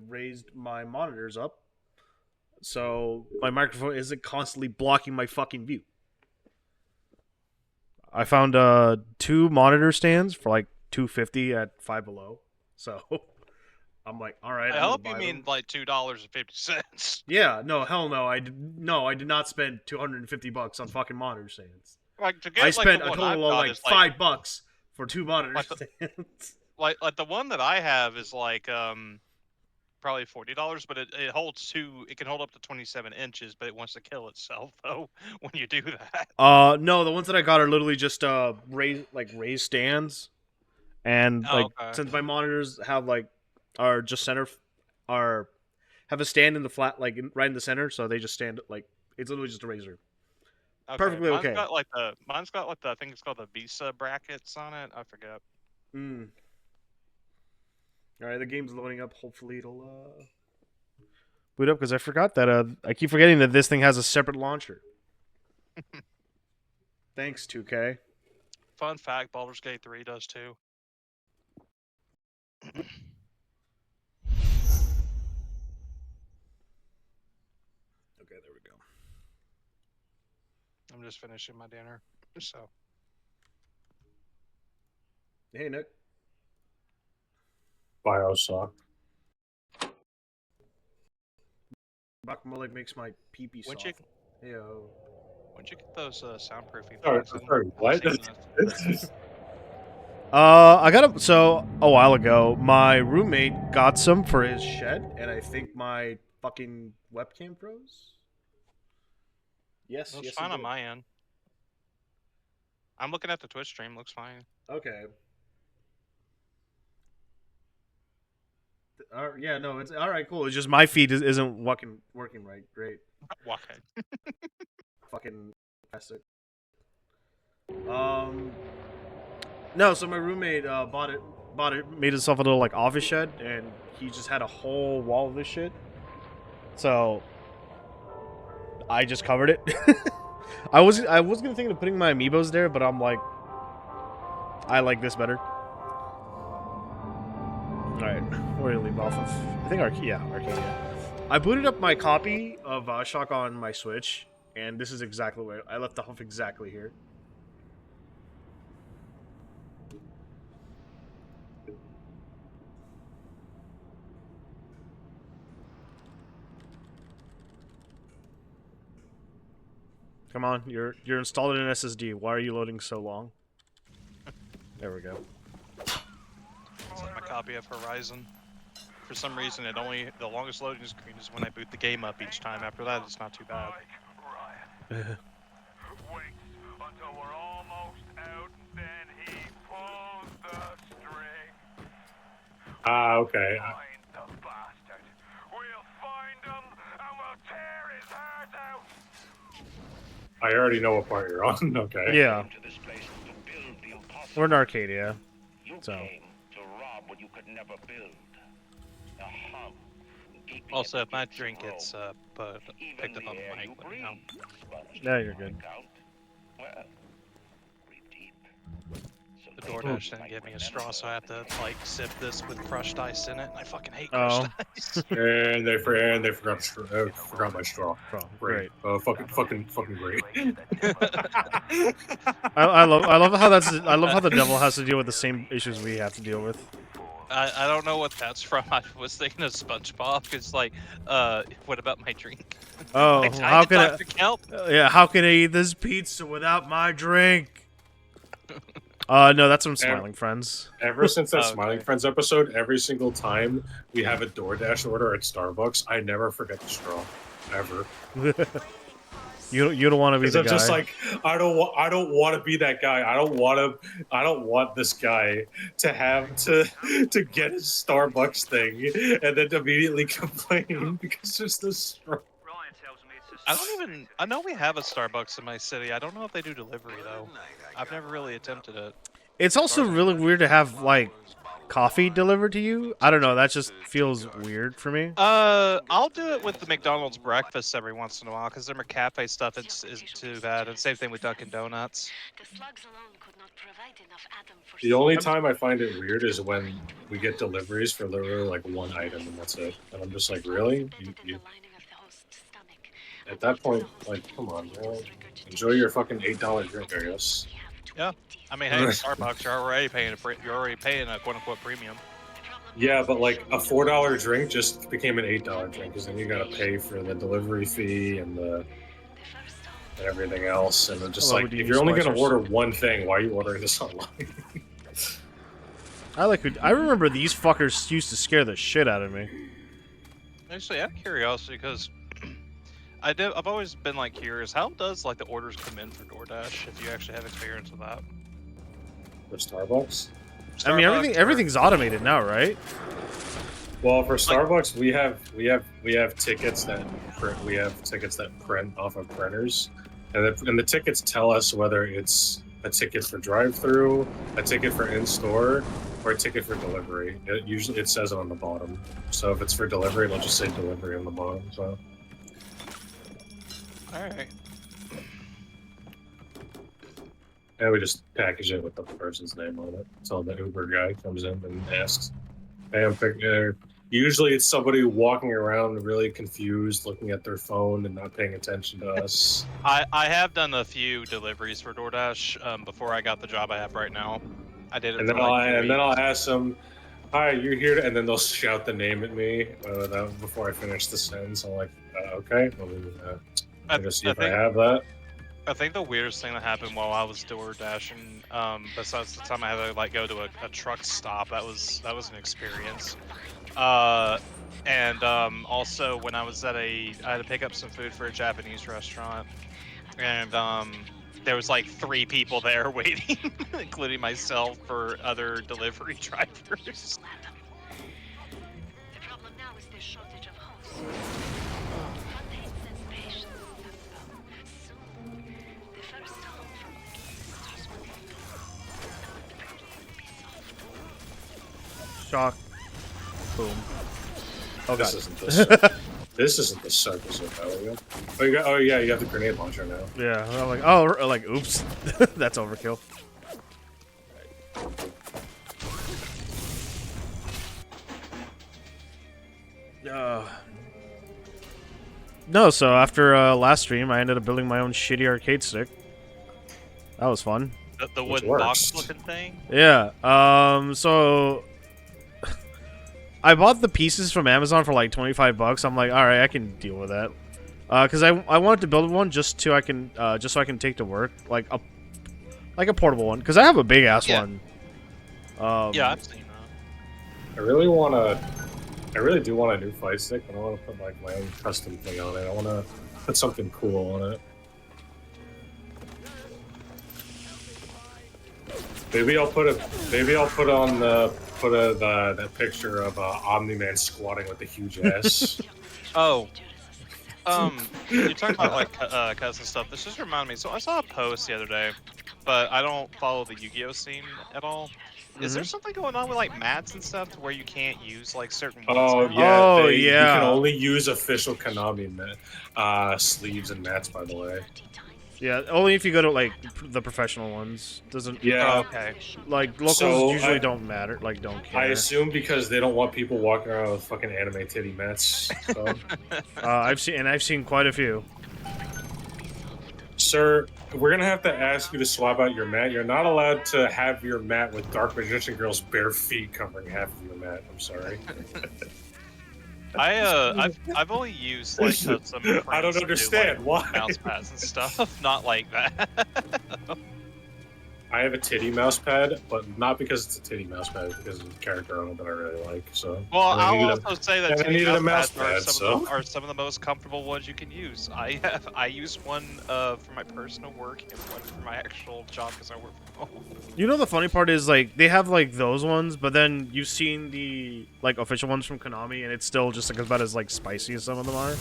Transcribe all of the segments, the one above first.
raised my monitors up so my microphone isn't constantly blocking my fucking view. I found two monitor stands for like 250 at Five Below. So I'm like, all right, I I'm gonna hope you buy mean them. like $2.50. Yeah, no, hell no. I did not spend $250 on fucking monitor stands. Like to I get like the spent a one I've total of got like is like $5 for two monitor like the stands. like the one that I have is like probably $40, but it holds it can hold up to 27 inches, but it wants to kill itself though when you do that. No, the ones that I got are literally just raised stands, and Oh, like okay. since my monitors have like are just are have a stand in the flat right in the center, so they just stand like it's literally just a razor. Okay, Perfectly okay. mine's got like the I think it's called the Visa brackets on it. I forget. Mm. All right, the game's loading up. Hopefully it'll boot up because I forgot that I keep forgetting that this thing has a separate launcher. Thanks, 2K. Fun fact: Baldur's Gate 3 does too. Okay, there we go. I'm just finishing my dinner, so. Hey, Nick. Bioshock. Guacamole makes my pee pee When'd soft. you Heyo. when'd you get those soundproofing Sorry, things? sorry, what? Seen I got them so a while ago. My roommate got some for his shed, and I think my fucking webcam froze. Yes, Looks yes, it fine on did. my end. I'm looking at the Twitch stream. Looks fine. Okay. Yeah, no, it's all right. Cool. It's just my feed isn't working right. Great. Walking. Fucking fantastic. No. So my roommate bought it, made himself a little like office shed, and he just had a whole wall of this shit. So I just covered it. I was gonna think of putting my amiibos there, but I'm like, I like this better. All right, where do we leave off of? I think Arcadia. I booted up my copy of Bioshock on my Switch, and this is exactly where I left off. Exactly here. Come on, you're installed in an SSD. Why are you loading so long? There we go. It's like my copy of Horizon. For some reason, the longest loading screen is when I boot the game up each time. After that, it's not too bad. Wait until we're almost out, then he pulls the string. Okay. Find the bastard. We'll find him and we'll tear his heart out. I already know what part you're on. Okay. Yeah, To this place to build the impossible. we're in Arcadia. You So. came to rob what you could never build. A hum. Gaping Also, at if my the drink gates gets grow. picked up Even on the the air mic, you let me know. breathe sponged Yeah, you're on good. account. Well, breathe deep. So The they DoorDash might didn't give me a remember. straw, so I have to like sip this with crushed ice in it. And I fucking hate Oh. crushed ice. And they forgot my straw. Oh, Great. great. Fucking great. I love how the devil has to deal with the same issues we have to deal with. I don't know what that's from. I was thinking of SpongeBob. It's like, what about my drink? Oh, Like, how can Dr. Kelp? yeah, how can I eat this pizza without my drink? No, that's from Smiling Friends. Ever since that Okay. Smiling Friends episode, every single time we have a DoorDash order at Starbucks, I never forget the straw. Ever. You don't want to be the I'm guy. just like, I don't want to be that guy. I don't want this guy to have to get his Starbucks thing and then immediately complain because there's no straw. I know we have a Starbucks in my city. I don't know if they do delivery though. I've never really attempted it. It's also really weird to have like coffee delivered to you. I don't know. That just feels weird for me. I'll do it with the McDonald's breakfast every once in a while because their McCafe stuff isn't too bad. And same thing with Dunkin' Donuts. The only time I find it weird is when we get deliveries for literally like one item and that's it. And I'm just like, really? At that point, like, come on, bro. Enjoy your fucking $8 drink, I guess. Yeah. I mean, hey, Starbucks, you're already paying a quote unquote premium. Yeah, but like a $4 drink just became an $8 drink because then you gotta pay for the delivery fee and everything else. And I'm just Hello, like, do you if need you're only gonna splicers? order one thing, why are you ordering this online? I remember these fuckers used to scare the shit out of me. Actually, out of curiosity, because I've always been like curious, how does like the orders come in for DoorDash if you actually have experience with that? For Starbucks? I mean, Starbucks or- everything's automated now, right? Well, for Starbucks, we have tickets that print off of printers, and the tickets tell us whether it's a ticket for drive-through, a ticket for in-store, or a ticket for delivery. It says it on the bottom. So if it's for delivery, it'll just say delivery on the bottom. So. All right. And we just package it with the person's name on it. So the Uber guy comes in and asks, "Hey, I'm picking." Usually, it's somebody walking around really confused, looking at their phone and not paying attention to us. I have done a few deliveries for DoorDash before I got the job I have right now. I did it And for then like 2 I'll weeks. ask them, "Hi, you're here," and then they'll shout the name at me before I finish the sentence. I'm like, "Okay, well, let me just see if I have that." I think the weirdest thing that happened while I was door dashing, besides the time I had to like go to a truck stop, that was an experience. And also when I was I had to pick up some food for a Japanese restaurant, and there was like 3 people there waiting, including myself, for other delivery drivers. Shock. Boom. Oh This god. isn't the this isn't the circus of Elliot. Oh yeah, you have the grenade launcher now. Yeah, I'm like, oh, like, oops. That's overkill. No, so after last stream, I ended up building my own shitty arcade stick. That was fun. The Which wooden box works. looking thing. Yeah, so I bought the pieces from Amazon for like 25 bucks. I'm like, all right, I can deal with that. Cuz I wanted to build one just so I can take to work, like a portable one, cuz I have a big ass Yeah. one. Yeah, I've seen that. I really do want a new fight stick, and I want to put like my own custom thing on it. I want to put something cool on it. Maybe I'll put that picture of Omni-Man squatting with a huge ass. Oh, you're talking about like cuts and stuff. This just reminded me. So I saw a post the other day, but I don't follow the Yu-Gi-Oh scene at all. Is there something going on with like mats and stuff to where you can't use like certain ones? Oh now? yeah, Oh, you yeah. can only use official Konami sleeves and mats, by the way. Yeah, only if you go to like the professional ones. Doesn't Yeah. Oh, okay. like locals So, usually don't matter, like don't care. I assume because they don't want people walking around with fucking anime titty mats. So. I've seen quite a few. Sir, we're gonna have to ask you to swap out your mat. You're not allowed to have your mat with Dark Magician Girl's bare feet covering half of your mat. I'm sorry. I've only used like some I don't prints to do, understand like, why. mouse pads and stuff, not like that. I have a titty mouse pad, but not because it's a titty mouse pad, it's because it's a character on it that I really like. So. Well, And I I'll needed also say that and I titty needed a mouse mouse pads pad, are some of the most comfortable ones you can use. I use one for my personal work and one for my actual job because I work from home. You know the funny part is like they have like those ones, but then you've seen the like official ones from Konami, and it's still just like about as like spicy as some of them are.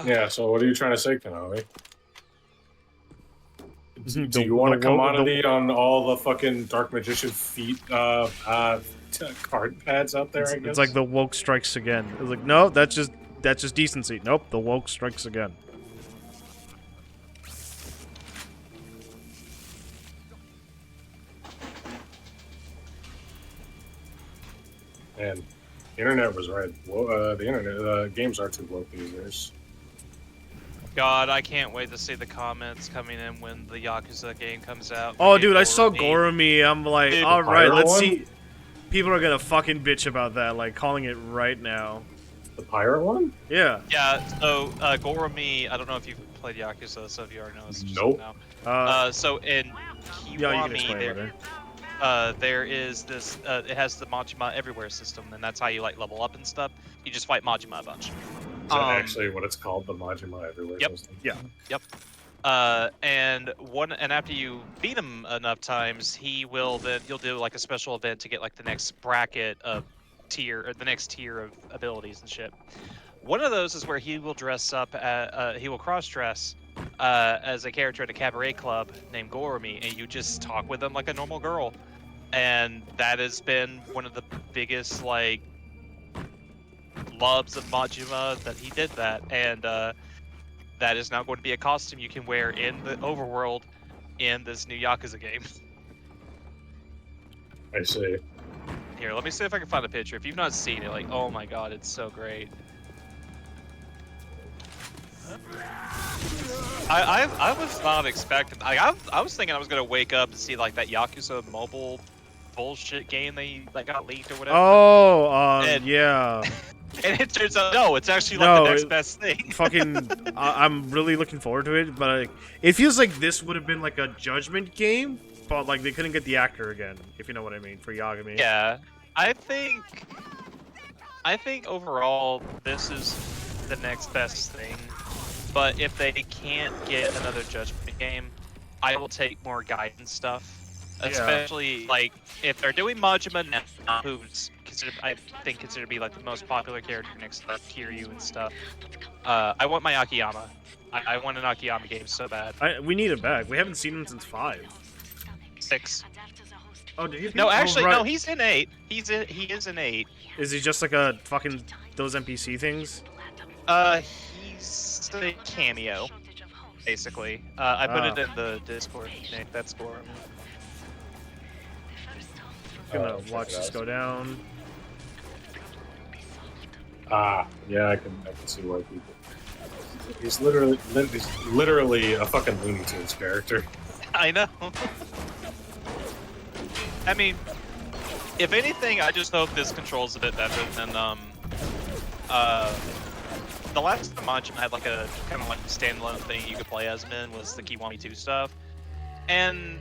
Yeah, so what are you trying to say, Konami? Do The- you want a the wo- commodity on all the fucking Dark Magician feet card pads out there, I guess? It's like the woke strikes again. It's like no, that's just decency. Nope, the woke strikes again. And the internet was right. Well, the internet games are too woke these days. God, I can't wait to see the comments coming in when the Yakuza game comes out. Oh, Freaking dude, I saw Goramy. Goramy. I'm like, Dude, all right, pirate let's one? see. People are gonna fucking bitch about that, like calling it right now. The pirate one? Yeah. Yeah, so Goramy, I don't know if you've played Yakuza, so if you already know, it's just Nope. now. So in Yeah, you can Kiwami, explain later. there is this. It has the Majima Everywhere system, and that's how you like level up and stuff. You just fight Majima a bunch. Is that actually what it's called? The Majima Everywhere Yep. system? Yeah. And after you beat him enough times, you'll do like a special event to get like the next bracket of tier or the next tier of abilities and shit. One of those is where he will dress up. He will cross dress as a character at a cabaret club named Goramy, and you just talk with him like a normal girl. And that has been one of the biggest like loves of Majima that he did that, and that is now going to be a costume you can wear in the overworld in this new Yakuza game. I see. Here, let me see if I can find a picture. If you've not seen it, like, oh my god, it's so great. I was not expecting. I was thinking I was gonna wake up and see like that Yakuza mobile bullshit game that got leaked or whatever. Oh, And- yeah. And it turns out no, it's actually like No, the next best thing. Fucking, I'm really looking forward to it, but like, it feels like this would have been like a Judgment game, but like they couldn't get the actor again, if you know what I mean, for Yagami. Yeah, I think overall this is the next best thing. But if they can't get another Judgment game, I will take more Gaiden stuff. Especially like if they're doing Majima now, who's considered to be like the most popular character next to like Kiryu and stuff. I want my Akiyama. I want an Akiyama game so bad. We need him back. We haven't seen him since 5. 6. Oh, did you? No, actually, oh, right. no. He's in 8. He is in 8. Is he just like a fucking those NPC things? He's a cameo, basically. I put it in the Discord. Nick, that's for him. I'm gonna watch this go down. Yeah, I can see why people. He's literally a fucking Looney Tunes character. I know. I mean, if anything, I just hope this controls a bit better than the last time Majima had like a kind of like standalone thing you could play as him in was the Kiwami 2 stuff, and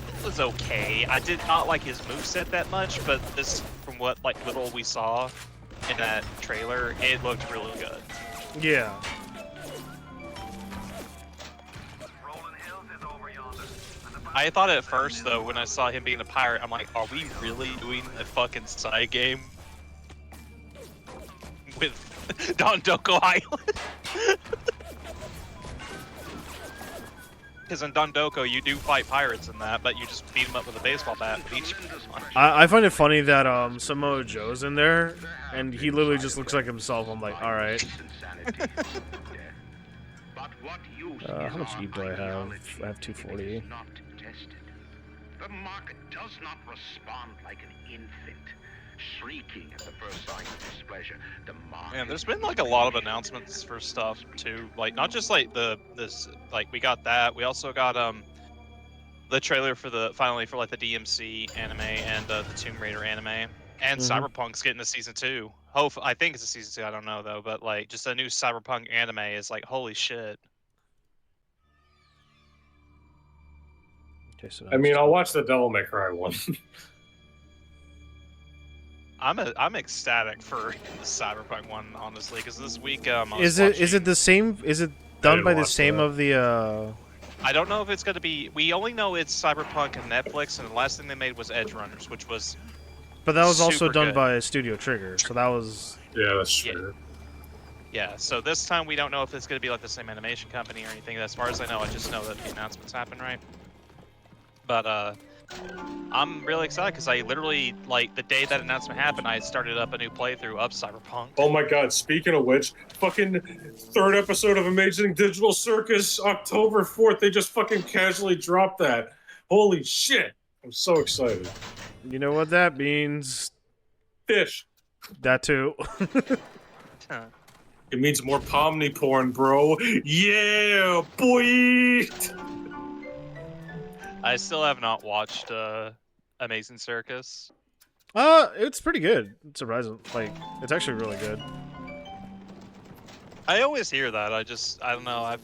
it was okay. I did not like his moveset that much, but this, from what like little we saw in that trailer, it looked really good. Yeah. I thought at first though, when I saw him being a pirate, I'm like, are we really doing a fucking side game with Dondoko Island? Because in Dondoko, you do fight pirates in that, but you just beat them up with a baseball bat. I find it funny that Samoa Joe's in there, and he literally just looks like himself. I'm like, all right. How much E do I have? I have 240. The market does not respond like an infant, shrieking at the first sign of displeasure. The market. Man, there's been like a lot of announcements for stuff too. Like not just like we got that. We also got the trailer for finally for like the DMC anime and the Tomb Raider anime. And Cyberpunk's getting a season 2. I think it's a season 2. I don't know though. But like just a new Cyberpunk anime is like holy shit. Okay, so I mean, I'll watch the Devil May Cry one. I'm ecstatic for the Cyberpunk one, honestly, because this week is it the same? Is it done by the same that. of the? I don't know if it's going to be. We only know it's Cyberpunk and Netflix, and the last thing they made was Edge Runners, which was. But that was also super done good. by Studio Trigger, so that was. Yeah, that's true. Yeah, so this time we don't know if it's going to be like the same animation company or anything. As far as I know, I just know that the announcements happen, right? But I'm really excited because I literally, like, the day that announcement happened, I started up a new playthrough of Cyberpunk. Oh my god, speaking of which, fucking 3rd episode of Amazing Digital Circus, October 4th, they just fucking casually dropped that. Holy shit. I'm so excited. You know what that means? fish. That too. It means more pomni porn, bro. Yeah, boy. I still have not watched Amazing Circus. It's pretty good. It's surprising. Like, it's actually really good. I always hear that. I don't know.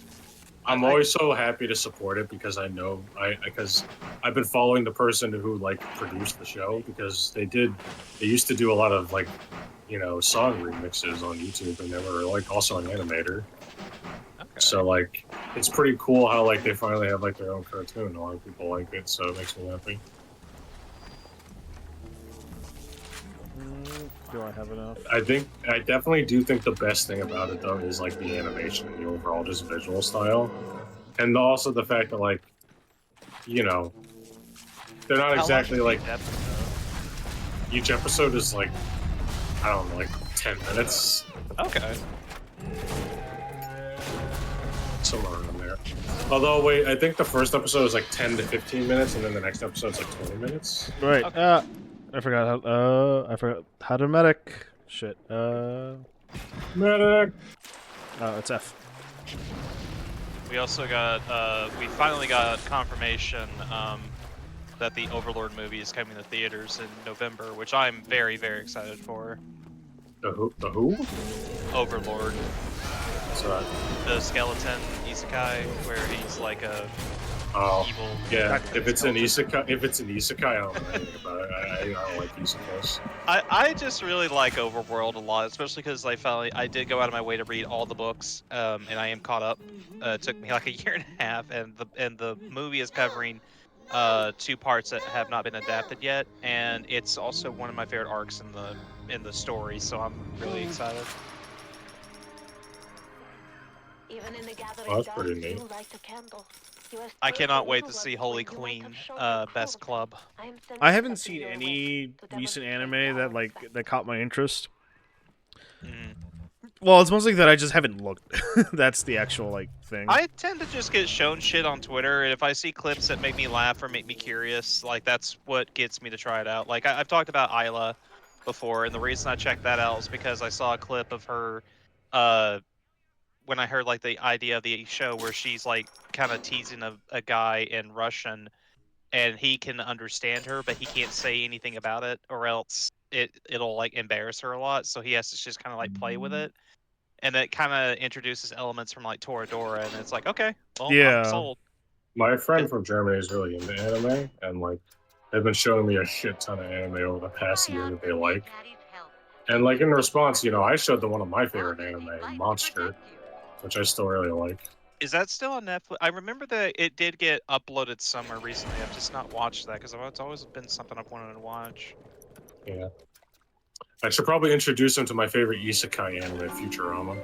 I'm always so happy to support it because I know because I've been following the person who like produced the show because they used to do a lot of like, you know, song remixes on YouTube and they were like also an animator. Okay. So like it's pretty cool how like they finally have like their own cartoon. A lot of people like it, so it makes me happy. Do I have enough? I definitely do think the best thing about it though is like the animation and the overall just visual style. And also the fact that like, you know, they're not How long exactly is like each episode? each episode is like, I don't know, like 10 minutes. Okay. Somewhere around there. Although, wait, I think the first episode is like 10 to 15 minutes, and then the next episode is like 20 minutes. Right. Okay. I forgot how. I forgot how to medic. Shit. Medic! It's F. We also got we finally got confirmation that the Overlord movie is coming to theaters in November, which I'm very, very excited for. The who? Overlord, So, the skeleton isekai, where he's like a oh, evil. yeah. If it's an isekai, I don't know anything about it. I don't like isekais. I just really like Overworld a lot, especially because I did go out of my way to read all the books, and I am caught up. It took me like a year and a half, and the movie is covering 2 parts that have not been adapted yet, and it's also one of my favorite arcs in the story, so I'm really excited. Even in the gathering Oh, that's pretty dark, neat. you light a candle. You are I still cannot the wait to little see ones Holy when you Queen, went to show your best cruelty. club. I am sending I haven't something seen your any way to recent demonstrate anime that our like fact. that caught my interest. Mm. Well, it's mostly that I just haven't looked. That's the actual like thing. I tend to just get shown shit on Twitter, and if I see clips that make me laugh or make me curious, like that's what gets me to try it out. Like I've talked about Isla before, and the reason I checked that out is because I saw a clip of her when I heard like the idea of the show where she's like kind of teasing a guy in Russian, and he can understand her, but he can't say anything about it, or else it'll like embarrass her a lot. So he has to just kind of like play with it, and it kind of introduces elements from like Toradora, and it's like, okay, well, I'm Yeah. sold. My friend from Germany is really into anime, and like, they've been showing me a shit ton of anime over the past year that they like. And like in response, you know, I showed them one of my favorite anime, Monster, which I still really like. Is that still on Netflix? I remember that it did get uploaded somewhere recently. I've just not watched that because it's always been something I've wanted to watch. Yeah. I should probably introduce him to my favorite isekai anime, Futurama.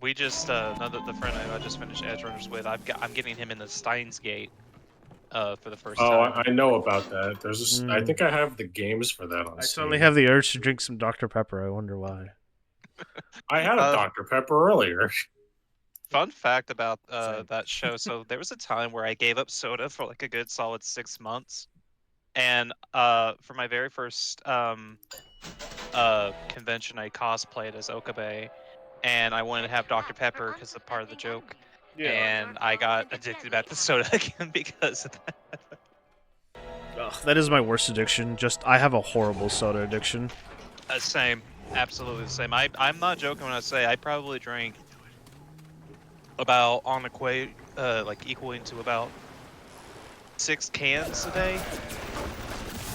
We just the friend I just finished Edge Runners with. I'm getting him in the Steins Gate for the first Oh, time. I know about that. There's this, I Mm. think I have the games for that on I Steam. suddenly have the urge to drink some Dr. Pepper. I wonder why. I had a Dr. Pepper earlier. Fun fact about Same. that show. So there was a time where I gave up soda for like a good solid 6 months, and for my very first convention, I cosplayed as Okabe, and I wanted to have Dr. Pepper because of part of the joke. And I got addicted back to soda again because of that. Ugh, that is my worst addiction. Just I have a horrible soda addiction. Same, absolutely the same. I'm not joking when I say I probably drank about like equaling to about 6 cans a day.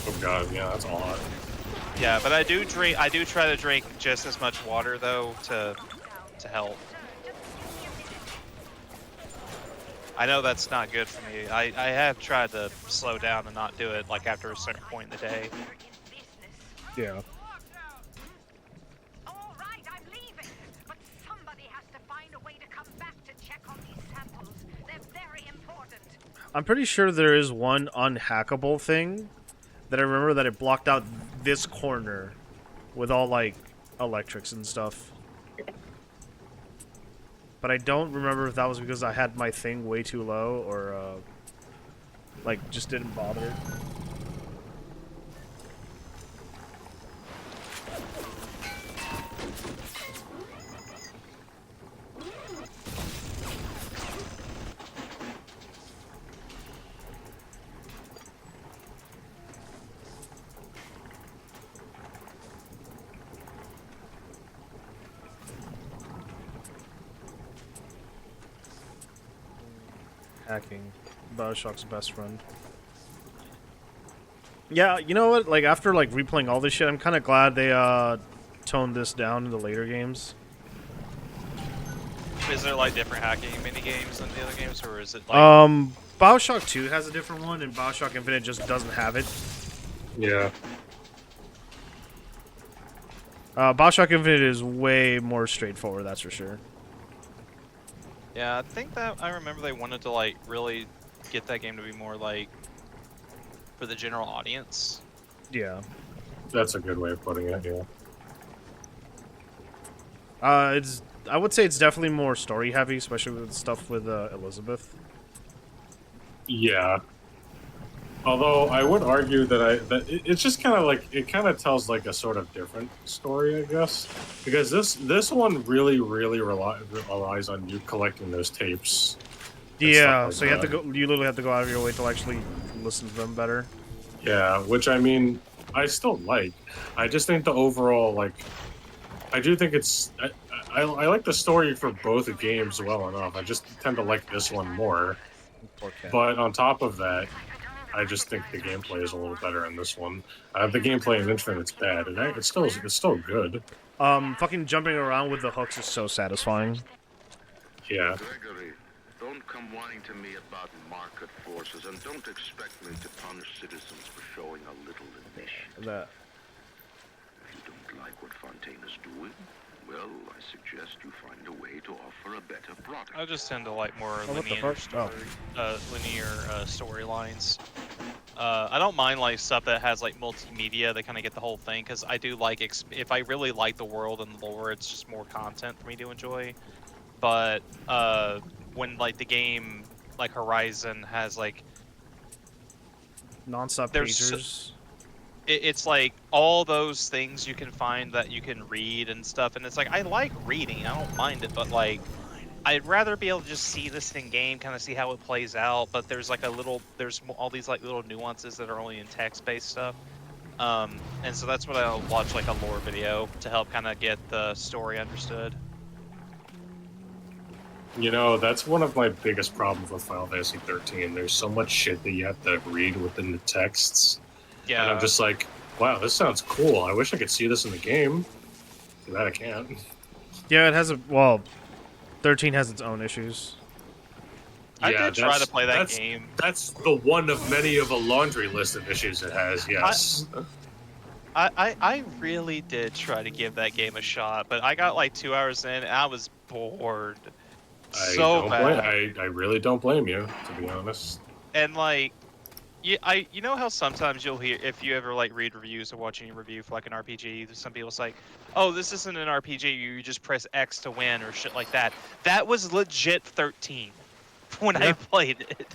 Oh god, yeah, that's a lot. Yeah, but I do try to drink just as much water though to help. I know that's not good for me. I have tried to slow down and not do it like after a certain point in the day. Yeah. All right, I'm leaving, but somebody has to find a way to come back to check on these samples. They're very important. I'm pretty sure there is one unhackable thing that I remember that it blocked out this corner with all like electrics and stuff. But I don't remember if that was because I had my thing way too low or Like, just didn't bother. Hacking. Bioshock's best friend. Yeah, you know what? Like, after, like, replaying all this shit, I'm kind of glad they, toned this down in the later games. Is there like different hacking mini games than the other games, or is it like? Bioshock 2 has a different one, and Bioshock Infinite just doesn't have it. Yeah. Bioshock Infinite is way more straightforward, that's for sure. Yeah, I think that I remember they wanted to like really get that game to be more like for the general audience. Yeah. That's a good way of putting it, yeah. I would say it's definitely more story heavy, especially with stuff with Elizabeth. Yeah. Although I would argue that it's just kind of like it kind of tells like a sort of different story, I guess, because this one really relies on you collecting those tapes. and stuff Yeah, like so you have to that. go. You literally have to go out of your way to actually listen to them better. Yeah, which I mean, I still like. I just think the overall like, I do think it's. I like the story for both games well enough. I just tend to like this one more. Poor cat. But on top of that, I just think the gameplay is a little better in this one. The gameplay in Infinite's bad, and it's still good. Fucking jumping around with the hooks is so satisfying. Yeah. Gregory, don't come whining to me about market forces, and don't expect me to punish citizens for showing a little initiative. That. If you don't like what Fontaine is doing, well, I suggest you find a way to offer a better product. I just tend to like more what the linear fuck? storylines. I don't mind like stuff that has like multimedia that kind of get the whole thing, because I do like if I really like the world and the lore, it's just more content for me to enjoy. But when like the game like Horizon has like Non-stop There's pagers. it's like all those things you can find that you can read and stuff, and it's like I like reading, I don't mind it, but like I'd rather be able to just see this in game, kind of see how it plays out. But there's like there's all these like little nuances that are only in text-based stuff, and so that's what I'll watch, like a lore video to help kind of get the story understood. You know, that's one of my biggest problems with Final Fantasy 13. There's so much shit that you have to read within the texts. Yeah, And I'm just like, wow, this sounds cool. I wish I could see this in the game. Too bad I can't. Yeah, it has a well. 13 has its own issues. I Yeah, did try to that's- play that that's- game. That's the one of many of a laundry list of issues it has, yes. I really did try to give that game a shot, but I got like 2 hours in and I was bored. So bad. I really don't blame you, to be honest. And like, you know how sometimes you'll hear, if you ever like read reviews or watching a review for like an RPG, some people say, "Oh, this isn't an RPG. You just press X to win" or shit like that. That was legit 13 when I played it.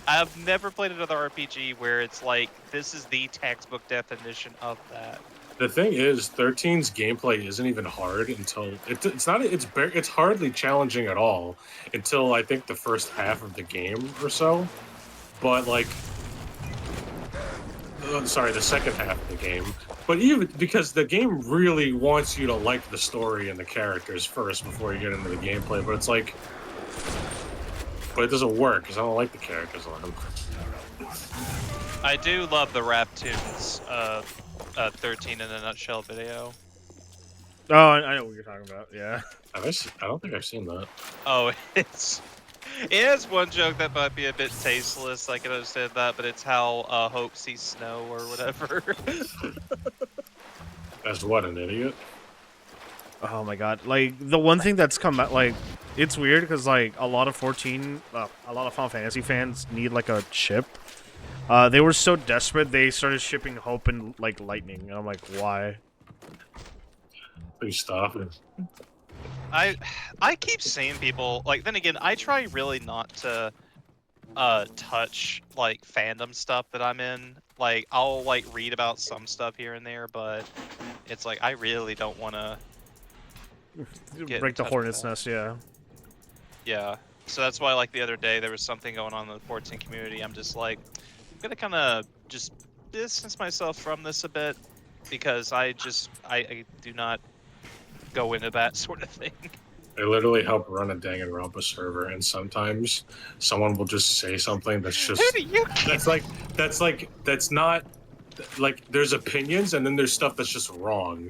I've never played another RPG where it's like this is the textbook definition of that. The thing is, 13's gameplay isn't even hard until it's hardly challenging at all until I think the first half of the game or so. But like, sorry, the second half of the game. But even because the game really wants you to like the story and the characters first before you get into the gameplay. But it's like, but it doesn't work because I don't like the characters on them. I do love the rap tunes. 13 in a nutshell video. Oh, I know what you're talking about. Yeah. I don't think I've seen that. Oh, it has one joke that might be a bit tasteless. I can understand that, but it's how Hope sees snow or whatever. As what, an idiot? Oh my god! Like the one thing that's come out, like it's weird because like a lot of a lot of Final Fantasy fans need like a chip. They were so desperate they started shipping Hope and like Lightning, and I'm like, why? Please stop it. I keep seeing people like. Then again, I try really not to touch like fandom stuff that I'm in. Like I'll like read about some stuff here and there, but it's like I really don't want to get in Break the touch with hornet's that. nest, yeah. Yeah. So that's why like the other day there was something going on in the 14 community. I'm just like I'm gonna kind of just distance myself from this a bit because I do not go into that sort of thing. I literally help run a Danganronpa server, and sometimes someone will just say something that's Who just do you? that's not like there's opinions, and then there's stuff that's just wrong,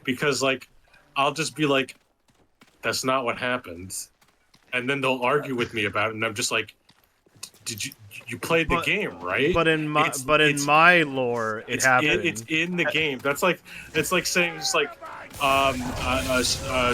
because like I'll just be like, that's not what happened, and then they'll argue with me about it, and I'm just like, did you played the But- game, right? But in It's- my lore, it happened. It's in the game. That's like saying just like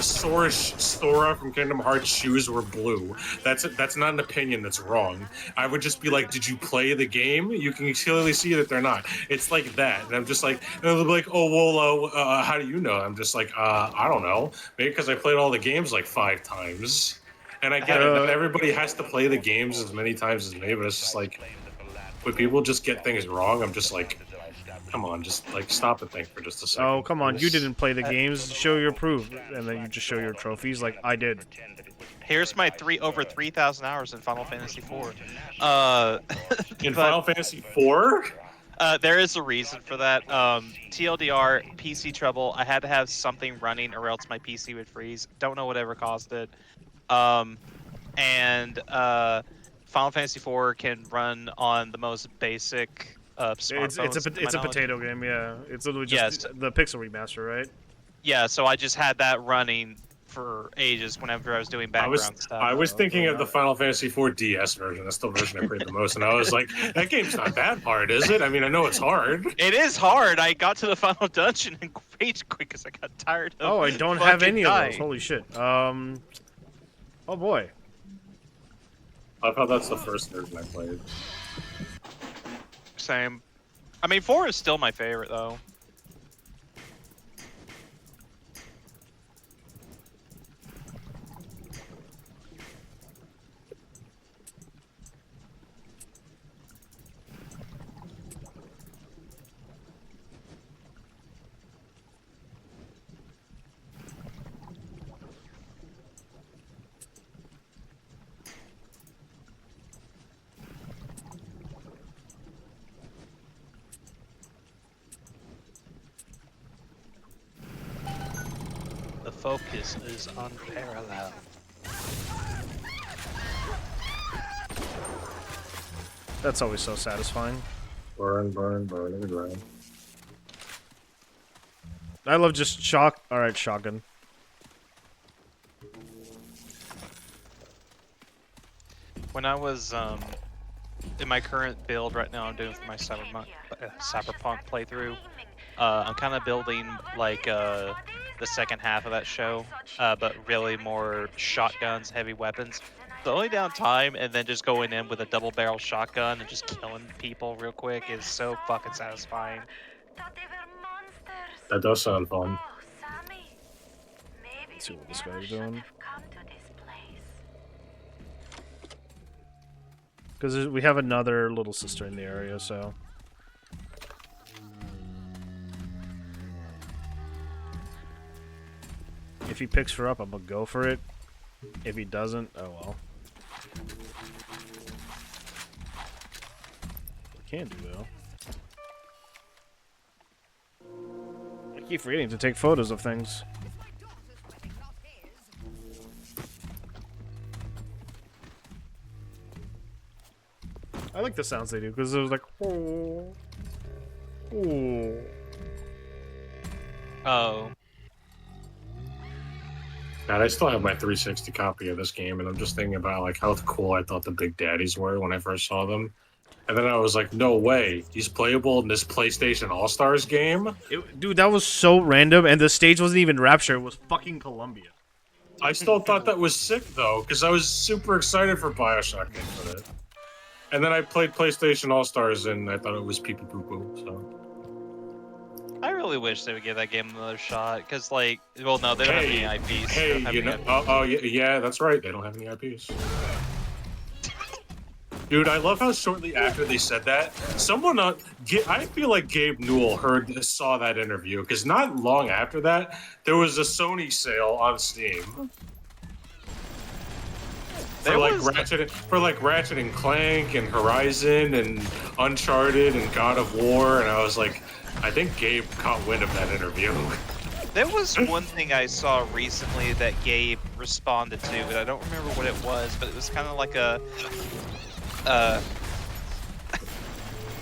Sora from Kingdom Hearts shoes were blue. That's not an opinion. That's wrong. I would just be like, did you play the game? You can clearly see that they're not. It's like that, and I'm just like, and they'll be like, oh well, how do you know? I'm just like, I don't know. Maybe because I played all the games like 5 times. And I get it. Not everybody has to play the games as many times as me, but it's just like, when people just get things wrong, I'm just like, come on, just like stop and think for just a second. Oh, come on, you didn't play the games. Show your proof, and then you just show your trophies like I did. Here's my over 3,000 hours in Final Fantasy IV. In but- Final Fantasy IV? There is a reason for that. TLDR, PC trouble. I had to have something running or else my PC would freeze. Don't know whatever caused it. And Final Fantasy IV can run on the most basic smartphones. It's a potato game, yeah. It's literally just the pixel remaster, right? Yeah, so I just had that running for ages whenever I was doing background stuff. I was thinking of the Final Fantasy IV DS version. That's the version I played the most, and I was like, that game's not that hard, is it? I mean, I know it's hard. It is hard. I got to the final dungeon and rage quit because I got tired of. Oh, I don't have any of dying. those. Holy shit. Oh boy. I thought that's the first version I played. Same. I mean, 4 is still my favorite though. The focus is unparalleled. That's always so satisfying. Burn, burn, burn, burn. I love just shock. Alright, shotgun. When I was in my current build right now, I'm doing for my cyberpunk playthrough. I'm kind of building like the second half of that show, but really more shotguns, heavy weapons. Slowing down time and then just going in with a double barrel shotgun and just killing people real quick is so fucking satisfying. That does sound fun. Let's see what this guy's doing. Because we have another little sister in the area, so. If he picks her up, I'm gonna go for it. If he doesn't, oh well. Can do though. I keep forgetting to take photos of things. I like the sounds they do because it was like, oh, oh. Oh. God, I still have my 360 copy of this game, and I'm just thinking about like how cool I thought the Big Daddies were when I first saw them. And then I was like, no way, he's playable in this PlayStation All-Stars game? Dude, that was so random, and the stage wasn't even Rapture, it was fucking Columbia. I still thought that was sick, though, because I was super excited for Bioshock Infinite. And then I played PlayStation All-Stars, and I thought it was pee-pee-poo-poo, so... I really wish they would give that game another shot, because, like, well, no, they don't have any IPs. Hey, you know, yeah, that's right, they don't have any IPs. Dude, I love how shortly after they said that, someone I feel like Gabe Newell saw that interview because not long after that, there was a Sony sale on Steam for Ratchet and Clank and Horizon and Uncharted and God of War, and I was like, I think Gabe caught wind of that interview. There was one thing I saw recently that Gabe responded to, but I don't remember what it was. But it was kind of like a.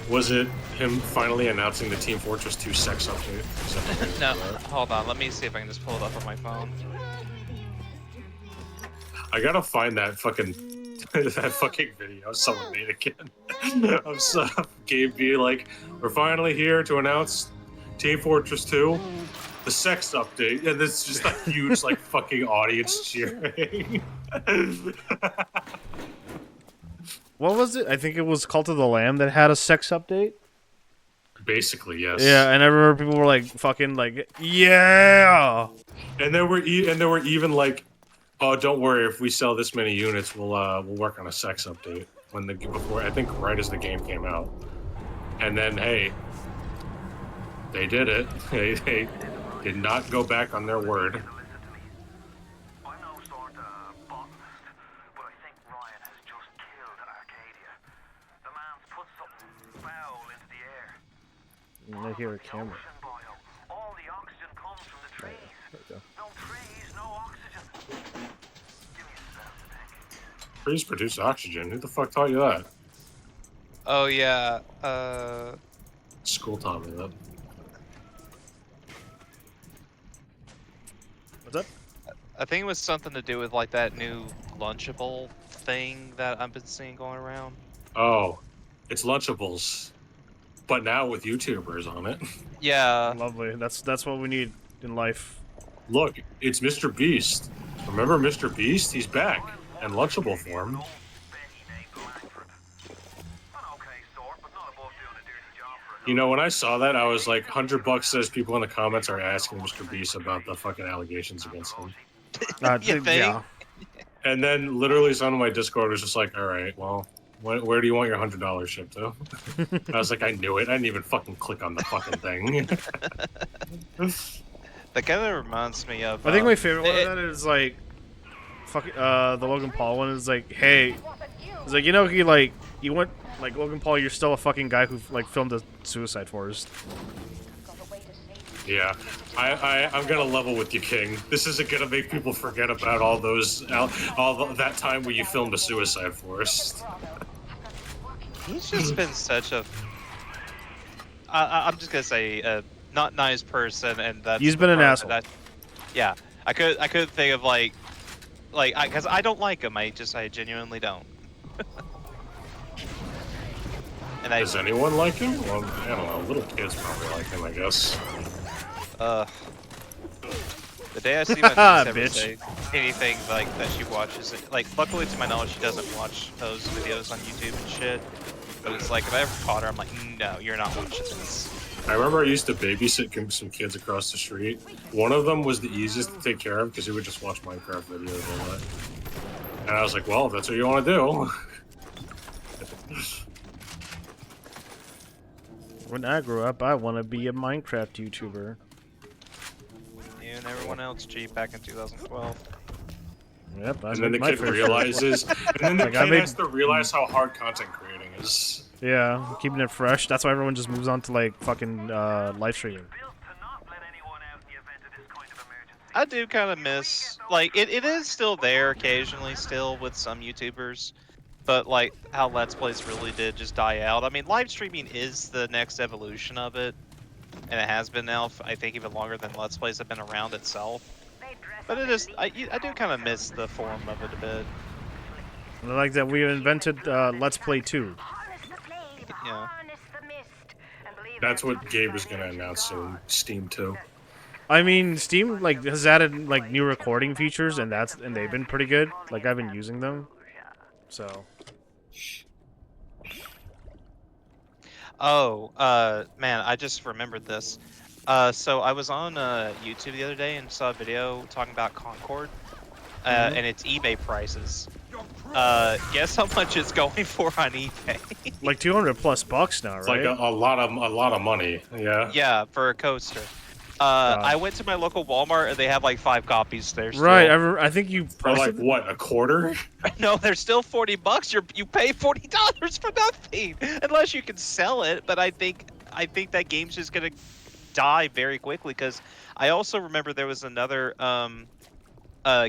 Was it him finally announcing the Team Fortress 2 sex update? Is that what it No, was? hold on. Let me see if I can just pull it up on my phone. I gotta find that fucking video someone made again. Of Gabe being like, "We're finally here to announce Team Fortress 2, the sex update," and it's just a huge like fucking audience cheering. What was it? I think it was Cult of the Lamb that had a sex update. Basically, yes. Yeah, and I remember people were like, "Fucking like, yeah!" And there were even like, "Oh, don't worry. If we sell this many units, we'll work on a sex update." Before I think right as the game came out, and then hey, they did it. They did not go back on their word. I'm no sort of botanist, but I think Ryan has just killed Arcadia. The man's put something foul into the air. I hear a camera. Ocean bio. All the oxygen comes from the trees. There we go. No trees, no oxygen. Give me a spell to think. Trees produce oxygen. Who the fuck taught you that? Oh yeah. School taught me that. What's up? I think it was something to do with like that new Lunchable thing that I've been seeing going around. Oh, it's Lunchables, but now with YouTubers on it. Yeah. Lovely. That's what we need in life. Look, it's Mr. Beast. Remember Mr. Beast? He's back in Lunchable form. Betty named Langford. An okay sort, but not above doing a dirty job for You know, when I saw that, I was like, $100 says people in the comments are asking Mr. Beast about the fucking allegations against him. You think? Yeah. And then literally someone on my Discord was just like, all right, well, where do you want your $100 shipped to? I was like, I knew it. I didn't even fucking click on the fucking thing. That kind of reminds me of. I think my favorite one of that is like, fucking the Logan Paul one is like, hey, it's like, you know, he went like, Logan Paul, you're still a fucking guy who like filmed a Suicide Forest. Yeah, I'm gonna level with you, King. This isn't gonna make people forget about all that time where you filmed a Suicide Forest. He's just been such a. I'm just gonna say a not nice person, and that's. He's been an asshole. Yeah, I could think of like, because I don't like him. I genuinely don't. And Does anyone like him? Well, I don't know. Little kids probably like him, I guess. The day I see my niece ever Bitch. say anything like that she watches it, like luckily to my knowledge she doesn't watch those videos on YouTube and shit. But it's like if I ever caught her, I'm like, no, you're not watching this. I remember I used to babysit some kids across the street. One of them was the easiest to take care of because he would just watch Minecraft videos all night. And I was like, well, if that's what you want to do. When I grow up, I want to be a Minecraft YouTuber. You and everyone else cheap back in 2012. Yep, I And then made the my kid fair share. realizes, and then the Like, I kid made- has to realize how hard content creating is. Yeah, keeping it fresh. That's why everyone just moves on to like fucking live streaming. built to not let anyone out in the event of this kind of emergency. I do kind of miss, like, it is still there occasionally still with some YouTubers, but like how Let's Plays really did just die out. I mean, live streaming is the next evolution of it, and it has been now, I think, even longer than Let's Plays have been around itself. But it is, I do kind of miss the form of it a bit. And I like that we invented Let's Play 2. Yeah. That's what Gabe is going to announce soon. Steam 2. I mean, Steam like has added like new recording features, and they've been pretty good. Like I've been using them, so. Oh, man, I just remembered this. So I was on YouTube the other day and saw a video talking about Concord. and it's eBay prices. Guess how much it's going for on eBay? Like 200 plus bucks now, It's right? like a lot of money. Yeah. Yeah, for a coaster. I went to my local Walmart and they have like 5 copies there. Right, Still. I think you For like posted. what, a quarter? No, they're still $40. You pay $40 for nothing unless you can sell it. But I think that game's just gonna die very quickly because I also remember there was another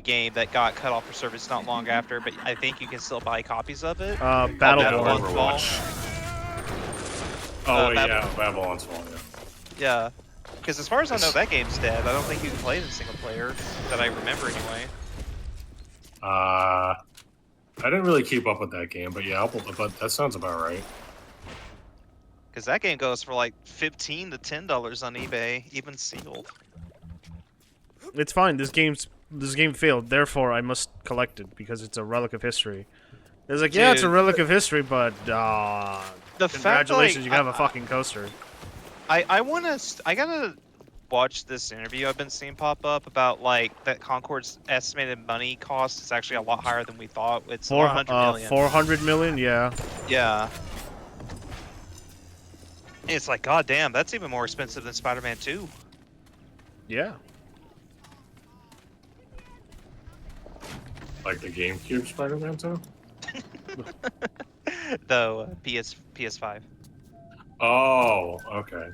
game that got cut off for service not long after, but I think you can still buy copies of it. Battleborn. Babylon's Fall. Oh, Bab- yeah, Babylon's Fall, yeah. Yeah, because as far as I know, that game's dead. I don't think you can play it in single player that I remember anyway. I didn't really keep up with that game, but yeah, but that sounds about right. Because that game goes for like $15 to $10 on eBay, even sealed. It's fine. This game failed. Therefore, I must collect it because it's a relic of history. It's like, yeah, it's a Dude, relic of history, but the fact, like, congratulations, you can have a fucking coaster. I gotta watch this interview I've been seeing pop up about like that Concorde's estimated money cost is actually a lot higher than we thought. It's 400 million. 400 million, yeah. Yeah. It's like, god damn, that's even more expensive than Spider-Man 2. Yeah. Like the GameCube Spider-Man 2? Though PS5. Oh, okay.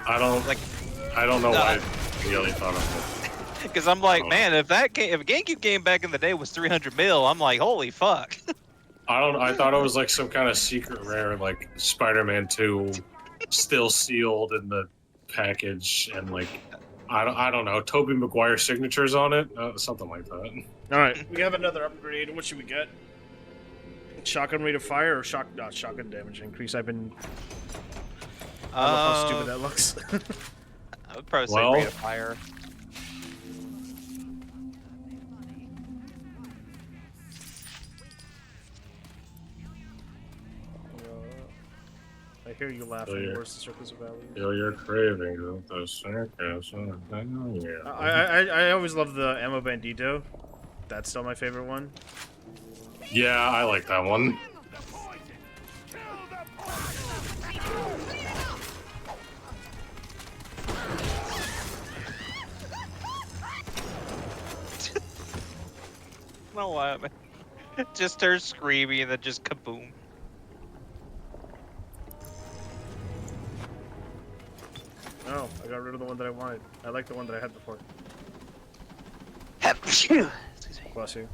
I don't know why I really thought of it. Because I'm like, man, if a GameCube game back in the day was 300 mil, I'm like, holy fuck. I thought it was like some kind of secret rare, like Spider-Man 2, still sealed in the package, and like I don't know, Tobey Maguire signatures on it, something like that. All right, we have another upgrade. What should we get? Shotgun rate of fire or shotgun damage increase? I don't know how stupid that looks. I would probably say Well, rate of fire. I hear you laughing. So Where's the circles of value? Feel your cravings with the sarcasm. Yeah. I always love the Ammo Bandito. That's still my favorite one. Yeah, I like that one. No, just her screaming and then just kaboom. Oh, I got rid of the one that I wanted. I like the one that I had before. Excuse me. Bless you.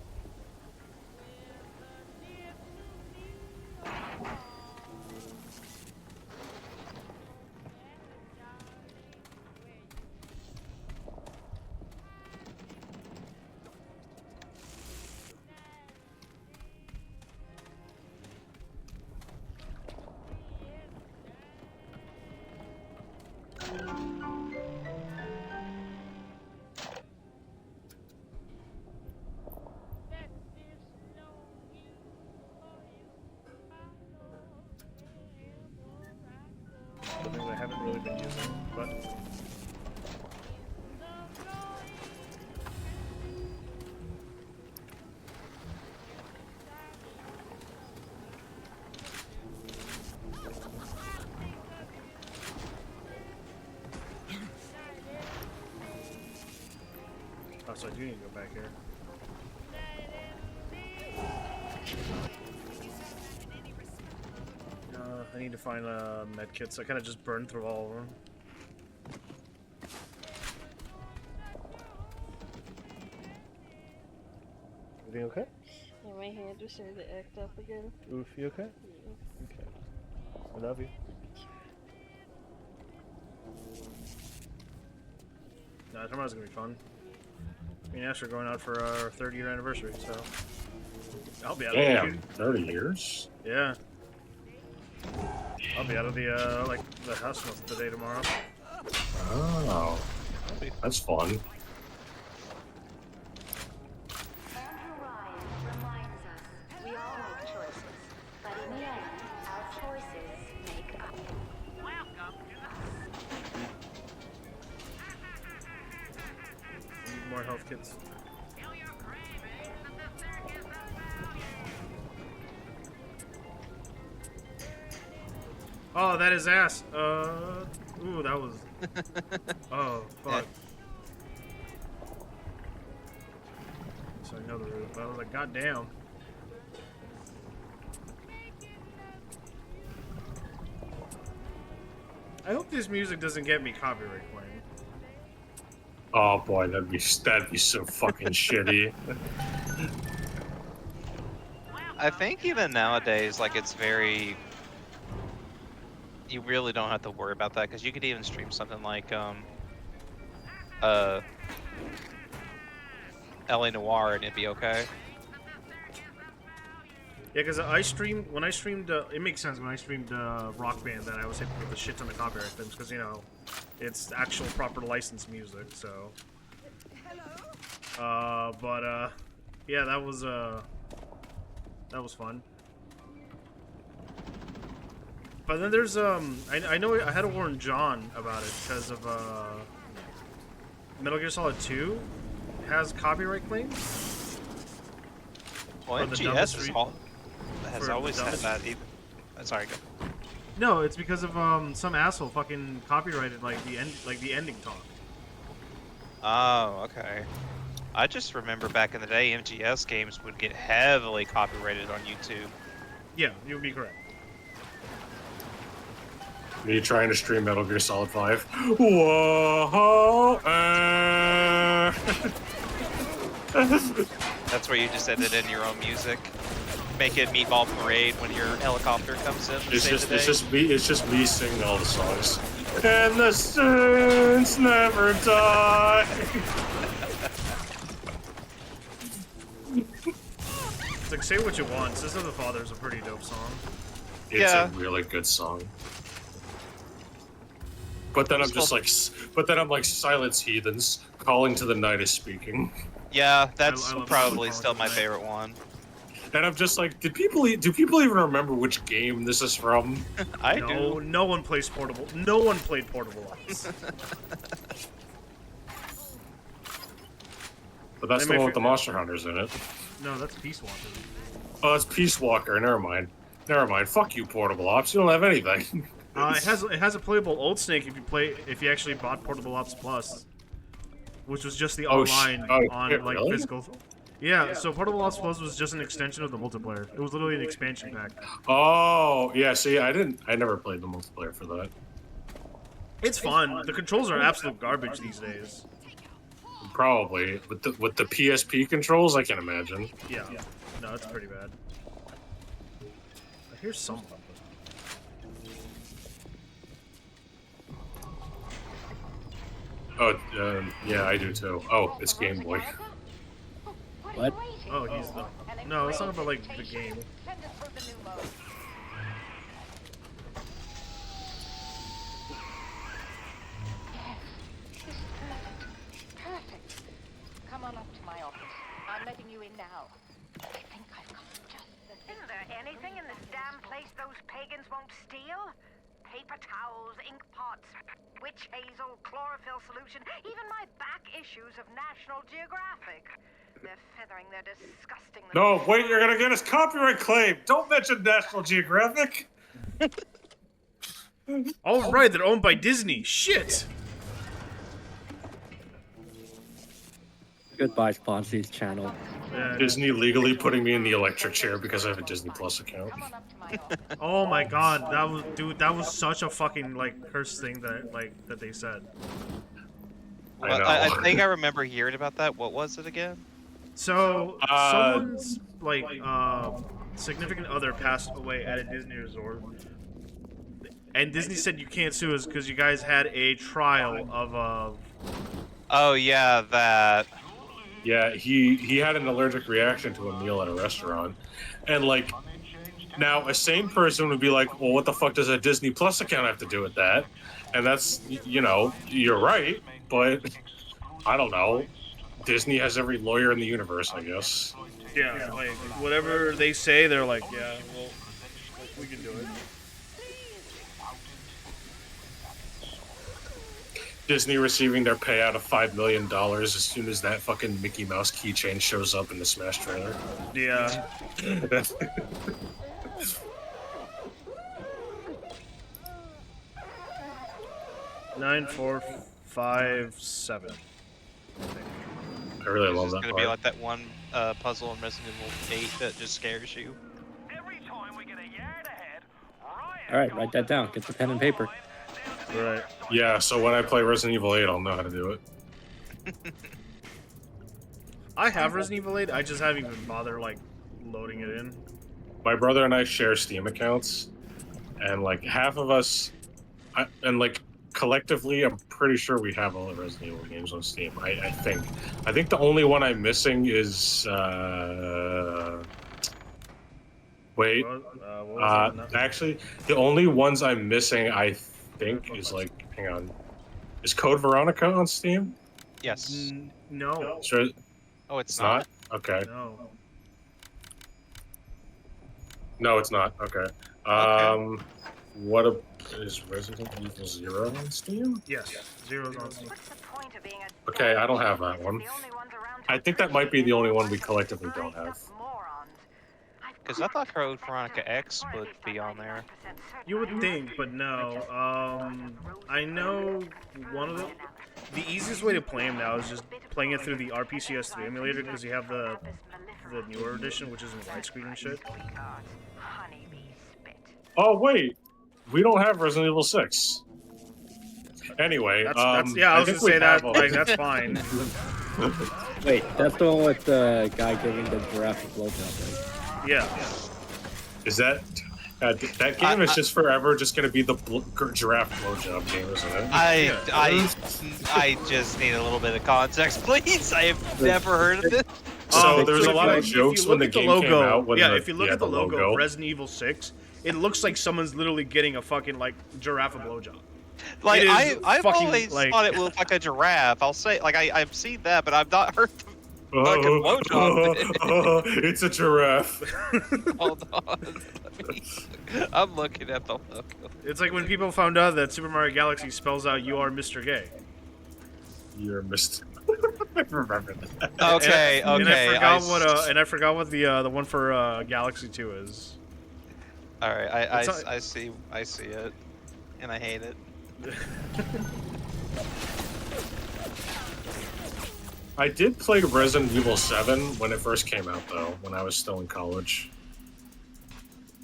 Something that I haven't really been using, but oh, so I do need to go back here. I need to find a med kit, so I kind of just burned through all of them. Everything okay? Yeah, my hand just started to act up again. Oof, you okay? Okay. I love you. Nah, tomorrow's gonna be fun. Me and Ash are going out for our 3rd-year anniversary, so I'll be out of Damn, 30 years? the yeah. I'll be out of the like the house most of the day tomorrow. Oh, that's fun. Andrew Ryan reminds us we all make choices, but in the end, our choices make us. I need more health kits. Oh, that is ass. Ooh, that was. Oh, fuck. So I know the route, but I was like, goddamn. I hope this music doesn't get me copyright claim. Oh boy, that'd be so fucking shitty. I think even nowadays, like it's very. You really don't have to worry about that because you could even stream something like LA Noire and it'd be okay. Yeah, because when I streamed, it makes sense when I streamed Rock Band that I was hit with a shit ton of copyright claims because, you know, it's actual proper licensed music, so. Yeah, that was fun. But then there's, I know I had to warn John about it because of, Metal Gear Solid 2 has copyright claims. Well, For the MGS double has for always the had double- that. Even, sorry, go. No, it's because of some asshole fucking copyrighted like the ending talk. Oh, okay. I just remember back in the day, MGS games would get heavily copyrighted on YouTube. Yeah, you would be correct. Me trying to stream Metal Gear Solid 5. Whoa! That's where you just edit in your own music. Make it Meatball Parade when your helicopter comes in. To save the day. It's just me singing all the songs. And the saints never die. It's like, say what you want. System of the Father is a pretty dope song. It's Yeah. a really good song. But then I'm like, silence heathens. Calling to the night is speaking. Yeah, that's I love probably Meatball still my Parade. favorite one. And I'm just like, do people even remember which game this is from? I No, do. no one plays portable. No one played Portable Ops. But that's They the may one with the fi- Monster Hunters in it. No, that's Peace Walker. Oh, it's Peace Walker. Never mind. Fuck you, Portable Ops. You don't have anything. It has a playable Old Snake if you actually bought Portable Ops Plus, which was just the online on shit, like really? physical. Yeah, so Portable Ops Plus was just an extension of the multiplayer. It was literally an expansion pack. Oh, yeah. See, I never played the multiplayer for that. It's fun. The controls are absolute garbage these days. Probably with the PSP controls, I can imagine. Yeah. No, it's pretty bad. I hear someone. Oh, yeah, I do too. Oh, it's Game Boy. What? Oh, he's the. No, it's not about like the game. Send us through the new mode. Yes, this is perfect. Perfect. Come on up to my office. I'm letting you in now. I think I've got just the thing. Isn't there anything in this damn place those pagans won't steal? Paper towels, ink pots, witch hazel, chlorophyll solution, even my back issues of National Geographic. They're feathering their disgusting... No, wait, you're gonna get us copyright claim. Don't mention National Geographic. Oh right, they're owned by Disney. Shit. Goodbye, Sponsy's channel. Disney legally putting me in the electric chair because I have a Disney Plus account. Come on up to my office. Oh my god, that was such a fucking like cursed thing that they said. I Well, know. I think I remember hearing about that. What was it again? So someone's like significant other passed away at a Disney resort, and Disney said you can't sue us because you guys had a trial of Oh yeah, that. Yeah, he had an allergic reaction to a meal at a restaurant, and like, now a sane person would be like, well, what the fuck does a Disney Plus account have to do with that? And that's, you know, you're right, but I don't know. Disney has every lawyer in the universe, I guess. yeah, like whatever they say, they're like, yeah, well, we can do it. Disney receiving their payout of $5 million as soon as that fucking Mickey Mouse keychain shows up in the Smash trailer. Yeah. 9457. I really It's love just that gonna part. be like that one puzzle in Resident Evil 8 that just scares you. Every time we get a yard ahead, Ryan All right, write that down. Get the pen and paper. Right. Yeah, so when I play Resident Evil 8, I'll know how to do it. I have Resident Evil 8. I just haven't even bothered like loading it in. My brother and I share Steam accounts, and like half of us, and like collectively, I'm pretty sure we have all the Resident Evil games on Steam. I think. I think the only one I'm missing is. Wait. What was it? No. Actually, the only ones I'm missing, I think, is like. Hang on. Is Code Veronica on Steam? Yes. No. Sure. Oh, it's It's not? not? Okay. No. No, it's not. Okay. What is Resident Evil 0 on Steam? Yes. Zero's on Steam. What's the point of being a Okay, I don't have that one. The only ones around to I think that might be the only one we appreciate collectively it. don't have. Morons. I've Because I thought Code Veronica X would be on there. You would think, but no. I know one of the easiest way to play them now is just playing it through the RPCS3 emulator because you have the newer edition, which is in widescreen and shit. Oh wait, we don't have Resident Evil 6. Anyway, That's yeah. I was think gonna we say that. have all Like, these. that's fine. Wait, that's the one with the guy giving the giraffe a blowjob, right? Yeah. Is that that game is just forever just gonna be the giraffe blowjob game, isn't it? I just need a little bit of context, please. I have never heard of this. So Oh, there's so a lot of if you jokes when look the at game logo, came out. When if you look at the logo, logo. of Resident Evil 6, it looks like someone's literally getting a fucking like giraffe a blowjob. Like It is I've fucking, always like- thought it looked like a giraffe. I'll say, like I've seen that, but I've not heard the fucking blowjob. It's a giraffe. Hold on. I'm looking at the logo. It's like when people found out that Super Mario Galaxy spells out "You are Mr. Gay." You're missed. I remember that. Okay, And okay. I forgot what the one for Galaxy 2 is. All right, It's not- I see it, and I hate it. I did play Resident Evil 7 when it first came out, though, when I was still in college.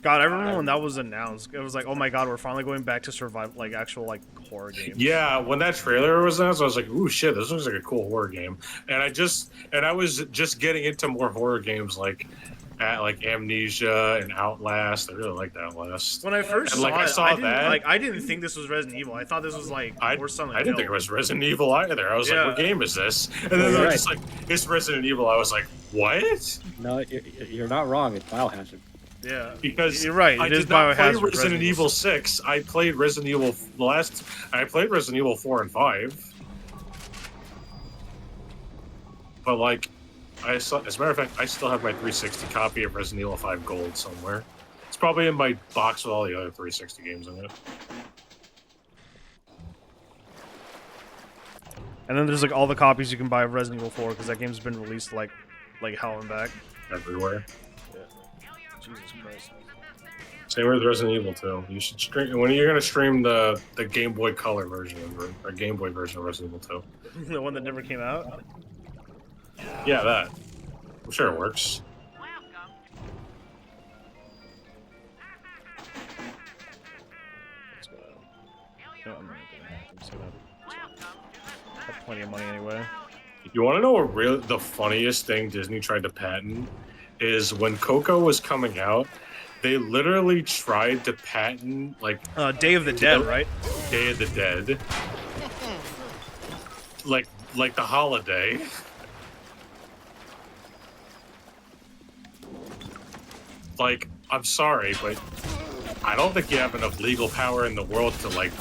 God, I remember when that was announced. It was like, oh my god, we're finally going back to survive, like actual like horror games. Yeah, when that trailer was announced, I was like, "Ooh, shit! This looks like a cool horror game." And I was just getting into more horror games like Amnesia and Outlast. I really liked Outlast. When I first And, saw like, I it, saw that. I didn't think this was Resident Evil. I thought this was like or something. I didn't think it was Resident Evil either. I was Yeah. like, "What game is this?" And then they're just like, "It's Resident Evil." I was like, "What?" No, you're not wrong. It's Biohazard. Yeah, Because you're right. I It is did not play Biohazard. Resident Evil 6. I played Resident Evil I played Resident Evil 4 and 5. But like, as a matter of fact, I still have my 360 copy of Resident Evil 5 Gold somewhere. It's probably in my box with all the other 360 games in it. And then there's like all the copies you can buy of Resident Evil 4 because that game's been released like hell and back. Everywhere. Jesus Christ. Same with Resident Evil 2. You should stream when you're gonna stream the Game Boy Color version or Game Boy version of Resident Evil 2. The one that never came out. Yeah, that. I'm sure it works. Let's go. No, I'm not gonna. I'm just gonna have plenty of money anyway. You want to know what really the funniest thing Disney tried to patent is when Coco was coming out, they literally tried to patent like Day of the Dead, right? Day of the Dead, like the holiday. Like, I'm sorry, but I don't think you have enough legal power in the world to like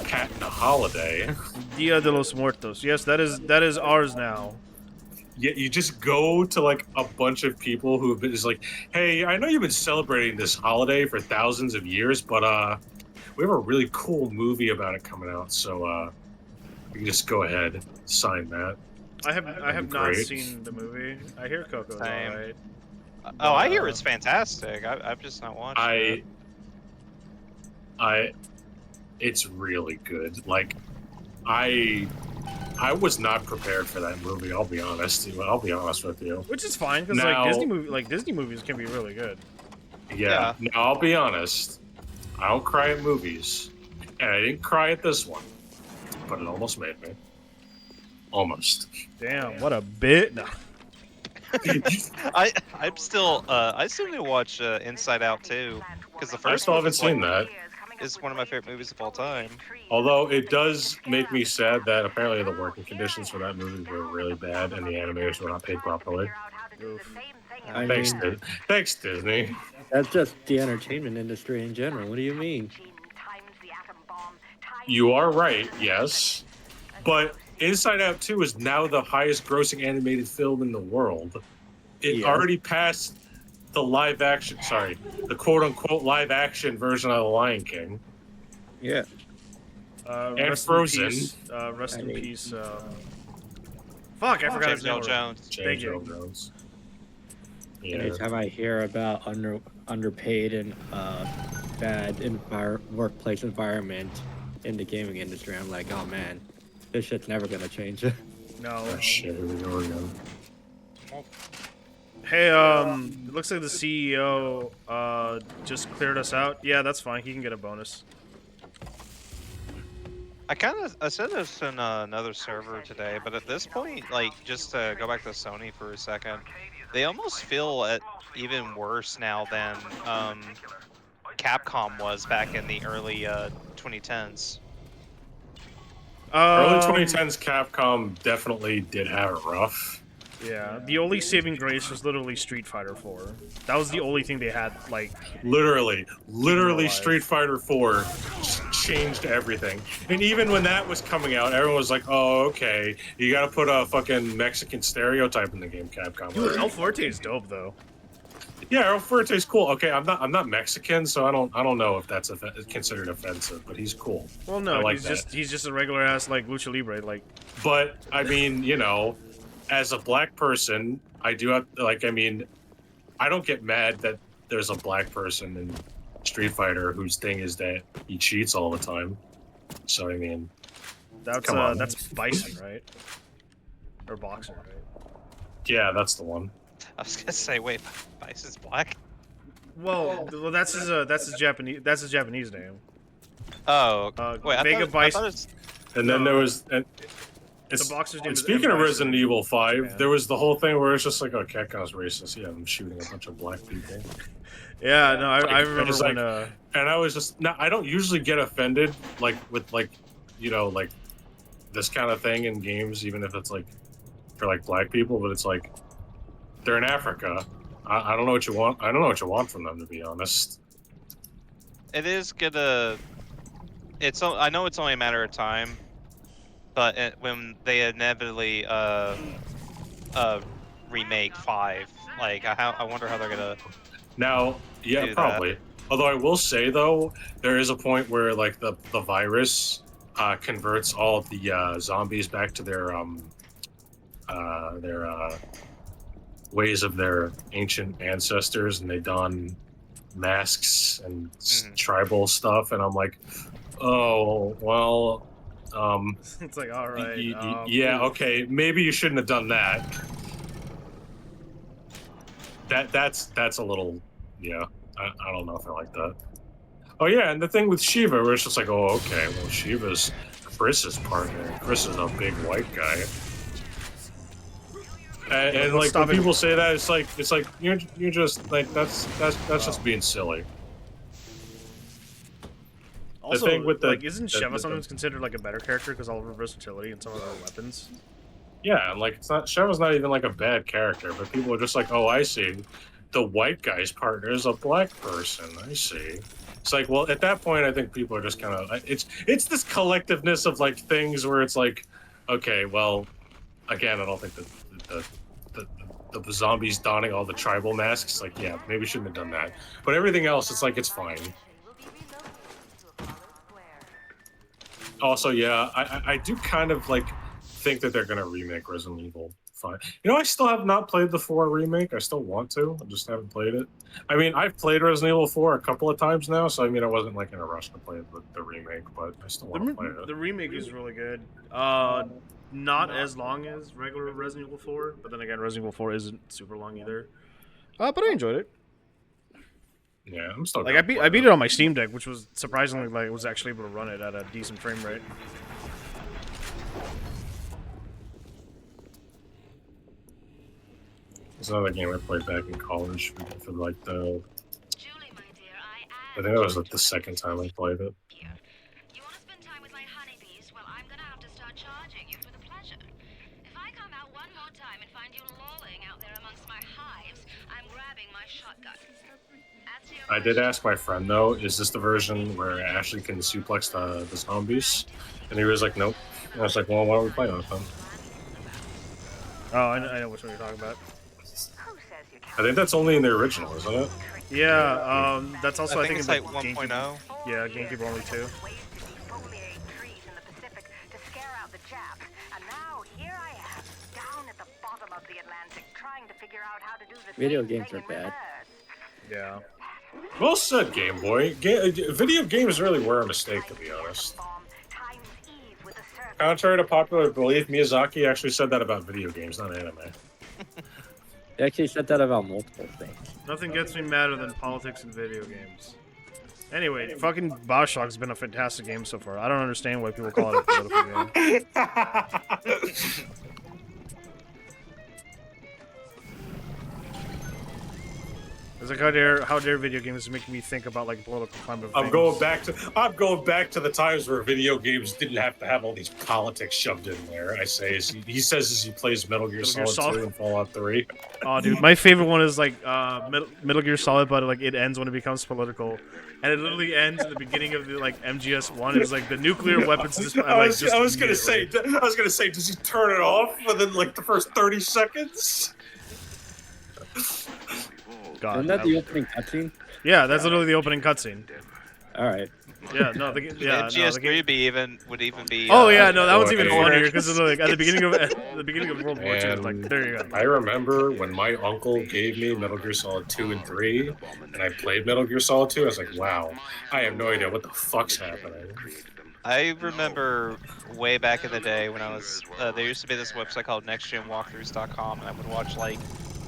patent a holiday. Dia de los Muertos. Yes, that is ours now. Yeah, you just go to like a bunch of people who have been just like, hey, I know you've been celebrating this holiday for thousands of years, but we have a really cool movie about it coming out, so you can just go ahead, sign that. I have not great. seen the movie. I hear Coco's Same. alright. Oh, I hear it's fantastic. I've just not watched it. It's really good. Like, I was not prepared for that movie. I'll be honest. I'll be honest with you. Which is fine because Now- like Disney movies can be really good. Yeah. Now I'll be honest. I don't cry at movies, and I didn't cry at this one, but it almost made me. Almost. Damn, what a bit. No. I'm still I still need to watch Inside Out too, because the I first still one haven't is, like, seen that. is one of my favorite movies of all time. Although it does make me sad that apparently the working conditions for that movie were really bad, and the animators were not paid properly. Oof. I Thanks, mean, thanks, Disney. that's just the entertainment industry in general. What do you mean? You are right, yes. But Inside Out 2 is now the highest grossing animated film in the world. It Yes. already passed the live action, sorry, the quote unquote live action version of The Lion King. Yeah. And Rest Frozen. In peace, rest I in mean- peace. Fuck, I forgot his James name. Earl Jones. Thank James you. Earl Jones. Yeah. Anytime I hear about underpaid and bad workplace environment in the gaming industry, I'm like, oh man, this shit's never gonna change. No. Oh, shit, here we go again. Hey, it looks like the CEO just cleared us out. Yeah, that's fine. He can get a bonus. I said this in another server today, but at this point, like, just to go back to Sony for a second, they almost feel even worse now than Capcom was back in the early 2010s. Early 2010s Capcom definitely did have it rough. Yeah, the only saving grace was literally Street Fighter 4. That was the only thing they had, like... Literally alive. Street Fighter 4 changed everything. And even when that was coming out, everyone was like, oh, okay, you gotta put a fucking Mexican stereotype in the game, Capcom. Dude, El Fuerte is dope, though. Yeah, El Fuerte's cool. Okay, I'm not Mexican, so I don't know if that's considered offensive, but he's cool. Well, no, I like he's just a regular ass, like, lucha libre, like... But, I mean, you know, as a black person, I do have, like, I mean, I don't get mad that there's a black person in Street Fighter whose thing is that he cheats all the time. So, I mean, That's come on. that's Bison, right? Or Boxer, right? Yeah, that's the one. I was gonna say, wait, Bison's black? Well, that's his Japanese name. Oh, wait, I Vega thought Bison. it's... And then there was... The boxer's name and is speaking M. of Bison. Resident Evil 5, Japan. there was the whole thing where it's just like, oh, Capcom's racist. Yeah, I'm shooting a bunch of black people. Yeah, no, I Like, remember it's when... like- And I was just... Now, I don't usually get offended, like, with, like, you know, like, this kind of thing in games, even if it's, like, for, like, black people, but it's like, they're in Africa. I don't know what you want. I don't know what you want from them, to be honest. It is gonna... I know it's only a matter of time, but when they inevitably remake 5, like, I wonder how they're gonna... Now, yeah, do probably. Although I will say, though, there is a point where, like, the virus converts all the zombies back to their ways of their ancient ancestors, and they don masks and tribal stuff, and I'm like, oh, well, It's like, all right. yeah, okay, maybe you shouldn't have done that. That's a little, yeah, I don't know if I like that. Oh yeah, and the thing with Shiva, where it's just like, oh, okay, well, Shiva's Chris's partner. Chris is a big white guy. And like when people say that, it's like you're just like that's just being silly. Also, thing with the- like, isn't the- Sheva the- sometimes considered like a better character because all of her versatility and some of her weapons? Yeah, and like it's not Shiva's not even like a bad character, but people are just like, oh, I see, the white guy's partner is a black person. I see. It's like, well, at that point, I think people are just kind of it's this collectiveness of like things where it's like, okay, well, again, I don't think that the zombies donning all the tribal masks, like, yeah, maybe shouldn't have done that. But everything else, it's like it's fine. Also, yeah, I do kind of like think that they're gonna remake Resident Evil fine. You know, I still have not played the 4 remake. I still want to. I just haven't played it. I mean, I've played Resident Evil 4 a couple of times now, so I mean, I wasn't like in a rush to play the remake, but I still want to play it. The remake is really good. Not as long as regular Resident Evil 4, but then again, Resident Evil 4 isn't super long either. But I enjoyed it. Yeah, I'm still like I beat it on my Steam Deck, which was surprisingly like I was actually able to run it at a decent frame rate. It's another game I played back in college for like the. I think that was like the second time I played it. You want to spend time with my honeybees? Well, I'm gonna have to start charging you for the pleasure. If I come out one more time and find you lolling out there amongst my hives, I'm grabbing my shotgun. I did ask my friend though, is this the version where Ashley can suplex the zombies? And he was like, nope. And I was like, well, why are we playing with them? Oh, I know which one you're talking about. I think that's only in the original, isn't it? Yeah, that's also I think it's in like the 1.0. Yeah, GameCube only 2. Video games are bad. Yeah. Well said, Game Boy. Video games really were a mistake, to be honest. Contrary to popular belief, Miyazaki actually said that about video games, not anime. They actually said that about multiple things. Nothing gets me madder than politics in video games. Anyway, fucking Bioshock's been a fantastic game so far. I don't understand why people call it a political game. It's like how dare video games make me think about like political climate of I'm going back to the times where video games didn't have to have all these politics shoved in there. I say he says as he plays Metal Gear Solid 2 and Fallout 3. Oh, dude, my favorite one is like Metal Gear Solid, but like it ends when it becomes political, and it literally ends at the beginning of the like MGS1. It's like the nuclear weapons. I was gonna say, does he turn it off within like the first 30 seconds? God, Isn't that the opening cutscene? Yeah, that's literally the opening cutscene. All right. Yeah, no, the GS3 would even be. Oh yeah, no, that one's even okay. funnier because like at the beginning of World War II, like there you go. I remember when my uncle gave me Metal Gear Solid 2 and 3, and I played Metal Gear Solid 2. I was like, wow, I have no idea what the fuck's happening. I remember way back in the day when I was there used to be this website called nextgenwalkthroughs.com, and I would watch like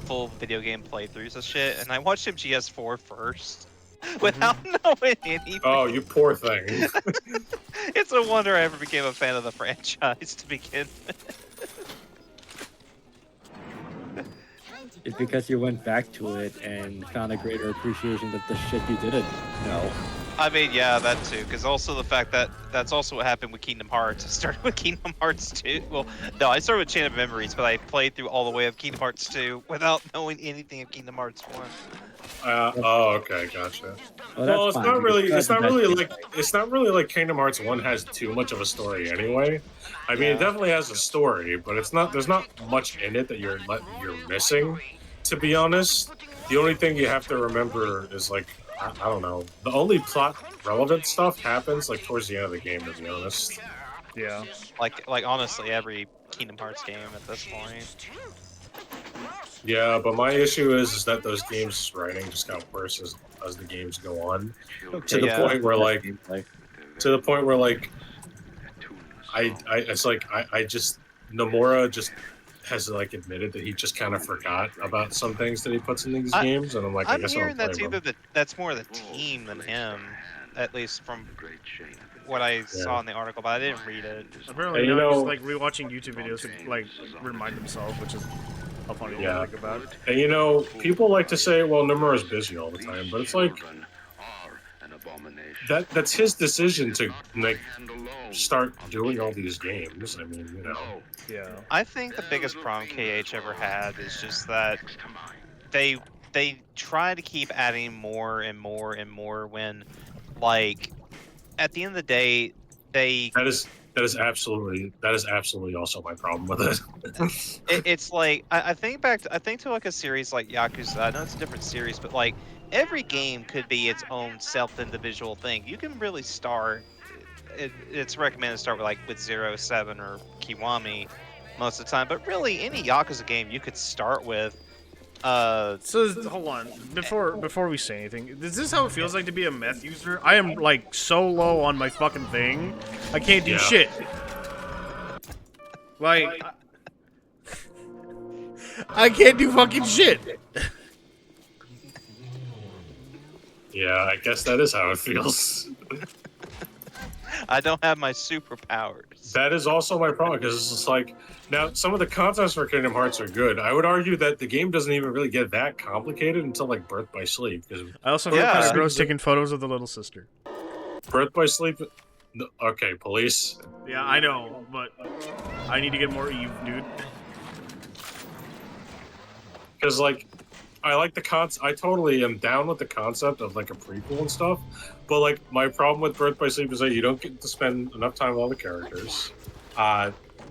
full video game playthroughs of shit, and I watched MGS4 first without knowing anything. Oh, you poor thing. It's a wonder I ever became a fan of the franchise to begin with. It's because you went back to it and found a greater appreciation of the shit you didn't know. I mean, yeah, that too, because also the fact that that's also what happened with Kingdom Hearts. I started with Kingdom Hearts 2. Well, no, I started with Chain of Memories, but I played through all the way of Kingdom Hearts 2 without knowing anything of Kingdom Hearts 1. Oh, okay, gotcha. Well, It's not really like Kingdom Hearts 1 has too much of a story anyway. I mean, it definitely has a story, but there's not much in it that you're missing, to be honest. The only thing you have to remember is like, I don't know, the only plot relevant stuff happens like towards the end of the game, to be honest. Yeah. Like honestly, every Kingdom Hearts game at this point. Yeah, but my issue is that those games' writing just got worse as the games go on, to the point where I just Nomura just has like admitted that he just kind of forgot about some things that he puts in these games, and I'm like, I guess hearing I'll that's play them. that's more the team than him, at least from what I saw in the article, but I didn't read it. Apparently, And, he's like rewatching YouTube videos to like remind himself, which is a funny thing to think about. And people like to say, well, Nomura's busy all the time, but it's like that's his decision to like start doing all these games. I mean, Yeah. I think the biggest problem KH ever had is just that they try to keep adding more and more and more when, like, at the end of the day, that is absolutely also my problem with it. It's like I think to like a series like Yakuza. I know it's a different series, but like every game could be its own self-individual thing. You can really start. It's recommended to start with 07 or Kiwami, most of the time. But really, any Yakuza game you could start with. So hold on, before we say anything, is this how it feels like to be a meth user? I am like so low on my fucking thing, I can't do shit. Like, I can't do fucking shit. Yeah, I guess that is how it feels. I don't have my superpowers. That is also my problem, because it's just like, now, some of the concepts for Kingdom Hearts are good. I would argue that the game doesn't even really get that complicated until, like, Birth by Sleep. I also feel kind of gross taking photos of the little sister. Birth by Sleep... Okay, police. Yeah, I know, but I need to get more Eve, dude. Because, like, I like the I totally am down with the concept of, like, a prequel and stuff, but, like, my problem with Birth by Sleep is that you don't get to spend enough time with all the characters.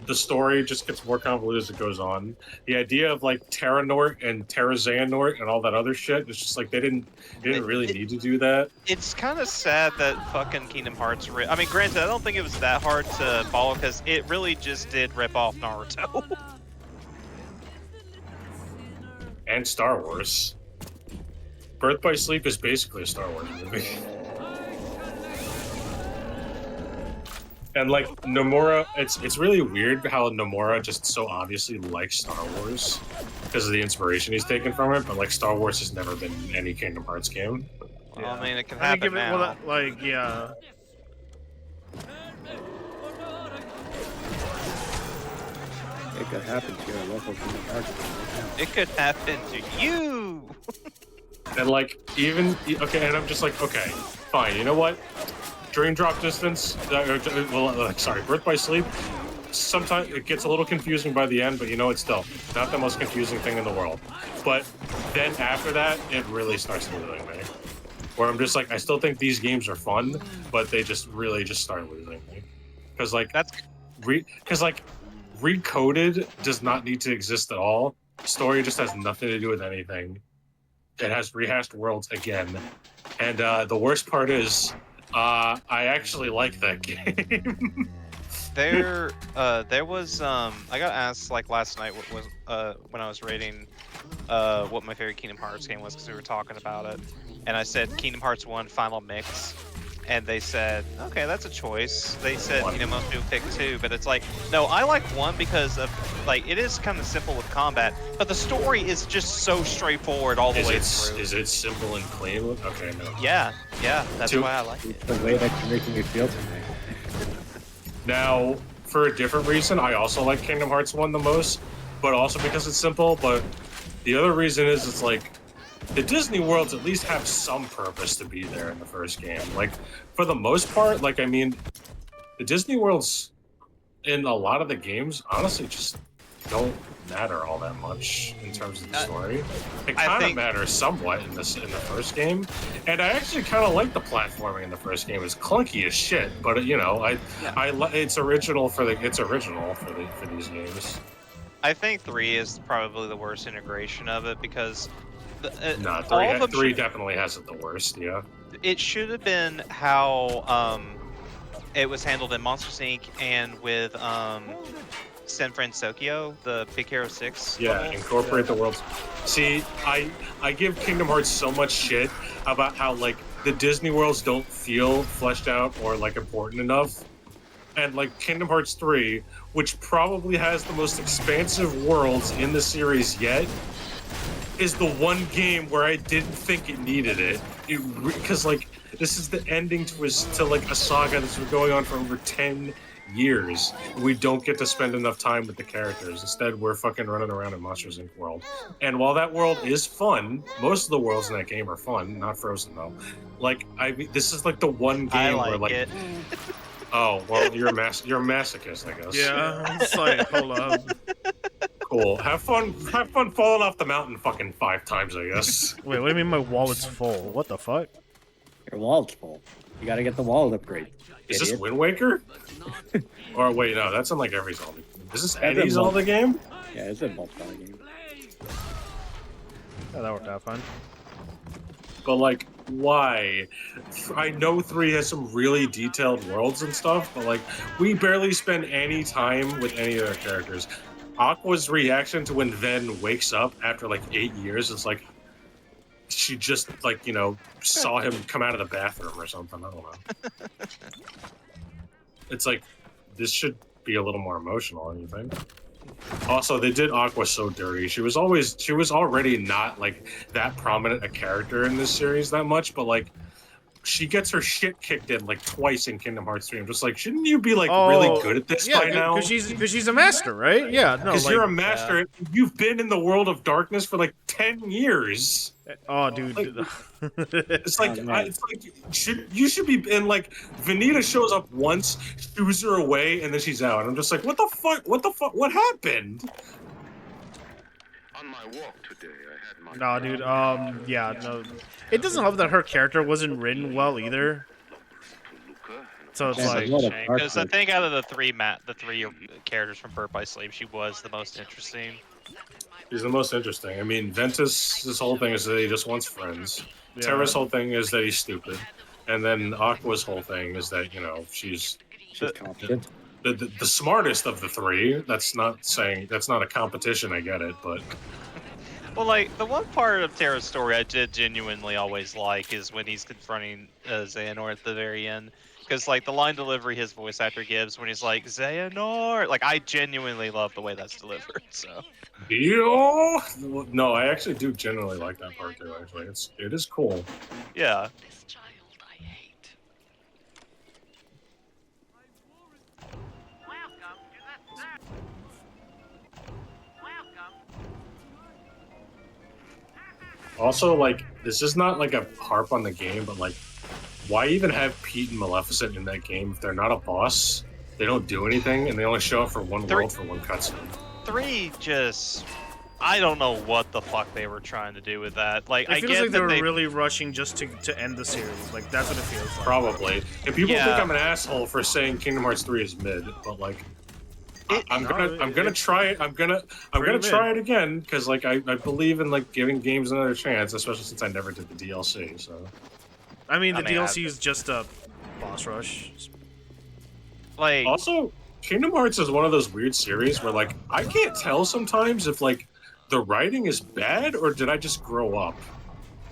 The story just gets more convoluted as it goes on. The idea of, like, Terra Nort and Terra Xehanort and all that other shit, it's just, like, they didn't really need to do that. It's kind of sad that fucking Kingdom Hearts... I mean, granted, I don't think it was that hard to follow, because it really just did rip off Naruto. And Star Wars. Birth by Sleep is basically a Star Wars movie. And like Nomura, it's really weird how Nomura just so obviously likes Star Wars because of the inspiration he's taken from it, but like Star Wars has never been any Kingdom Hearts game. Well, I mean, it can happen now. Well, like, yeah. It could happen to your local Kingdom Hearts game. It could happen to you! And like, even, okay, and I'm just like, okay, fine, you know what? Dream Drop Distance, sorry, Birth by Sleep, sometimes it gets a little confusing by the end, but you know, it's still not the most confusing thing in the world. But then after that, it really starts losing me. Where I'm just like, I still think these games are fun, but they just really just start losing me. Because like, Recoded does not need to exist at all. Story just has nothing to do with anything. It has rehashed worlds again. And the worst part is, I actually like that game. There was I got asked like last night what was when I was rating what my favorite Kingdom Hearts game was, because we were talking about it, and I said Kingdom Hearts 1 Final Mix, and they said, okay, that's a choice. They said, you know, most people pick 2, but it's like, no, I like 1 because of, like, it is kind of simple with combat, but the story is just so straightforward all the way through. Is it simple and clean? Okay, no. Yeah, that's why I like it. It's the way that you're making it feel to me. Now, for a different reason, I also like Kingdom Hearts 1 the most, but also because it's simple, but the other reason is it's like, the Disney worlds at least have some purpose to be there in the first game. Like, for the most part, like, I mean, the Disney worlds in a lot of the games, honestly, just don't matter all that much in terms of the story. It kind of matters somewhat in the first game, and I actually kind of like the platforming in the first game. It's clunky as shit, but you know, it's original for these games. I think 3 is probably the worst integration of it, because No, 3 definitely has it the worst, yeah. It should have been how it was handled in Monsters Inc. and with San Francisco, the Big Hero 6. Yeah, incorporate the worlds. See, I give Kingdom Hearts so much shit about how, like, the Disney worlds don't feel fleshed out or, like, important enough. And, like, Kingdom Hearts 3, which probably has the most expansive worlds in the series yet, is the one game where I didn't think it needed it. Because, like, this is the ending to like, a saga that's been going on for over 10 years. We don't get to spend enough time with the characters. Instead, we're fucking running around in Monsters Inc. world. And while that world is fun, most of the worlds in that game are fun, not Frozen, though. Like, this is, like, the one game where, like... it. Oh, well, you're a masochist, I guess. Yeah, it's like, hold up. Cool. Have fun falling off the mountain fucking 5 times, I guess. Wait, what do you mean my wallet's full? What the fuck? Your wallet's full. You gotta get the wallet upgrade. Is this Wind Waker? Or wait, no, that's in like every Zelda game. Is this any Zelda game? Yeah, it's a multiplayer game. Oh, that worked out fine. But like, why? I know 3 has some really detailed worlds and stuff, but like, we barely spend any time with any of their characters. Aqua's reaction to when Ven wakes up after like 8 years is like she just like, you know, saw him come out of the bathroom or something. I don't know. It's like this should be a little more emotional, don't you think? Also, they did Aqua so dirty. She was already not like that prominent a character in this series that much, but like she gets her shit kicked in like twice in Kingdom Hearts 3. I'm just like, shouldn't you be like really good at this by now? Because she's a master, right? Yeah, no, Because like, you're a master. You've been in the world of darkness for like 10 years. Oh, dude. Like, it's like you should be in like Vanita shows up once, shoos her away, and then she's out. I'm just like, what the fuck? What the fuck? What happened? On my walk today, I had my Nah, dude. Yeah, no. It doesn't help that her character wasn't written well either. So it's like, because I think out of the three characters from Birth by Sleep, she was the most interesting. She's the most interesting. I mean, Ventus' whole thing is that he just wants friends. Yeah. Terra's whole thing is that he's stupid. And then Aqua's whole thing is that, you know, she's competent. The smartest of the three. That's not a competition, I get it, but... Well, like, the one part of Terra's story I did genuinely always like is when he's confronting Xehanort at the very end. Because, like, the line delivery his voice actor gives when he's like, Xehanort! Like, I genuinely love the way that's delivered, so... Yo! No, I actually do generally like that part, too, actually. It is cool. Yeah. This child I hate. Welcome to the circus. Welcome. Also, like, this is not like a harp on the game, but like, why even have Pete and Maleficent in that game if they're not a boss? They don't do anything, and they only show up for one world for one cutscene. 3 just... I don't know what the fuck they were trying to do with that. Like, it I feels get like they that were they... really rushing just to end the series. Like, that's what it feels like. Probably. If people Yeah. think I'm an asshole for saying Kingdom Hearts 3 is mid, but like, I'm gonna try it. I'm gonna try it again because like I believe in like giving games another chance, especially since I never did the DLC. So. I mean, the DLC is just a boss rush. Like, also, Kingdom Hearts is one of those weird series where like I can't tell sometimes if like the writing is bad or did I just grow up.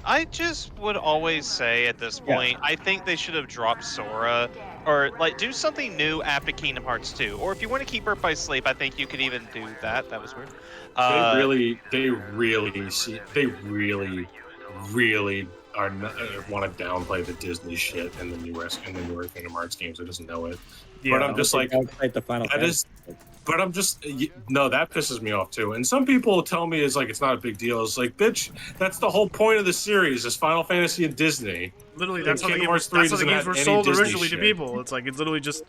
I just would always say at this point, I think they should have dropped Sora, or like do something new after Kingdom Hearts 2. Or if you want to keep Birth by Sleep, I think you could even do that. That was weird. They really are want to downplay the Disney shit in the newer Kingdom Hearts games. I just know it. Yeah, but I'm just like, the Final Fantasy. but I'm just no, that pisses me off too. And some people tell me it's like it's not a big deal. It's like, bitch, that's the whole point of the series is Final Fantasy and Disney. Literally, that's how the Kingdom Hearts 3 games doesn't have were any sold Disney originally to shit. people. It's like, it's literally just,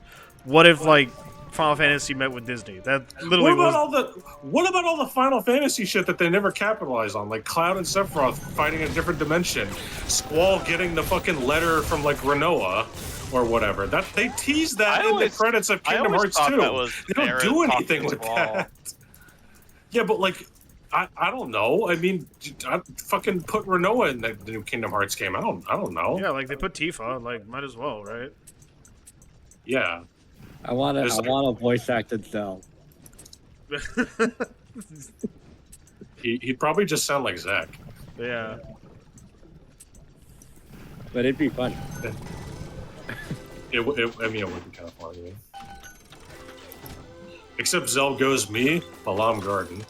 what if like Final Fantasy met with Disney? That literally What about all the Final Fantasy shit that they never capitalize on, like Cloud and Sephiroth fighting in a different dimension, Squall getting the fucking letter from like Renoa or whatever. That they tease that in the credits of Kingdom Hearts 2. They don't do anything with that. Yeah, but like, I don't know. I mean, I fucking put Renoa in the new Kingdom Hearts game. I don't know. Yeah, like they put Tifa, like might as well, right? Yeah. I want a voice acted Cell. He'd probably just sound like Zack. Yeah. But it'd be fun. I mean, it would be kind of fun. Yeah. Except Zell goes me, Balam Garden.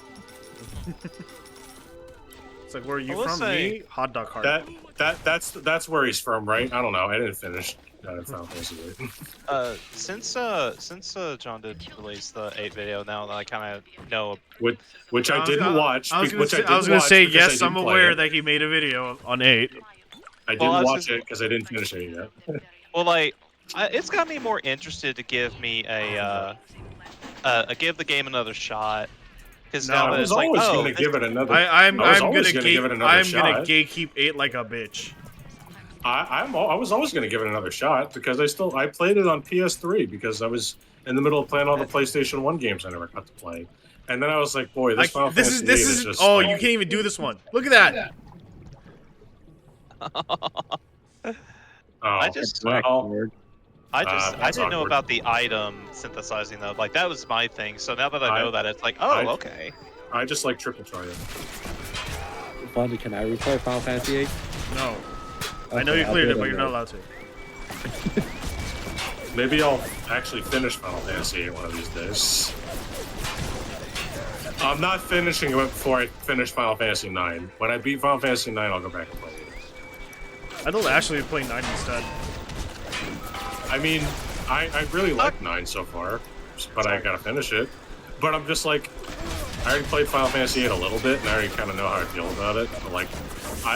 It's like, where are you will from? say- Me? Hot Dog Heart. That's where he's from, right? I don't know. I didn't finish Final Fantasy VIII. Since John did release the 8 video, now that I kind of know, Which I didn't watch. I was gonna say yes. I'm aware that he made a video on 8. I didn't watch it because I didn't finish it yet. well, like, it's got me more interested to give me give the game another shot. Because No, now I that was it's like, always oh, gonna give it another. I'm gonna give it another shot. gonna gatekeep 8 like a bitch. I was always gonna give it another shot because I played it on PS3 because I was in the middle of playing all the PlayStation 1 games I never got to play, and then I was like, boy, this Final Fantasy VIII is just. Oh, you can't even do this one. Look at that. Oh, well, I That's didn't know awkward. about the item synthesizing though. Like that was my thing. So now that I know that, it's like, oh, I- okay. I just like triple triad. Funny, can I replay Final Fantasy 8? No. I know Okay, you I'll cleared do it, but you're not on allowed to. Maybe I'll actually finish Final Fantasy 8 one of these days. I'm not finishing it before I finish Final Fantasy 9. When I beat Final Fantasy 9, I'll go back and play it. I thought Ashley would play 9 instead. I mean, I really like 9 so far, but I gotta finish it. But I'm just like, I already played Final Fantasy 8 a little bit, and I already kind of know how I feel about it. But like,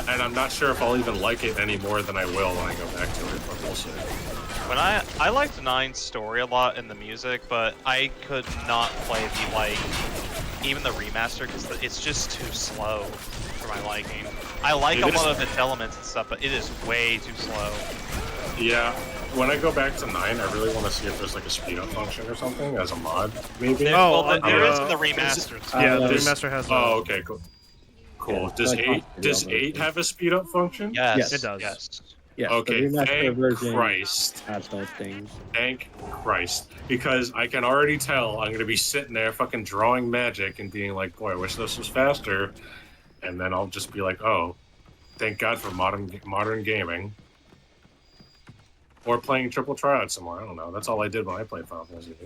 and I'm not sure if I'll even like it any more than I will when I go back to it, but we'll see. When I liked 9's story a lot in the music, but I could not play the even the remaster because it's just too slow for my liking. I like a lot of its elements and stuff, but it is way too slow. Yeah, when I go back to 9, I really want to see if there's like a speed up function or something as a mod, maybe. There is in the remaster. Yeah, the remaster has. Oh, okay, cool. Cool. Yeah, Does 8 have a speed up function? Yes, it does. Yes. Yes, Okay, the remaster thank version Christ. has those things. Thank Christ. Because I can already tell I'm going to be sitting there fucking drawing magic and being like, boy, I wish this was faster. And then I'll just be like, oh, thank God for modern gaming. Or playing triple triad somewhere. I don't know. That's all I did when I played Final Fantasy.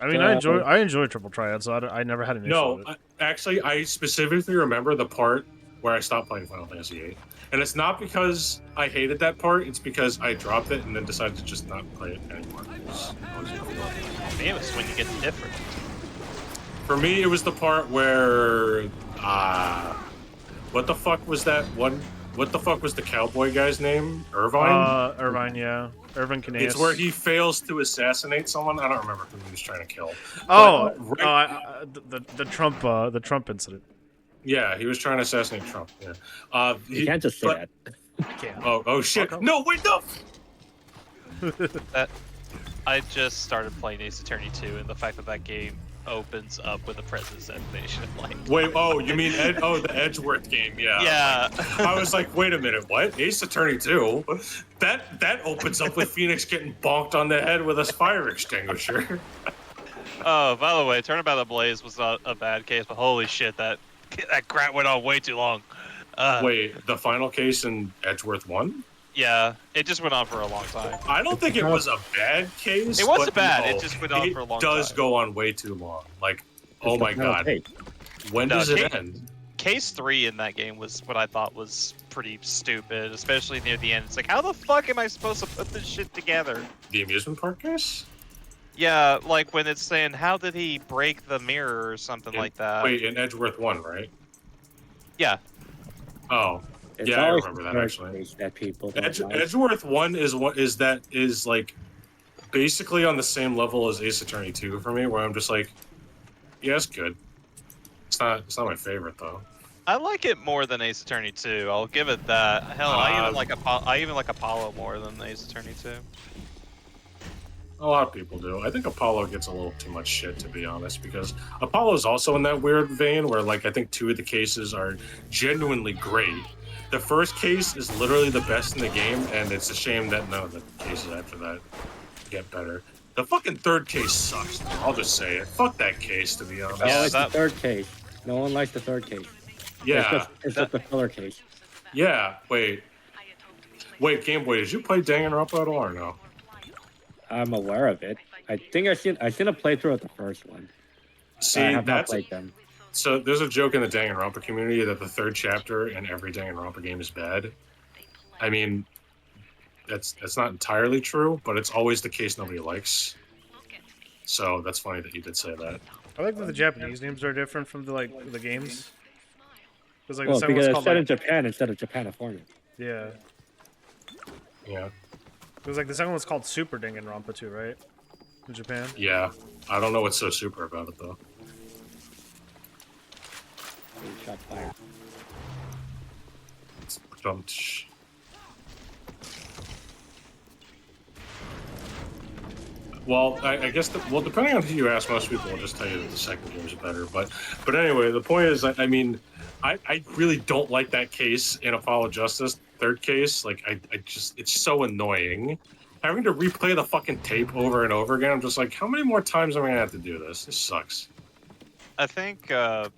I mean, I enjoy triple triad, so I never had an issue No, with it. actually, I specifically remember the part where I stopped playing Final Fantasy VIII. And it's not because I hated that part, it's because I dropped it and then decided to just not play it anymore. Maybe it was when you get different. For me, it was the part where, what the fuck was that one? What the fuck was the cowboy guy's name? Irvine? Irvine, yeah. Irvine Caneus. It's where he fails to assassinate someone. I don't remember who he was trying to kill. Oh, But, the Trump incident. yeah, he was trying to assassinate Trump. Yeah. You can't just say that. Oh shit! No, wait, no! I just started playing Ace Attorney 2, and the fact that that game opens up with a president's animation, like. Wait, oh, you mean the Edgeworth game? Yeah. Yeah. I was like, wait a minute, what? Ace Attorney 2? That opens up with Phoenix getting bonked on the head with a fire extinguisher. Oh, by the way, Turnabout Ablaze was not a bad case, but holy shit, that crap went on way too long. Wait, the final case in Edgeworth 1? Yeah, it just went on for a long time. I don't think it was a bad case. It wasn't but bad, no, it just went on for a long time. It does go on way too long. Like, oh my god. When does it end? Case 3 in that game was what I thought was pretty stupid, especially near the end. It's like, how the fuck am I supposed to put this shit together? The amusement park case? Yeah, like when it's saying, how did he break the mirror or something like that? Wait, in Edgeworth 1, right? Yeah. Oh. It's yeah, I always remember that the actually. case that people don't like. Edgeworth 1 is like basically on the same level as Ace Attorney 2 for me, where I'm just like, yeah, it's good. It's not my favorite though. I like it more than Ace Attorney 2. I'll give it that. Hell, I even like Apollo more than Ace Attorney 2. A lot of people do. I think Apollo gets a little too much shit, to be honest, because Apollo's also in that weird vein where, like, I think 2 of the cases are genuinely great. The first case is literally the best in the game, and it's a shame that none of the cases after that get better. The fucking 3rd case sucks. I'll just say it. Fuck that case, to be honest. Oh, it's the 3rd case. No one likes the 3rd case. Yeah. It's just the filler case. Yeah, wait, Game Boy, did you play Danganronpa at all or no? I'm aware of it. I think I seen a playthrough of the first one. See, I have not that's played them. So there's a joke in the Danganronpa community that the 3rd chapter in every Danganronpa game is bad. I mean, that's not entirely true, but it's always the case nobody likes. So that's funny that you did say that. I like that the Japanese names are different from the games. Like Well, the because it's called, set like, in Japan instead of Japanifornia. Yeah. Yeah. Because like the second one's called Super Danganronpa too, right? In Japan. Yeah. I don't know what's so super about it though. Shot fire. Jumped. Well, I guess depending on who you ask, most people will just tell you that the second game is better. But anyway, the point is, I mean, I really don't like that case in Apollo Justice 3rd case. Like, I just, it's so annoying. having to replay the fucking tape over and over again. I'm just like, how many more times am I gonna have to do this? This sucks. I think I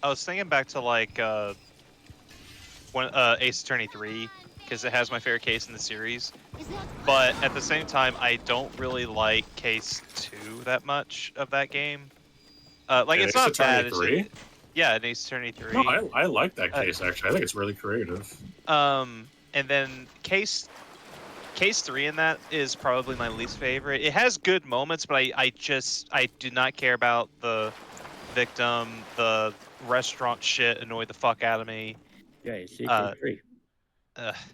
was thinking back to like when Ace Attorney 3 because it has my favorite case in the series. But at the same time, I don't really like Case 2 that much of that game. Like And it's Ace not Attorney bad. It's 3? just, yeah, an Ace Attorney 3. No, I like that case actually. I think it's really creative. And then Case 3 in that is probably my least favorite. It has good moments, but I do not care about the victim. The restaurant shit annoyed the fuck out of me. Yeah, you see, Uh, Case 3.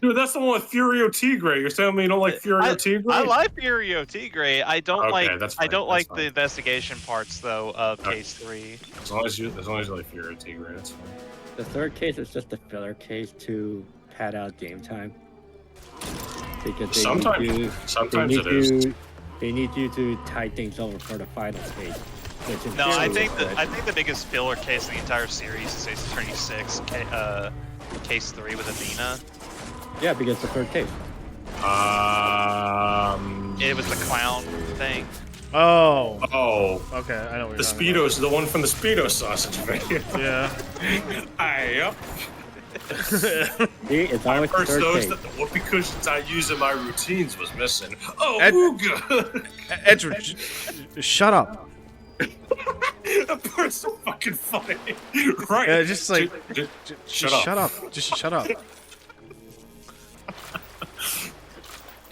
Dude, that's the one with Furio Tigre. You're telling me you don't like Furio Tigre? I like Furio Tigre. I don't Okay, that's fine, I don't that's like fine. the investigation parts though of Okay. Case 3. As long as you like Furio Tigre, that's fine. The third case is just a filler case to pad out game time. Because they Sometimes it is. They need you to tie things over for the final case. Which in No, I theory think is good. I think the biggest filler case in the entire series is Ace Attorney 6, Case 3 with Athena. Yeah, because the third case. It was the clown thing. Oh. Oh. Okay, I know what The you're talking Speedos, the one from the Speedo sausage video. Yeah. Yep. See, it's I always the first third noticed case. that the whoopee cushions I use in my routines was missing. Oh, Ed- ooga! Edward, shut up. That part's so fucking funny. Right. Just like, shut just up. shut up. Just shut up.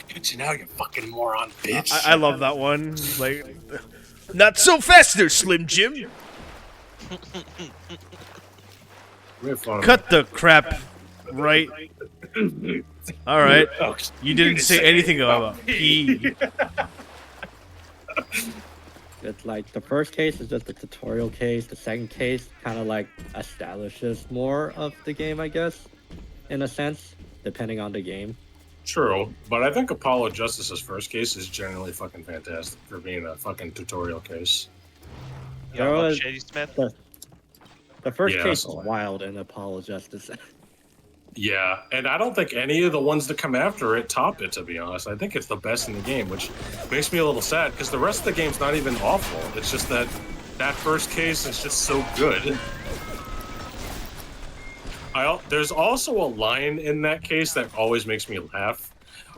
Get you now, you fucking moron, bitch. I love that one. Like, not so fast there, Slim Jim. Cut the crap. Right. All right. You didn't say anything about pee. It's like the first case is just a tutorial case. The second case kind of like establishes more of the game, I guess, in a sense, depending on the game. True, but I think Apollo Justice's first case is generally fucking fantastic for being a fucking tutorial case. Yeah, There love was- Shady Smith. The first Yeah, case is so- wild in Apollo Justice. Yeah, and I don't think any of the ones that come after it top it, to be honest. I think it's the best in the game, which makes me a little sad, because the rest of the game's not even awful. It's just that first case is just so good. There's also a line in that case that always makes me laugh,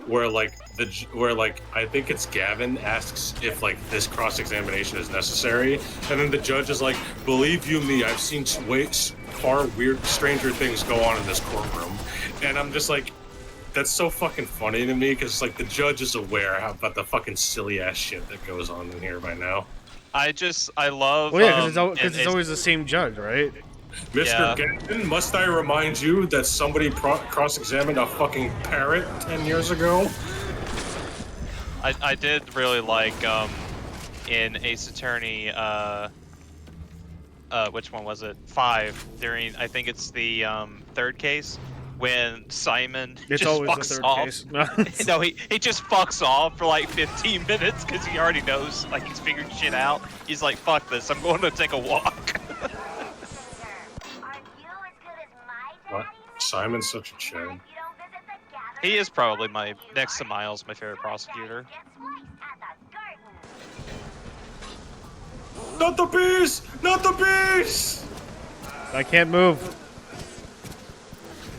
where I think it's Gavin asks if like this cross-examination is necessary, and then the judge is like, "Believe you me, I've seen far stranger things go on in this courtroom," and I'm just like, that's so fucking funny to me because like the judge is aware about the fucking silly ass shit that goes on in here by now. I love. Well, yeah, because and it's always the same judge, right? Mr. Yeah. Gavin, must I remind you that somebody cross-examined a fucking parrot 10 years ago? I did really like in Ace Attorney which one was it? 5 during I think it's the third case when Simon It's just always the fucks third off. case. No, he just fucks off for like 15 minutes because he already knows like he's figured shit out. He's like, fuck this, I'm going to take a walk. What? Simon's such a chad. He is probably my next to Miles, my favorite prosecutor. Not the bees! Not the bees! I can't move.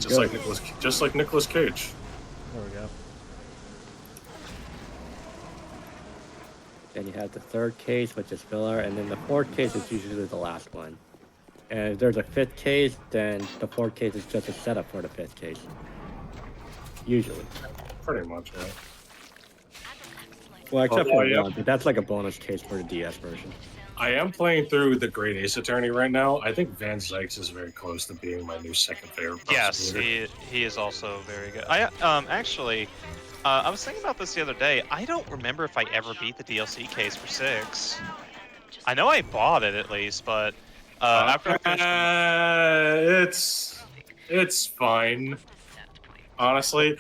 Just like Nicolas Cage. There we go. Then you have the third case, which is filler, and then the fourth case is usually the last one. And if there's a fifth case, then the fourth case is just a setup for the fifth case. Usually. Pretty much, yeah. Well, except Oh, for yeah. one, but that's like a bonus case for the DS version. I am playing through the Great Ace Attorney right now. I think Van Zykes is very close to being my new second favorite Yes, prosecutor. he is also very good. I actually, I was thinking about this the other day. I don't remember if I ever beat the DLC case for 6. I know I bought it at least, but after I finished It's fine. Honestly,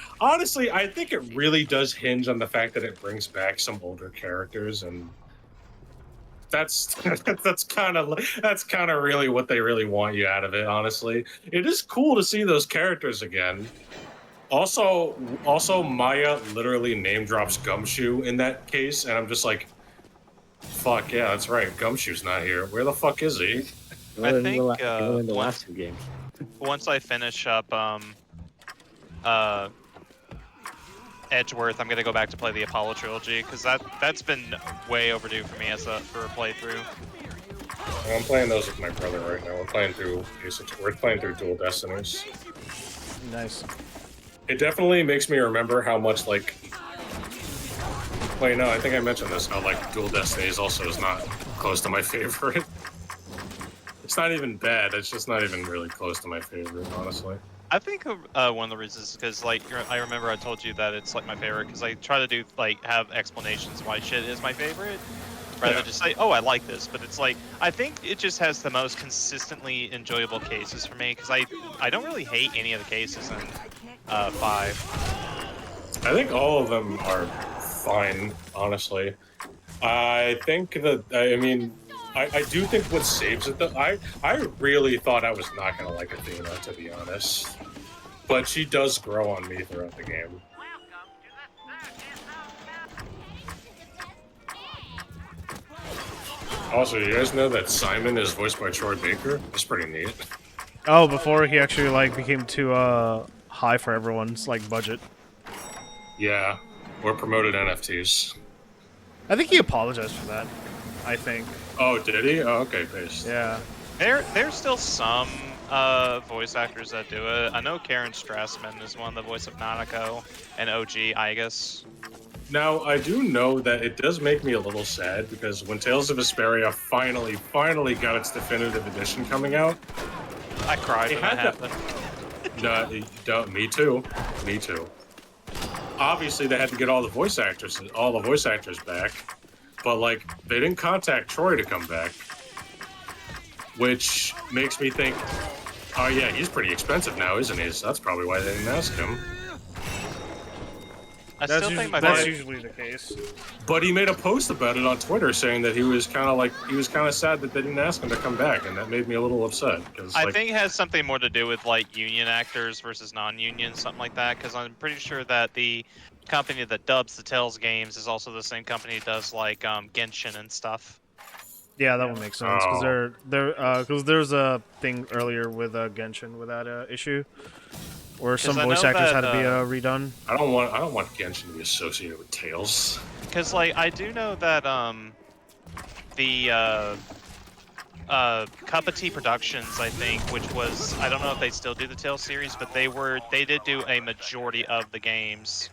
I think it really does hinge on the fact that it brings back some older characters, and that's kind of really what they really want you out of it. Honestly, it is cool to see those characters again. Also, Maya literally name drops Gumshoe in that case, and I'm just like, fuck yeah, that's right. Gumshoe's not here. Where the fuck is he? I think in the once last 2 games. once I finish up Edgeworth, I'm gonna go back to play the Apollo trilogy because that's been way overdue for me for a playthrough. I'm playing those with my brother right now. We're playing through Dual Destinies. Nice. It definitely makes me remember how much like. Wait, no, I think I mentioned this. How like Dual Destinies also is not close to my favorite. It's not even bad. It's just not even really close to my favorite, honestly. I think one of the reasons is because like I remember I told you that it's like my favorite because I try to do like have explanations why shit is my favorite rather than just say, oh, I like this. But it's like I think it just has the most consistently enjoyable cases for me because I don't really hate any of the cases in 5. I think all of them are fine, honestly. I think that I do think what saves it though. I really thought I was not gonna like Athena, to be honest, but she does grow on me throughout the game. Also, you guys know that Simon is voiced by Troy Baker? That's pretty neat. Oh, before he actually like became too high for everyone's like budget. Yeah, or promoted NFTs. I think he apologized for that. I think. Oh, did he? Oh, okay, based. Yeah. There's still some voice actors that do it. I know Karen Strassman is one of the voice of Nanako and OG Igus. Now, I do know that it does make me a little sad because when Tales of Vesperia finally got its definitive edition coming out, I cried when that happened. Me too. Me too. Obviously, they had to get all the voice actors back, but like they didn't contact Troy to come back, which makes me think, oh yeah, he's pretty expensive now, isn't he? So that's probably why they didn't ask him. That's usually the case. But he made a post about it on Twitter saying that he was kind of sad that they didn't ask him to come back, and that made me a little upset. I think it has something more to do with like union actors versus non-union, something like that. Because I'm pretty sure that the company that dubs the Tales games is also the same company that does like Genshin and stuff. Yeah, that would make sense because there's a thing earlier with Genshin with that issue. Where some voice actors had to be redone. I don't want Genshin to be associated with Tales. Because like I do know that the Cup of Tea Productions, I think, which was I don't know if they still do the Tales series, but they did do a majority of the games.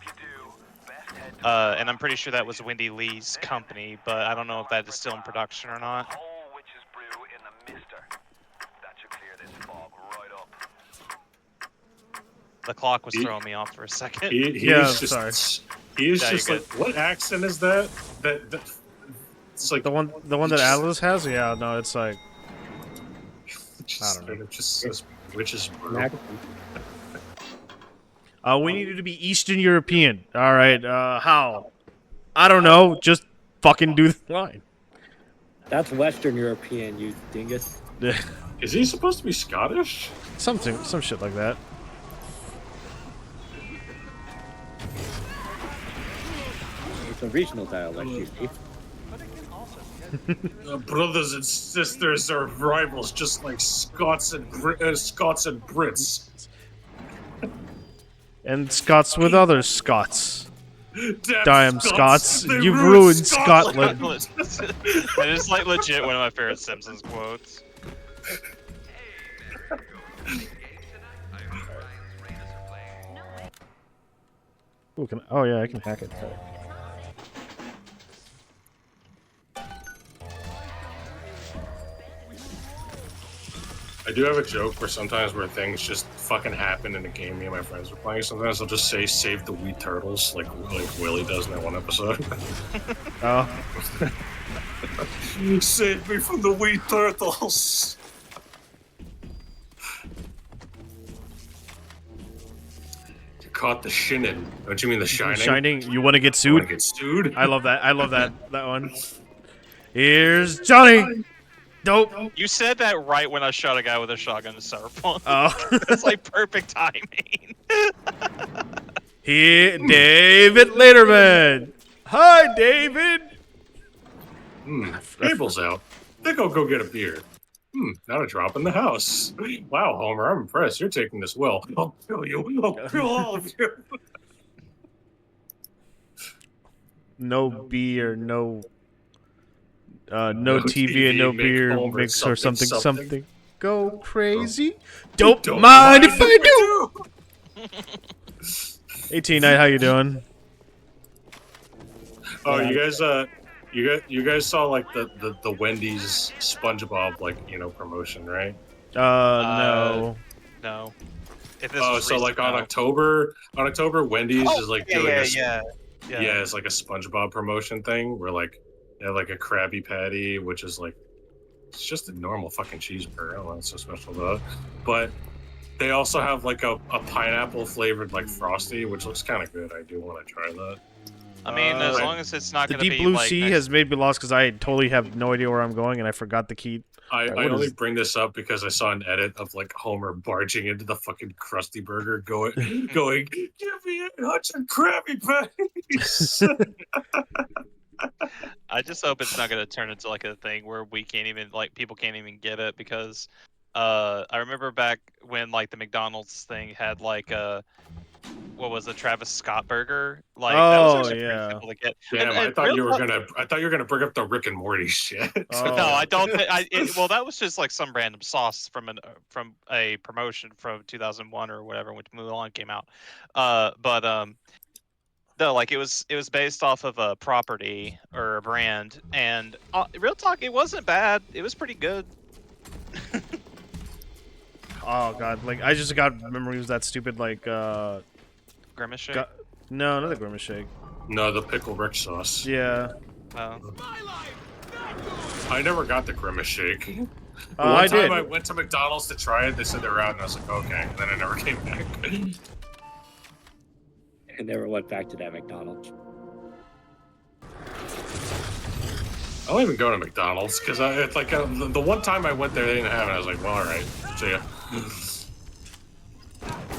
And I'm pretty sure that was Wendy Lee's company, but I don't know if that is still in production or not. The clock was throwing me off for a second. Sorry. He is just like, what accent is that? It's like the one that Atlas has. Yeah, no, it's like I don't know. It just says witches. We needed to be Eastern European. All right, how? I don't know. Just fucking do the line. That's Western European, you dingus. Is he supposed to be Scottish? Some shit like that. It's a regional dialect, you see. Brothers and sisters are rivals, just like Scots and Brits. And Scots with other Scots. Damn Scots! You've ruined Scotland. That is like legit one of my favorite Simpsons quotes. Ooh, oh yeah, I can hack it. I do have a joke where sometimes where things just fucking happen in a game me and my friends are playing. Sometimes I'll just say "save the wheat turtles" like Willie does in that one episode. Oh. Save me from the wheat turtles. You caught the shinin. Don't you mean the shining? Shining. You want to get sued? Want to get sued? I love that. I love that one. Here's Johnny. Dope. You said that right when I shot a guy with a shotgun in Cyberpunk. Oh. That's like perfect timing. David Letterman. Hi, David. Cable's out. Think I'll go get a beer. Not a drop in the house. Wow, Homer, I'm impressed. You're taking this well. I'll kill you. I'll kill all of you. No beer, no TV and no make beer Homer mix or something, something. Go Oh. crazy. Don't mind if I do. 18 night, how you doing? Oh, you guys saw like the Wendy's SpongeBob promotion, right? No. No. If this Oh, was so recent, like on no. October, Wendy's is like doing yeah. it's like a SpongeBob promotion thing where like they have like a Krabby Patty, which is like it's just a normal fucking cheeseburger. I don't know what's so special about it. But they also have like a pineapple flavored like Frosty, which looks kind of good. I do want to try that. I mean, as long as it's not the going to deep be blue like sea has made me lost because I totally have no idea where I'm going and I forgot the key. I what only is- bring this up because I saw an edit of like Homer barging into the fucking Krusty Burger, going, "Give me 800 Krabby Patties." I just hope it's not going to turn into like a thing where we can't even like people can't even get it because I remember back when like the McDonald's thing had like what was the Travis Scott burger? Like that was actually pretty simple to get. Damn, I thought you were gonna bring up the Rick and Morty shit. No, I don't. Well, that was just like some random sauce from a promotion from 2001 or whatever when Mulan came out. No, like it was based off of a property or a brand, and real talk, it wasn't bad. It was pretty good. Oh god, like I just got memories of that stupid like Grimace shake. No, not the Grimace shake. No, the pickle Rick sauce. Yeah. I never got the Grimace shake. I One time did. I went to McDonald's to try it. They said they were out, and I was like, okay. And then I never came back. I never went back to that McDonald's. I don't even go to McDonald's because it's like the one time I went there, they didn't have it. I was like, well, all right, see ya.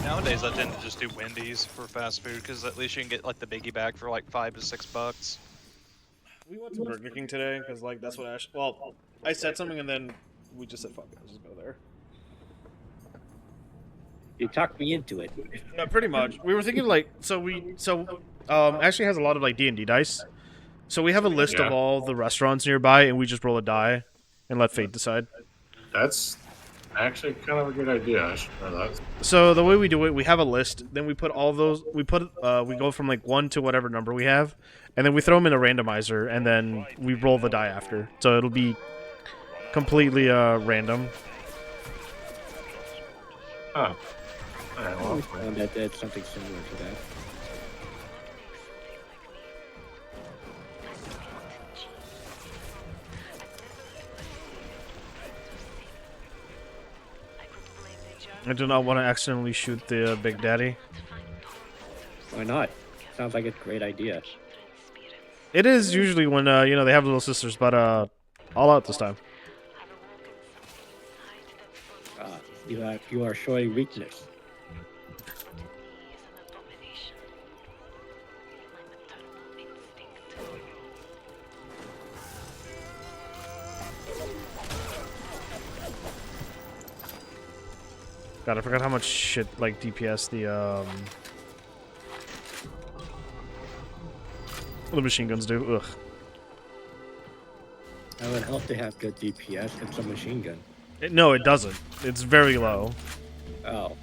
Nowadays, I tend to just do Wendy's for fast food because at least you can get like the biggie bag for like $5 to $6. We went to Burger King today because like that's what Ash. Well, I said something and then we just said fuck it, let's just go there. You talked me into it. No, pretty much. We were thinking like Ashley has a lot of like D&D dice. So we have a list of all the restaurants nearby and we just roll a die and let fate decide. That's actually kind of a good idea. I should try that. So the way we do it, we have a list, then we put all those we go from like 1 to whatever number we have, and then we throw them in a randomizer and then we roll the die after. So it'll be completely random. Oh. Alright, well, I found that it's something similar to that. I do not want to accidentally shoot the Big Daddy. Why not? Sounds like a great idea. It is usually when you know they have little sisters, but all out this time. You are showing weakness. God, I forgot how much shit like DPS the machine guns do. Ugh. It would help to have good DPS and some machine gun. No, it doesn't. It's very low. Oh.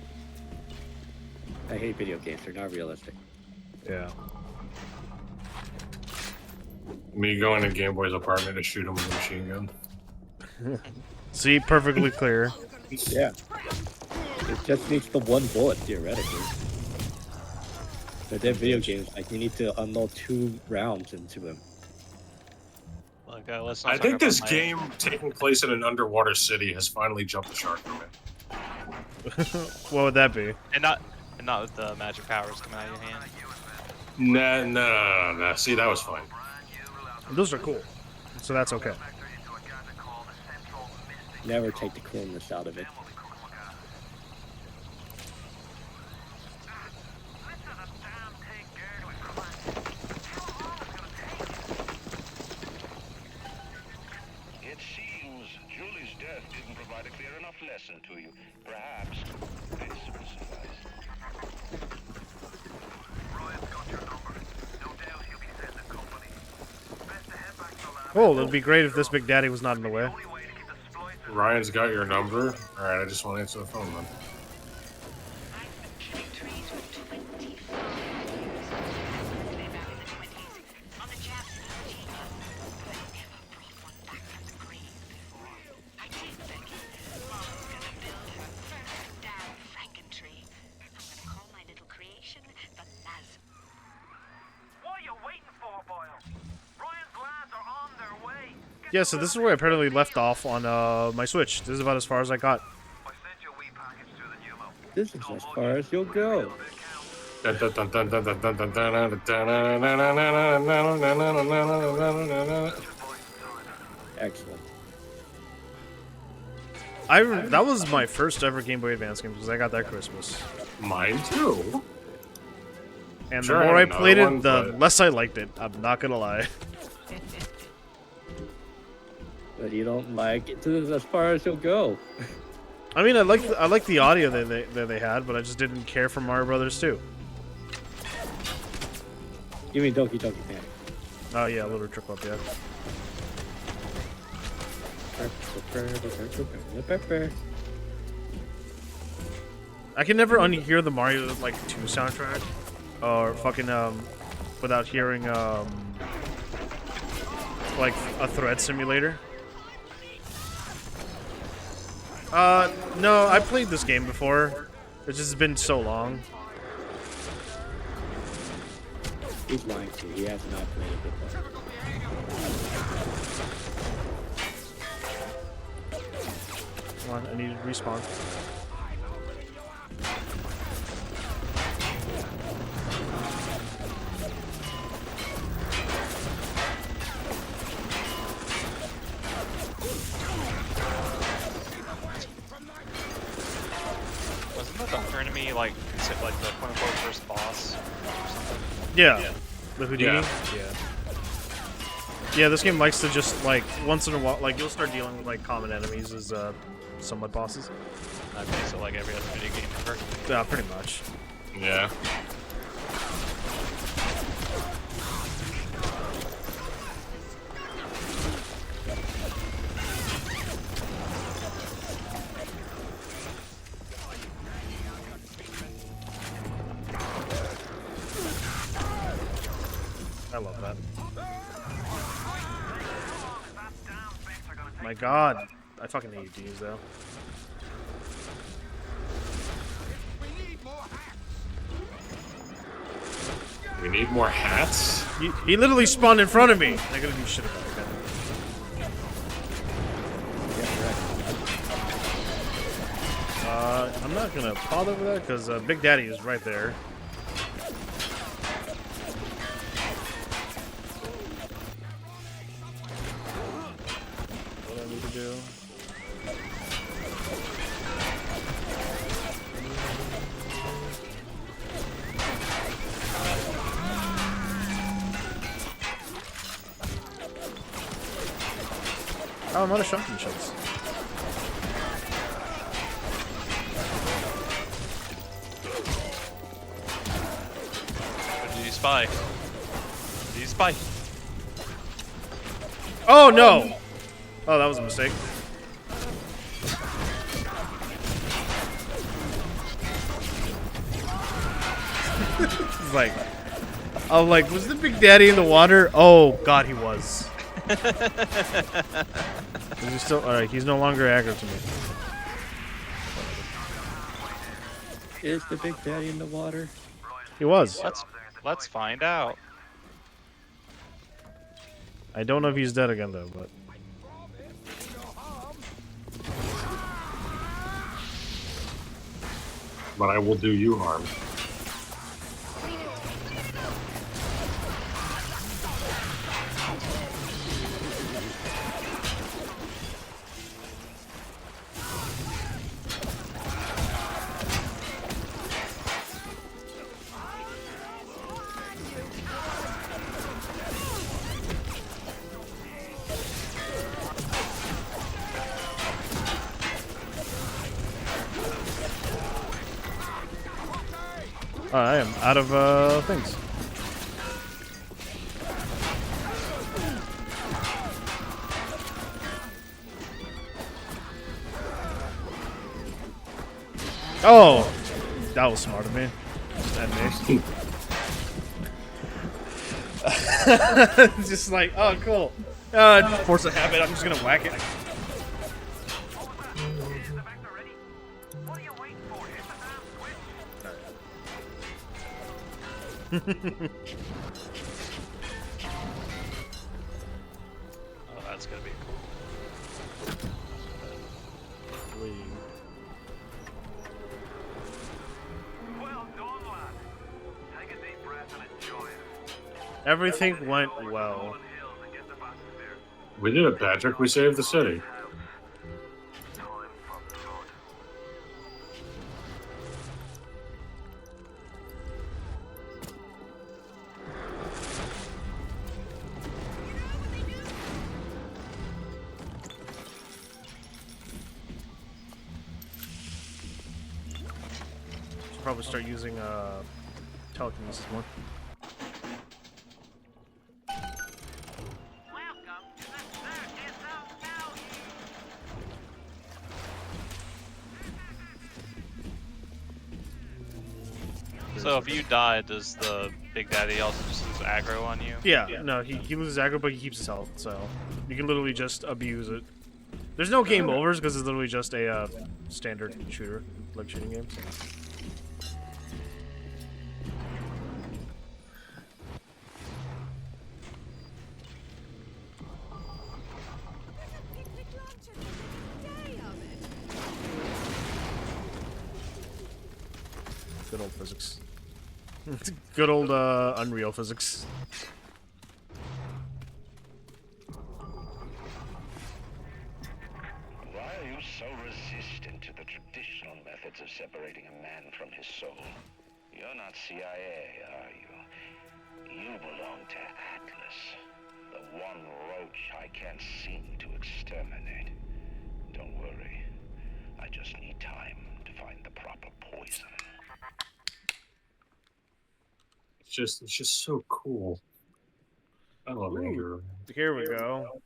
I hate video games. They're not realistic. Yeah. me going to Game Boy's apartment to shoot him with a machine gun. See, perfectly clear. Yeah. It just needs the one bullet, theoretically. But they're video games, like, you need to unload 2 rounds into them. Look, let's not I talk think about this my- game taking place in an underwater city has finally jumped the shark from it. What would that be? And not with the magic powers coming out of your hand. No. See, that was fine. Those are cool. So that's okay. Never take the coolness out of it. didn't provide a clear enough lesson to you. Perhaps this will suffice. Ryan's got your number. No doubt he'll be sending company. Best to head back to the lab. Oh, it'd be great if this Big Daddy was not in the way. Only way to keep the splicers. Ryan's got your number. All right, I just want to answer the phone then. I've been killing trees for 25 years. Live out in the 20s. On the jabs and genius. But I never brought one back from the grave before. I did, Becky. Mom's gonna build her first damn Franken tree. I'm gonna call my little creation the Laz. What are you waiting for, Boyle? Ryan's lads are on their way. Yeah, so this is where I apparently left off on my Switch. This is about as far as I got. I sent you a wee package through the pneumo. This is as far as you'll go. Excellent. That was my first ever Game Boy Advance game because I got that Christmas. Mine too. And Sure, the more I I had played another it, the one, but- less I liked it. I'm not gonna lie. But you don't like it. This is as far as you'll go. I mean, I like the audio that they had, but I just didn't care for Mario Brothers 2. You mean Doki Doki Panic? Oh yeah, a little triple up, yeah. I can never unhear the Mario 2 soundtrack, or fucking without hearing like a thread simulator. No, I played this game before. It's just been so long. He's lying to you. He has not played it before. Come on, I need to respawn. Wasn't the Doctor Enemy like the quote unquote first boss or something? Yeah, the Houdini. Yeah. Yeah. Yeah, this game likes to just like once in a while, like you'll start dealing with like common enemies as somewhat bosses. Okay, so like every other video game ever. Yeah, pretty much. Yeah. I love that. My God, I fucking hate these though. We need more hats. He literally spawned in front of me. I gotta do shit about it. I'm not gonna bother with that because Big Daddy is right there. What do I need to do? Oh, I'm out of shotgun shells. What did you spy? What did you spy? Oh no! Oh, that was a mistake. It's like, I'm like, was the Big Daddy in the water? Oh God, he was. Is he still? All right, he's no longer aggro to me. Is the Big Daddy in the water? He was. Let's find out. I don't know if he's dead again though, but. But I will do you harm. I am out of things. Oh, that was smart of me. Just end me. Just like, oh, cool. Force a habit. I'm just gonna whack it. Oh, that's gonna be cool. Well done, lad. Take a deep breath and enjoy it. Everything went well. Rolling hills and get the back there. We did it, Patrick. We saved the city. Time for blood. Should probably start using telekinesis more. Welcome to the circus of value. So if you die, does the Big Daddy also just lose aggro on you? Yeah, no, he loses aggro, but he keeps his health, so you can literally just abuse it. There's no game overs because it's literally just a standard shooter, like shooting games. Good old physics. Good old Unreal physics. Why are you so resistant to the traditional methods of separating a man from his soul? You're not CIA, are you? You belong to Atlas, the one roach I can't seem to exterminate. Don't worry. I just need time to find the proper poison. It's just so cool. I love Andrew. Here we go.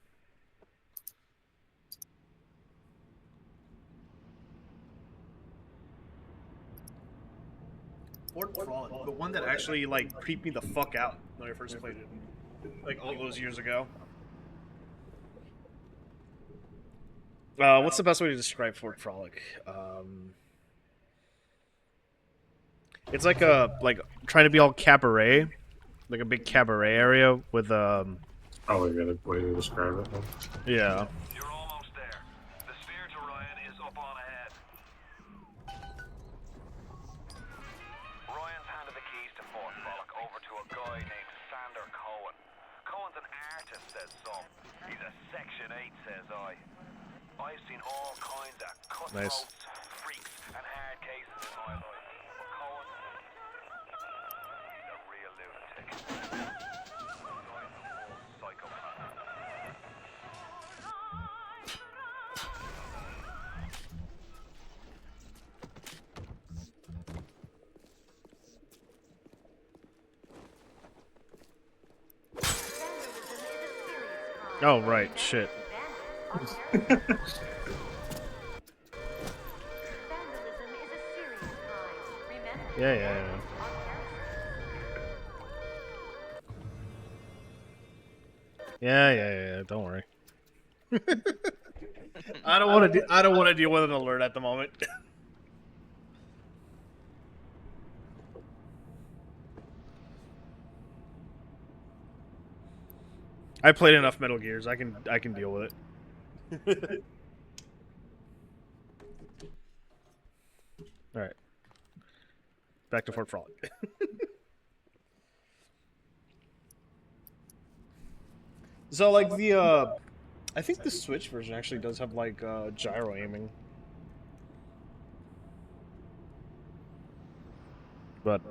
Fort Frolic, the one that actually like creeped me the fuck out when I first played it, like all those years ago. What's the best way to describe Fort Frolic? It's like trying to be all cabaret, like a big cabaret area with Probably a good way to describe it. yeah. You're almost there. The sphere to Ryan is up on ahead. Ryan's handed the keys to Fort Frolic over to a guy named Sander Cohen. Cohen's an artist, says some. He's a Section 8, says I. I've seen all kinds of cutthroats, freaks, and hard cases in my life. But Cohen, he's a real lunatic. Psychopath. Oh right, shit. Yeah. Yeah. Don't worry. I don't want to deal with an alert at the moment. I played enough Metal Gears. I can deal with it. All right. Back to Fort Frolic. So like the I think the Switch version actually does have like gyro aiming. But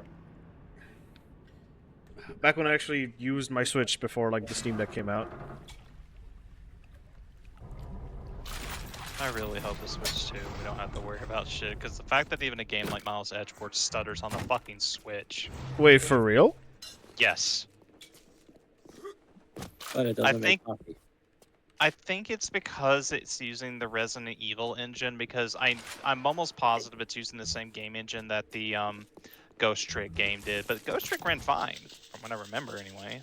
back when I actually used my Switch before like the Steam Deck came out, I really hope the Switch 2, we don't have to worry about shit, because the fact that even a game like Miles Edgeworth stutters on the fucking Switch. Wait, for real? Yes. But it doesn't make coffee. I think it's because it's using the Resident Evil engine, because I'm almost positive it's using the same game engine that the Ghost Trick game did, but Ghost Trick ran fine, from what I remember anyway.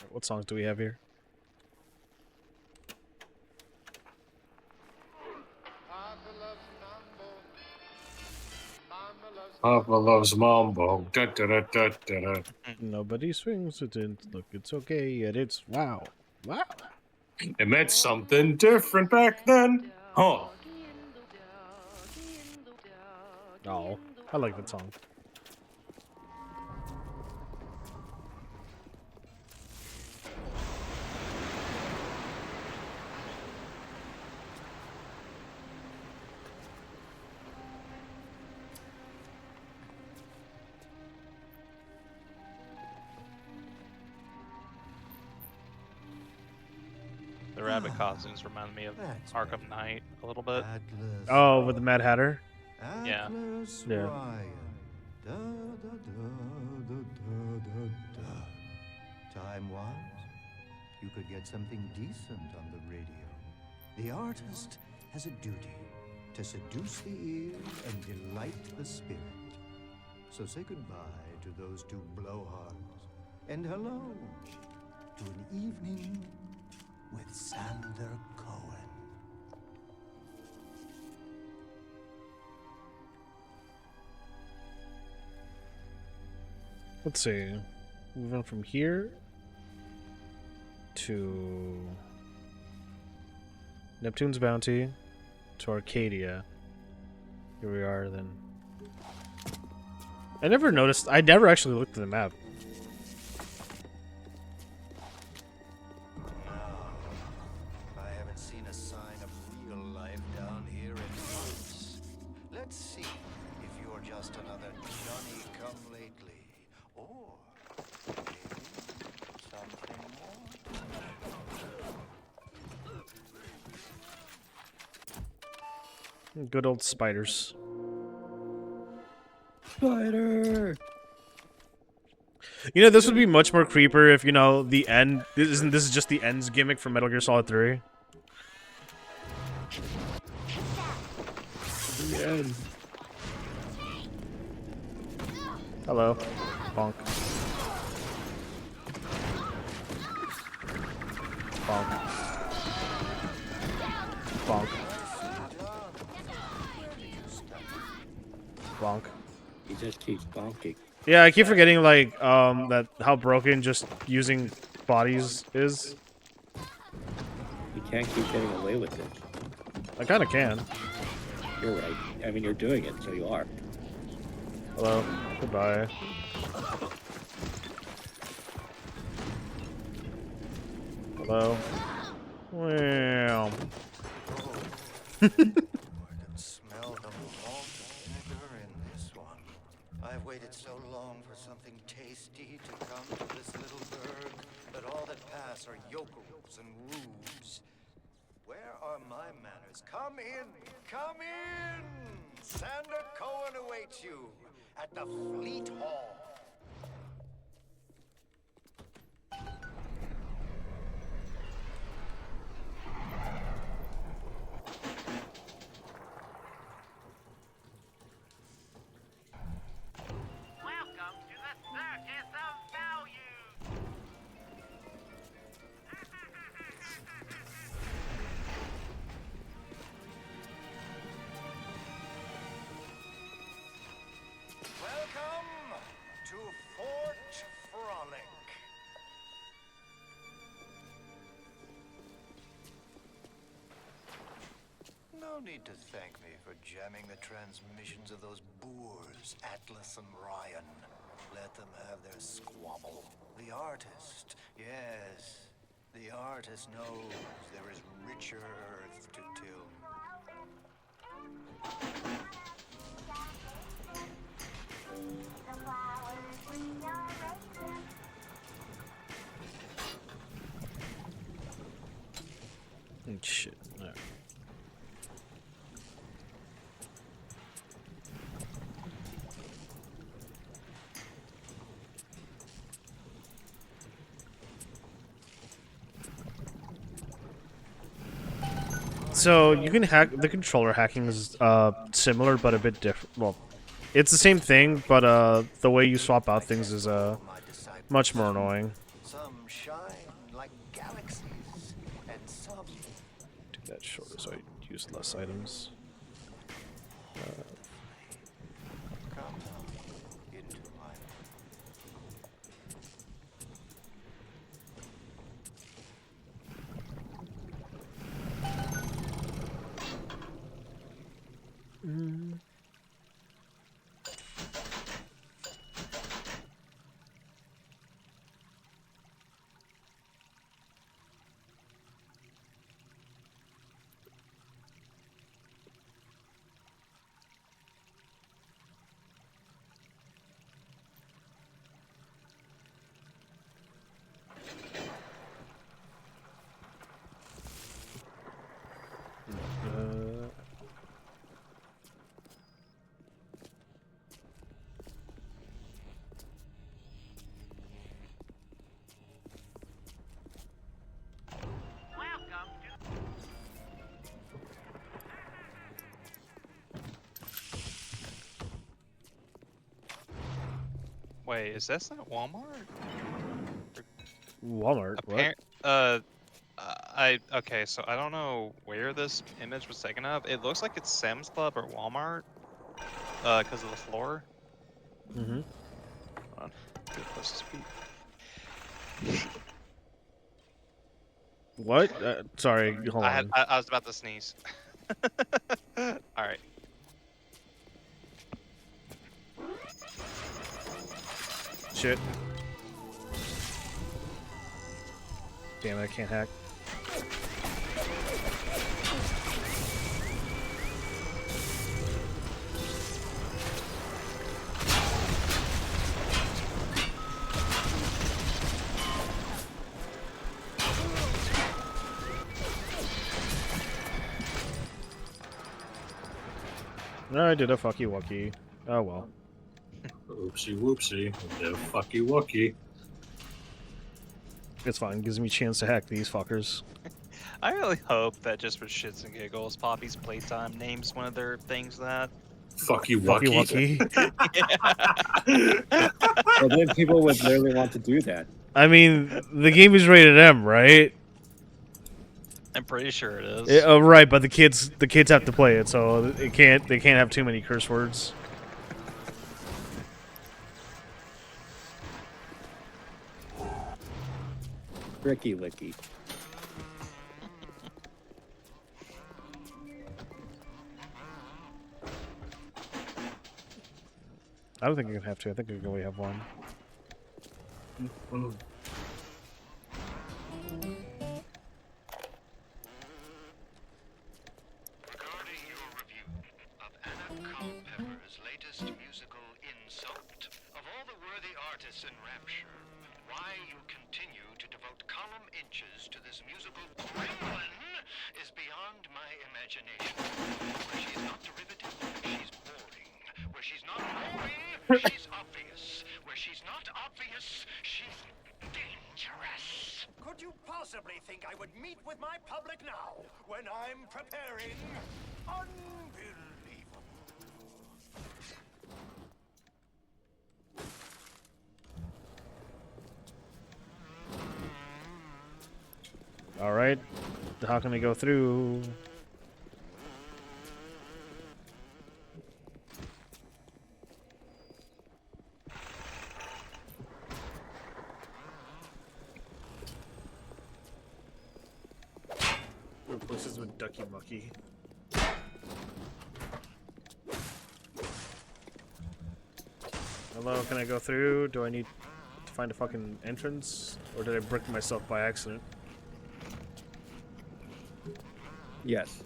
What songs do we have here? Papa loves mambo. Da, da, da, da, da, da. Nobody swings it in. Look, it's okay, yet it's wow. Wow. It meant something different back then. Huh. Oh, I like that song. The rabbit costumes remind me of Arkham Knight a little bit. Oh, with the Mad Hatter? Yeah. Yeah. Time was, you could get something decent on the radio. The artist has a duty to seduce the ear and delight the spirit. So say goodbye to those two blowhards, and hello to an evening with Sander Cohen. Let's see. Moving from here to Neptune's Bounty to Arcadia. Here we are then. I never actually looked at the map. I haven't seen a sign of real life down here in months. Let's see if you're just another Johnny come lately, or maybe something more. Good old spiders. Spider! You know, this would be much more creeper if, you know, the end... This is just the ends gimmick from Metal Gear Solid 3. The end. Hello. Bonk. Bonk. Bonk. Bonk. He just keeps bonking. Yeah, I keep forgetting, like, that how broken just using bodies is. You can't keep getting away with it. I kinda can. You're right. I mean, you're doing it, so you are. Hello. Goodbye. Hello. Well. I can smell the malt vinegar in this one. I've waited so long for something tasty to come to this little burg, but all that pass are yokels and rubes. Where are my manners? Come in! Come in! Sander Cohen awaits you at the Fleet Hall. Welcome to the Circus of Value. Welcome to Fort Frolic. No need to thank me for jamming the transmissions of those boors, Atlas and Ryan. Let them have their squabble. The artist, yes, The artist knows there is richer earth to till. Shit. All right. So you can hack the controller hacking is similar but a bit different. Well, it's the same thing, but the way you swap out things is much more annoying. Some shine like galaxies, and some Do that shorter so I use less items. come into my Wait, is this not Walmart? Walmart. What? Okay, so I don't know where this image was taken of. It looks like it's Sam's Club or Walmart, because of the floor. Mm-hmm. Hold on. Get close to speed. What? Sorry. Hold on. I was about to sneeze. All right. Shit. Damn it! I can't hack. No, I did a fucky wucky. Oh well. Oopsie whoopsie. The fucky wucky. It's fine. Gives me a chance to hack these fuckers. I really hope that just for shits and giggles, Poppy's Playtime names one of their things that. Fucky Fucky wucky. wucky. Well, then people would literally want to do that. I mean, the game is rated M, right? I'm pretty sure it is. Oh, right, but the kids have to play it, so they can't have too many curse words. Ricky Licky. I don't think you can have two. I think you can only have one. Regarding your review of Anna Culpepper's latest musical Insult, of all the worthy artists in Rapture, why you continue to devote column inches to this musical gremlin is beyond my imagination. Where she's not derivative, she's boring. Where she's not boring, she's obvious. Where she's not obvious, she's dangerous. Could you possibly think I would meet with my public now, when I'm preparing? Unbelievable. All right. How can I go through? Replaces with Ducky Mucky. Hello, can I go through? Do I need to find a fucking entrance? Or did I brick myself by accident? Yes.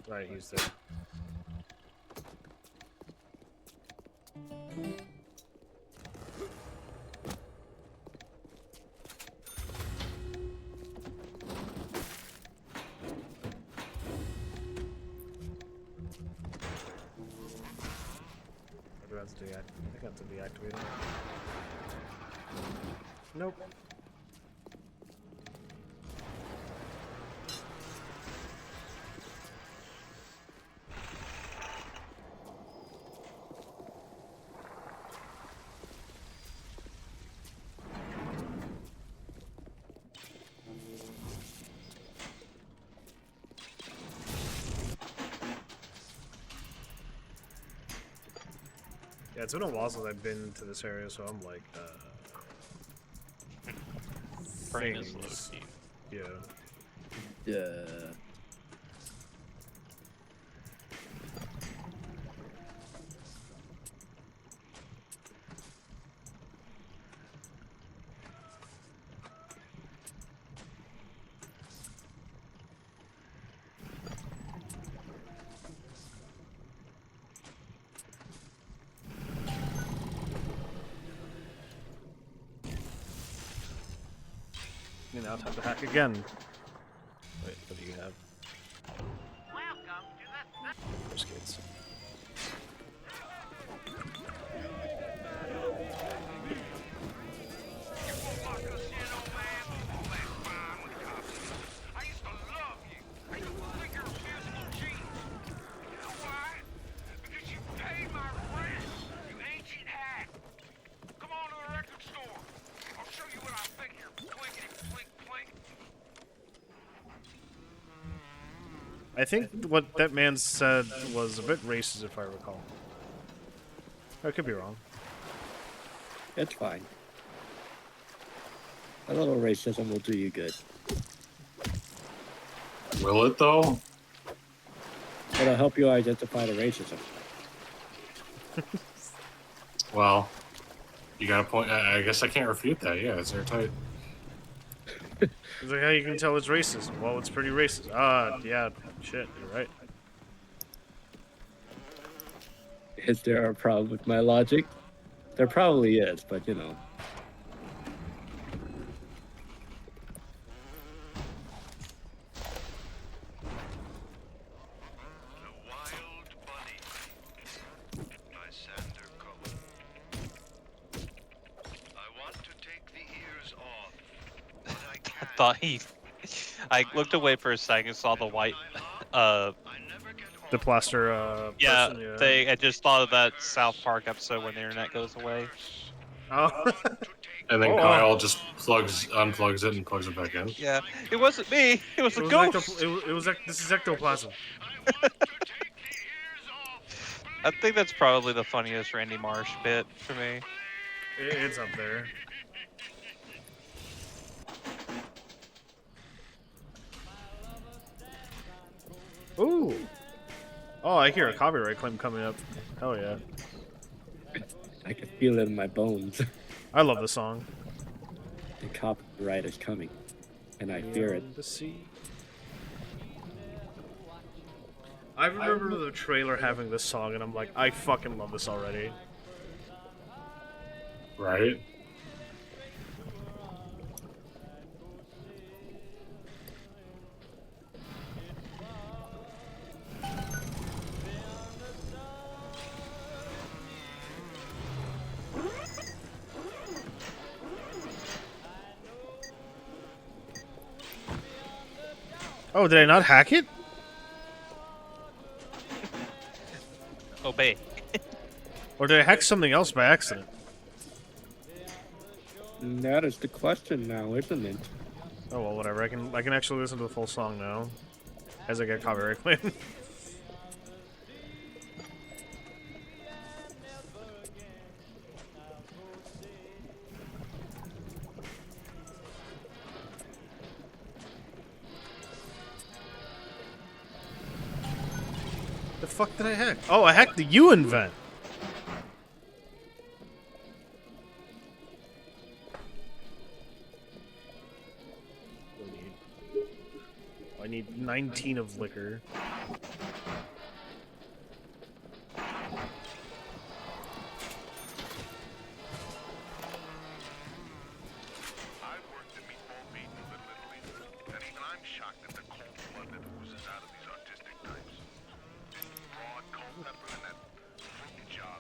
Right, he's there. What do I have to deactivate? I think I have to deactivate it. Nope. Yeah, it's been a while since I've been to this area, so I'm like, Brain is things. low-key. Yeah. Yeah. You now time to hack again. Wait, what do you have? There's kids. I think what that man said was a bit racist, if I recall. I could be wrong. It's fine. A little racism will do you good. Will it though? It'll help you identify the racism. Well, you got a point. I guess I can't refute that. Yeah, it's airtight. It's like how you can tell it's racist. Well, it's pretty racist. Yeah, shit, you're right. Is there a problem with my logic? There probably is, but you know. Thought he. I looked away for a second, saw the white, The plaster, yeah, person, yeah. thing. I just thought of that South Park episode when the internet goes away. Oh. And then Oh, Kyle just unplugs it and plugs it back in. Yeah, it wasn't me. It was a ghost. This is ectoplasm. I think that's probably the funniest Randy Marsh bit for me. It's up there. Ooh. Oh, I hear a copyright claim coming up. Hell yeah. I can feel it in my bones. I love the song. The copyright is coming, and I fear it. The sea. I remember the trailer having this song, and I'm like, I fucking love this already. Right? Oh, did I not hack it? Obey. Or did I hack something else by accident? That is the question now, isn't it? Oh well, whatever. I can actually listen to the full song now, as I get copyright claim. The fuck did I hack? Oh, I hacked the UN vent. I need 19 of liquor.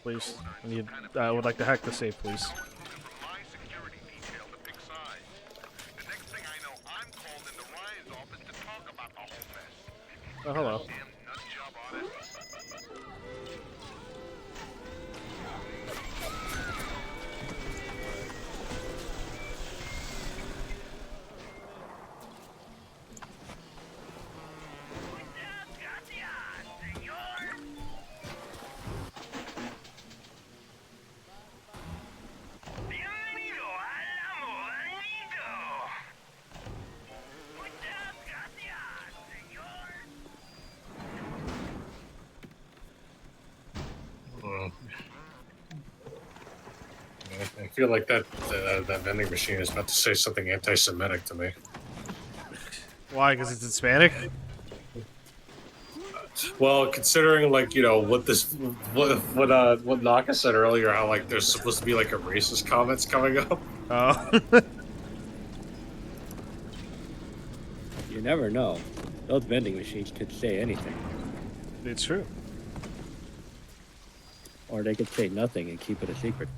Please, I would like to hack the safe, please. Oh, hello. I feel like that vending machine is about to say something anti-Semitic to me. Why? Because it's Hispanic? Well, considering like what Naka said earlier, how like there's supposed to be like a racist comments coming up. Oh. You never know. Those vending machines could say anything. It's true. Or they could say nothing and keep it a secret.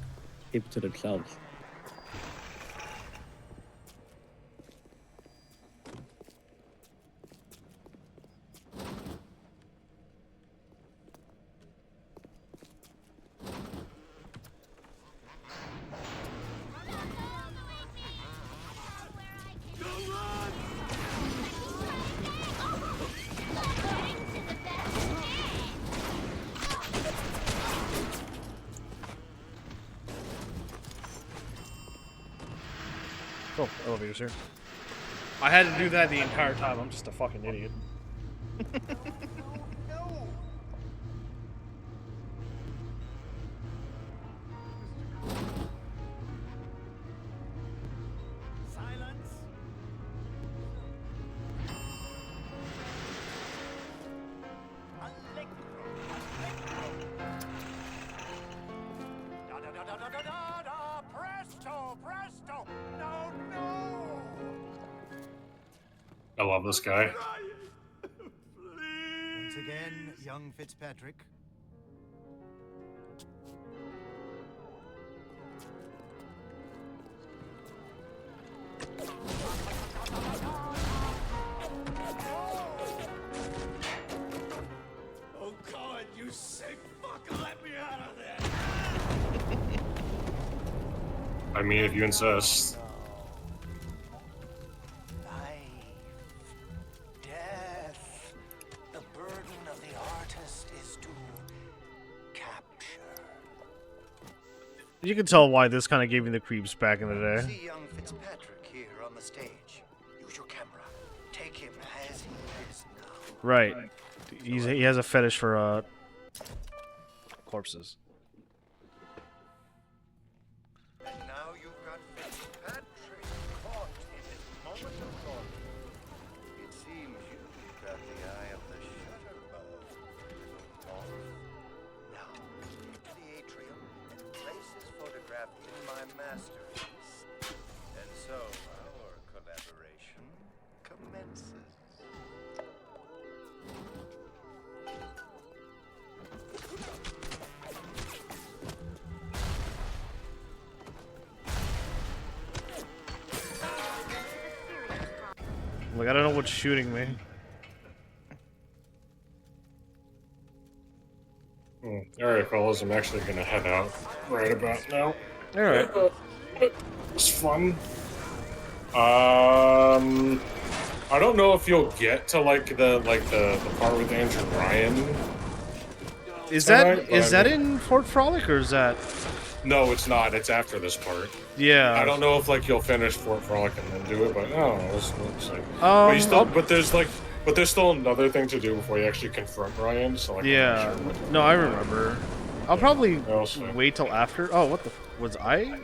Keep it to themselves. Oh, elevator's here. I had to do that the entire time. I'm just a fucking idiot. I love this guy. Once again, young Fitzpatrick. Oh God, you sick fuck, let me out of there! I mean, if you insist. You can tell why this kind of gave me the creeps back in the day. See young Fitzpatrick here on the stage. Use your camera. Take him as he is now. Right. He has a fetish for corpses. And now you've got Fitzpatrick caught in his moment of glory. It seems you've got the eye of the shutterbug, little moth. Now, into the atrium and place his photograph in my masterpiece. And so our collaboration commences. Like, I don't know what's shooting me. Alright, fellas, I'm actually gonna head out right about now. Alright. It's fun. I don't know if you'll get to the part with Andrew Ryan. Is that in Fort Frolic or is that? No, it's not. It's after this part. Yeah. I don't know if like you'll finish Fort Frolic and then do it, but I don't know. We'll see. But there's But there's still another thing to do before you actually confront Ryan. So like, I'm not Yeah. sure what to No, do. I remember. I'll probably Also. wait till after. Oh, what the? Was I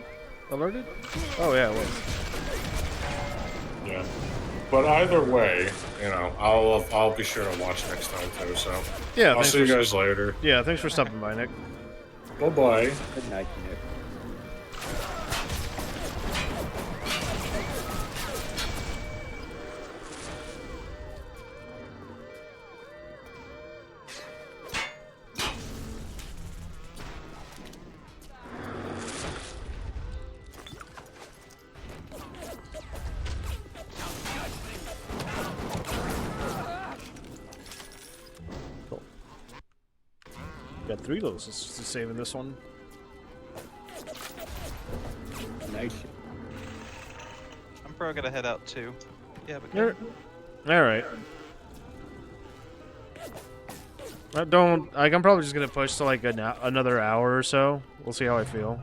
alerted? Oh yeah, it was. Yeah. But either way, you know, I'll be sure to watch next time too. So Yeah. I'll see you guys later. Yeah. Thanks for stopping by, Nick. Bye bye. Good night, Nick. Cool. Got 3 of those. Let's just save in this one. Nice. I'm probably gonna head out too. Yeah, but All right. Don't like. I'm probably just gonna push to like another hour or so. We'll see how I feel.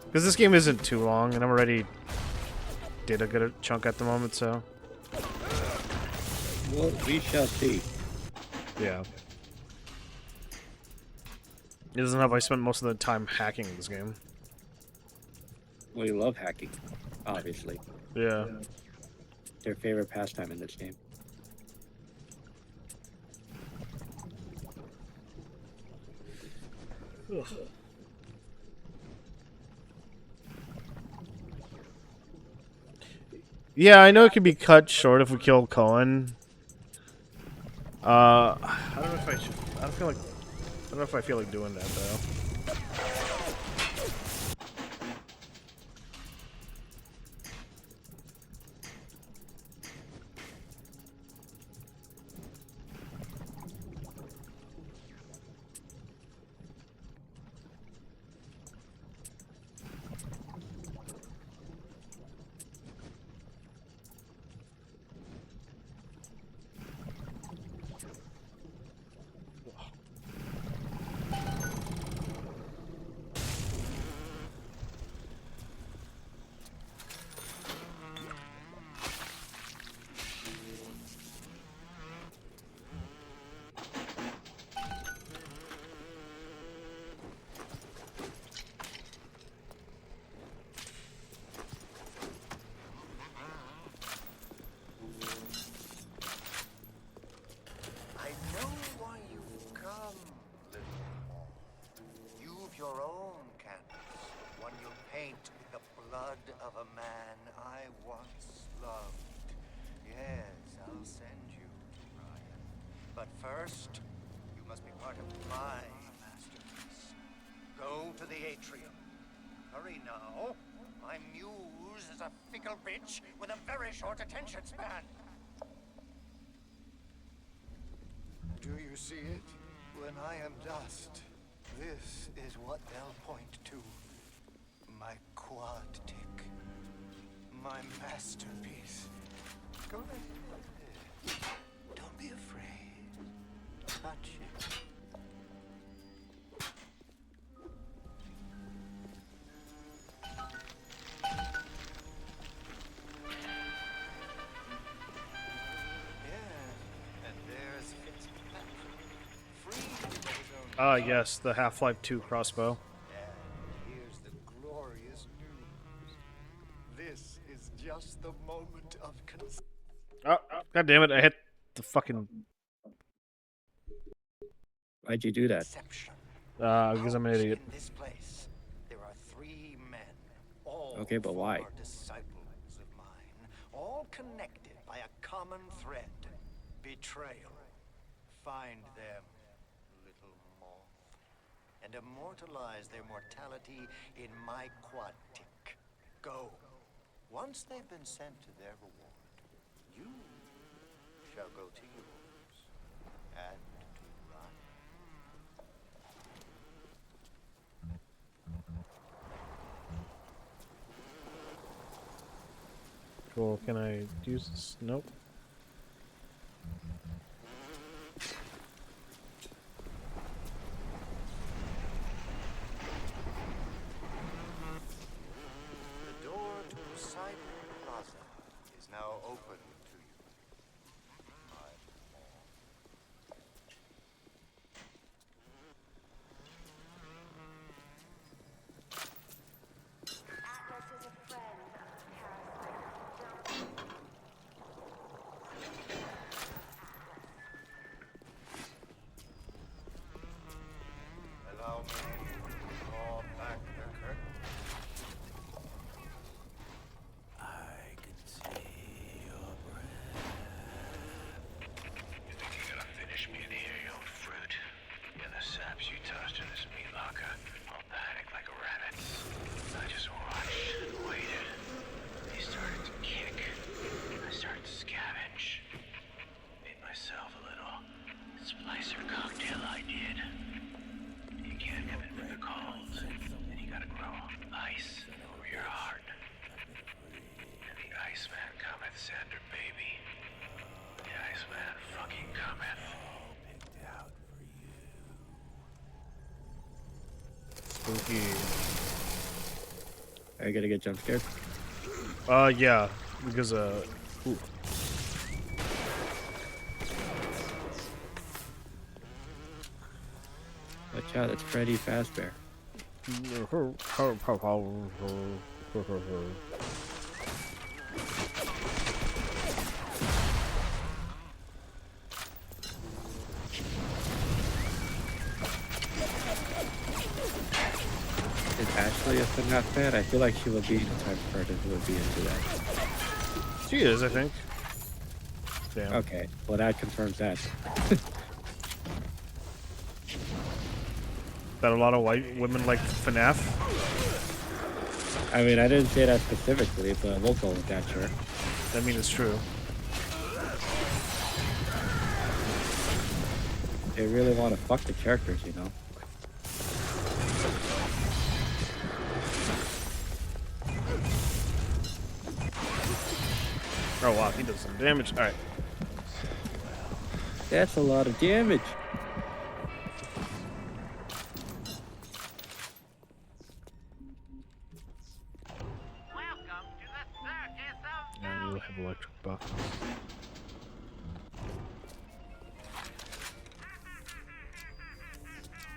Because this game isn't too long, and I'm already did a good chunk at the moment. So Well, we shall see. yeah. It doesn't help I spent most of the time hacking this game. We love hacking, obviously. Yeah. Their favorite pastime in this game. Ugh. Yeah, I know it could be cut short if we kill Cohen. I don't know if I should. I don't know if I feel like doing that though. I know why you've come, little Paul. You've your own canvas, one you'll paint with the blood of a man I once loved. Yes, I'll send you, Ryan. But first, you must be part of my masterpiece. Go to the atrium. Hurry now. My muse is a fickle bitch with a very short attention span. Do you see it? When I am dust, this is what they'll point to. My quad tick. My masterpiece. Go ahead. Don't be afraid. Touch it. Yes, the Half-Life 2 crossbow. And here's the glorious news. This is just the moment of Oh, god damn it! I hit the fucking. Why'd you do that? Because I'm an idiot. In this place, there are 3 men, all Okay, but why? former disciples of mine, all connected by a common thread: betrayal. Find them, little moth, and immortalize their mortality in my quad tick. Go. Once they've been sent to their reward, you shall go to yours and to Ryan. Cool. Can I use this? Nope. The door to Cyber Plaza is now open to you, my Spooky. Are you gonna get jump scared? Yeah, because ooh. Watch out, it's Freddy Fazbear. Is Ashley a FNAF fan? I feel like she would be the type of person who would be into that. She is, I think. Damn. Okay, well that confirms that. That a lot of white women like FNAF. I mean, I didn't say that specifically, but we'll go with that, sure. I mean, it's true. They really want to fuck the characters, you know? Oh wow, he does some damage. All right. That's a lot of damage. Yeah, you have electric box.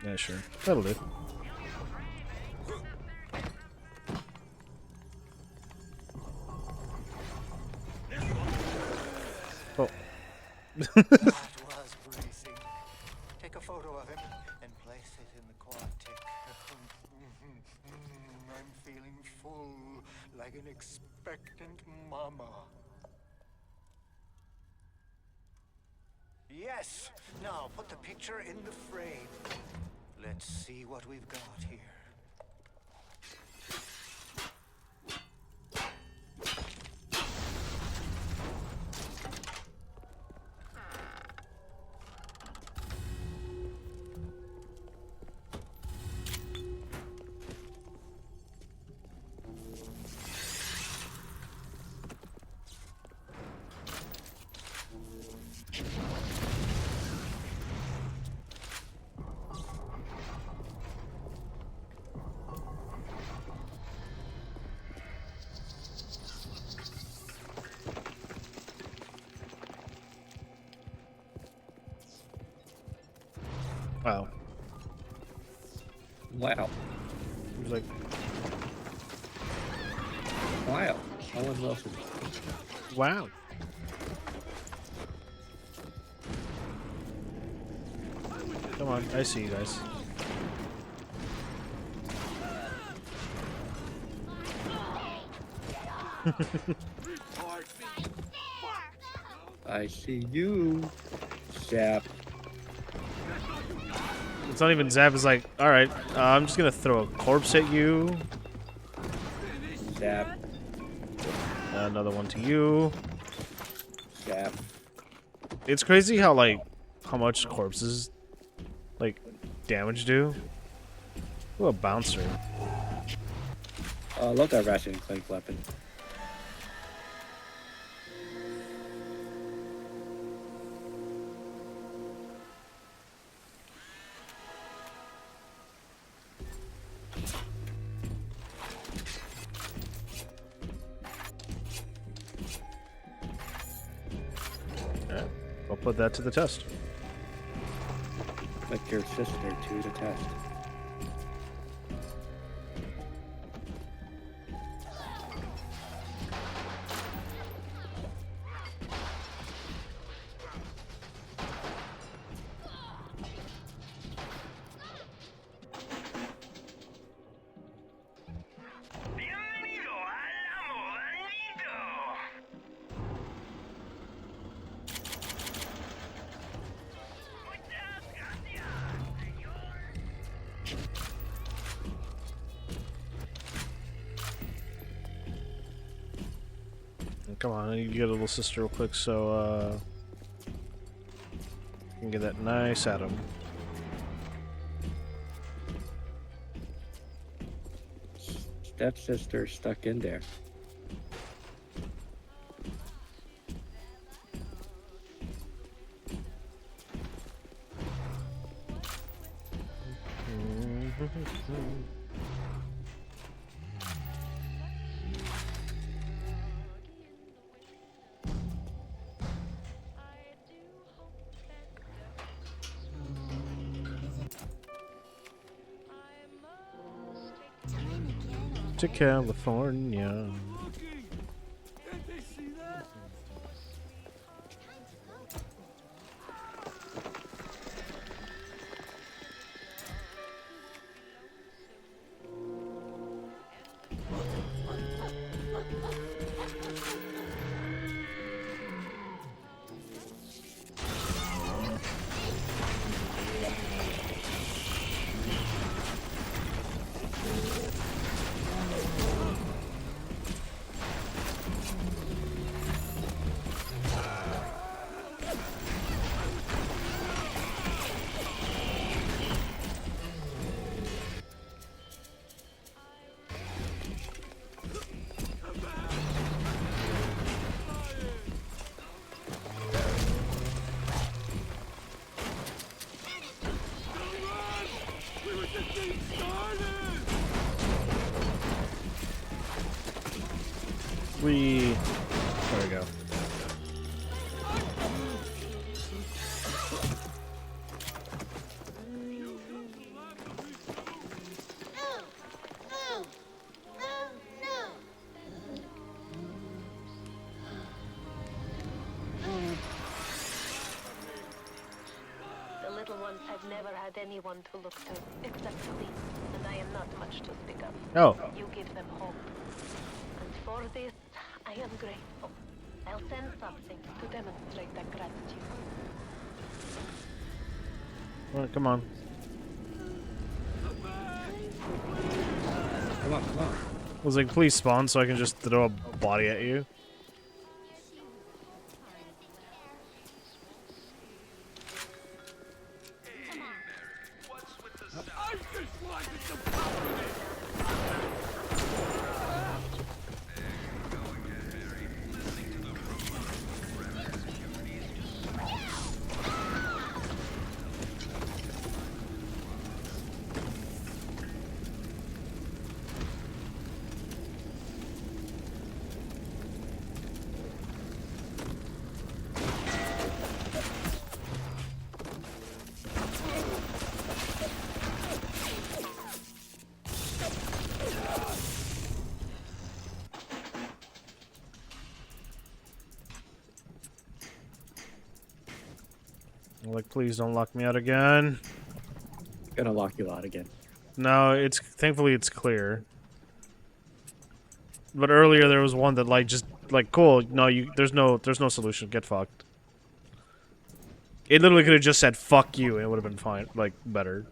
Yeah, sure. That'll do. Oh. That was bracing. Take a photo of him and place it in the quad tick. I'm feeling full, like an expectant mama. Yes! Now put the picture in the frame. Let's see what we've got here. Wow. Wow. He was like, Wow. Owen Wilson. wow. Come on, I see you guys. I see you. Zap. It's not even Zap. It's like, all right, I'm just gonna throw a corpse at you. Zap. Another one to you. Zap. It's crazy how how much corpses damage do. Ooh, a bouncer. Oh, I love that Ratchet and Clank weapon. Alright, I'll put that to the test. Like your sister to the test. Come on, I need to get a little sister real quick so I can get that nice Adam. Stepsister stuck in there. to California. Can't they see that? There we go. The little ones have never had anyone to look to, except me, and I am not much to speak of. Oh. You give them hope. And for this, I am grateful. I'll send something to demonstrate that gratitude. Alright, come on. Come on, come on. I was like, please spawn so I can just throw a body at you. I just wanted to fuck with it. I'm like, please don't lock me out again. Gonna lock you out again. No, it's thankfully it's clear. But earlier there was one that like just like cool. No, there's no solution. Get fucked. It literally could have just said fuck you and it would have been fine, like better.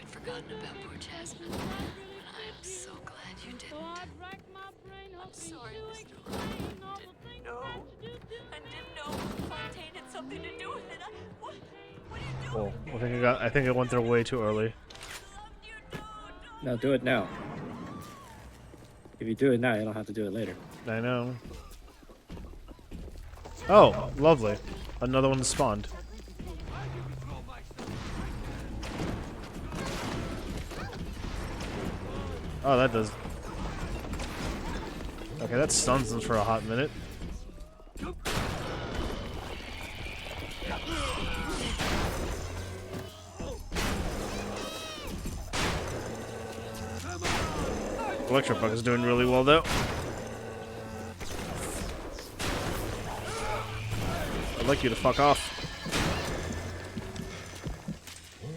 Forgotten about poor Jasmine, and I am so glad you didn't. I'm sorry, Mr. Lyon. I didn't know. I didn't know Fontaine had something to do with it. What are you doing? Cool. I think I went there way too early. No, do it now. If you do it now, you don't have to do it later. I know. Oh, lovely. Another one spawned. Oh, that does. Okay, that stuns them for a hot minute. Electrobug is doing really well though. I'd like you to fuck off.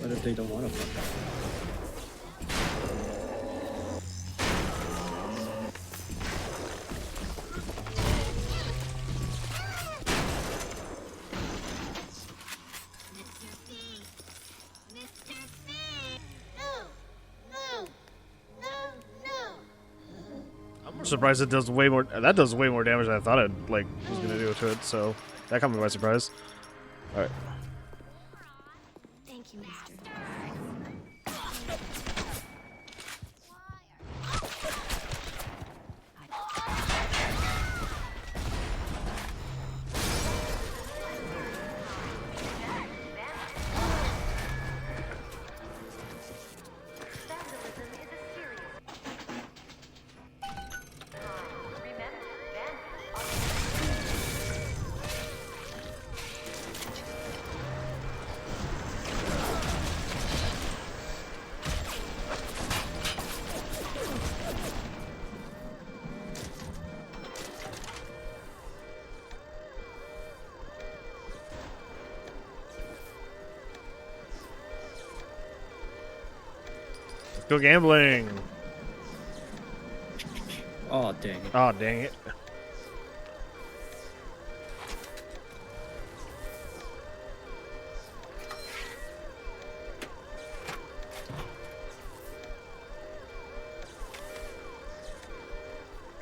What if they don't want to fuck off? I'm more surprised it does way more. That does way more damage than I thought it like was gonna do to it. So that caught me by surprise. All right. Thank you, Mister. Let's go gambling. Oh, dang it. Oh, dang it.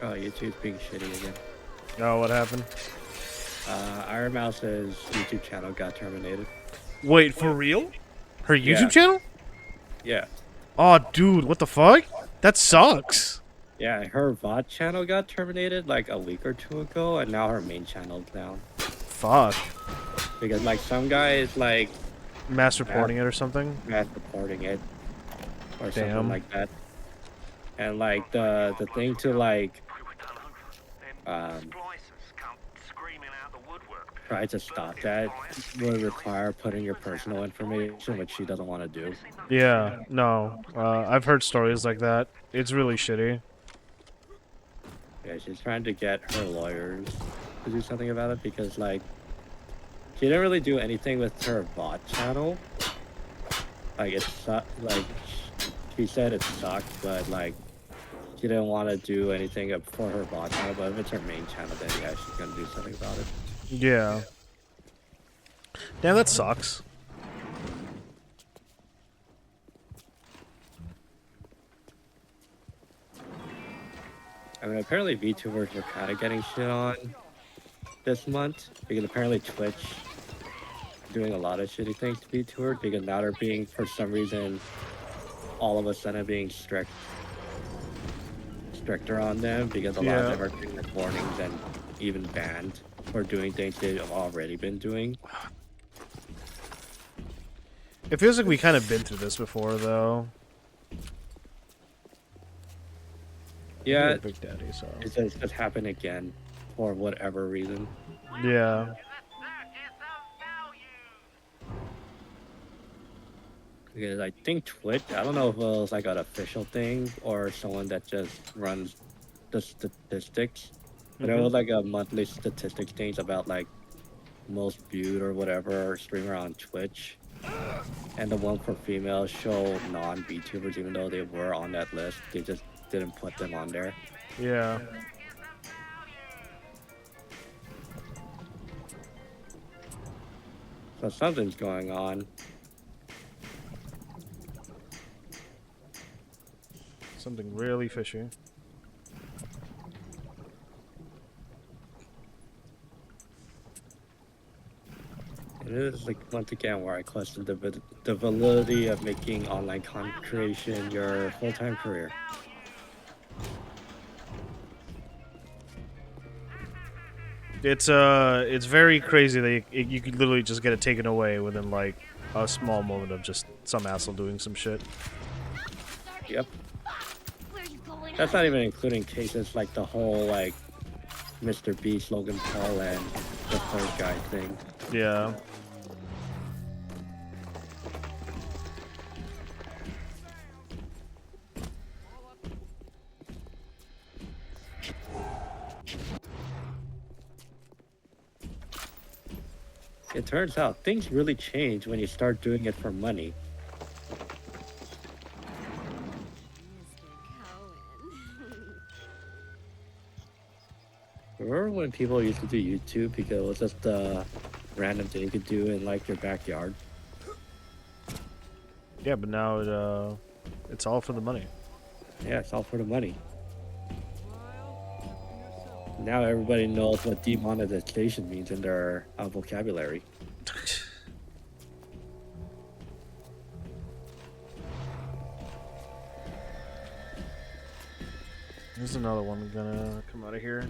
Oh, YouTube's being shitty again. Oh, what happened? Iron Mouse's YouTube channel got terminated. Wait, for real? Her YouTube Yeah. channel? Yeah. Oh, dude, what the fuck? That sucks. Yeah, her VOD channel got terminated like a week or two ago, and now her main channel's down. Fuck. Because like some guy is like Mass reporting it or something? mass reporting it or something Damn. like that. And like the thing to like try to stop that would require putting your personal information, which she doesn't want to do. Yeah, no. I've heard stories like that. It's really shitty. Yeah, she's trying to get her lawyers to do something about it because like she didn't really do anything with her bot channel. Like like she said it sucked, but like she didn't want to do anything for her bot channel. But if it's her main channel, then yeah, she's gonna do something about it. Yeah. Damn, that sucks. I mean, apparently VTubers were kind of getting shit on this month because apparently Twitch doing a lot of shitty things to VTubers because now they're being, for some reason, all of a sudden being stricter on them because a lot of them are getting like warnings and even banned for doing things they've already been doing. It feels like we kind of been through this before, though. Yeah, Big Daddy, so. it just happened again for whatever reason. Yeah. Because I think Twitch, I don't know if it was like an official thing or someone that just runs the statistics, but it was like a monthly statistics things about like most viewed or whatever streamer on Twitch. And the one for females show non-VTubers, even though they were on that list, they just didn't put them on there. Yeah. So something's going on. Something really fishy. It is like once again where I question the validity of making online content creation your full-time career. It's very crazy that you could literally just get it taken away within like a small moment of just some asshole doing some shit. Yep. That's not even including cases like the whole like Mr. Beast, Logan Paul, and the third guy thing. Yeah. it turns out things really change when you start doing it for money. Remember when people used to do YouTube because it was just a random thing you could do in like your backyard? Yeah, but now it's all for the money. Yeah, it's all for the money. Now everybody knows what demonetization means in their vocabulary. There's another one gonna come out of here.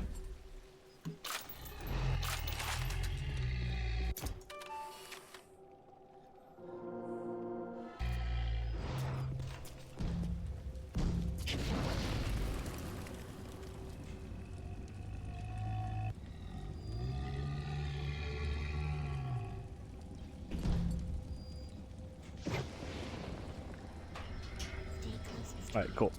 Alright, cool.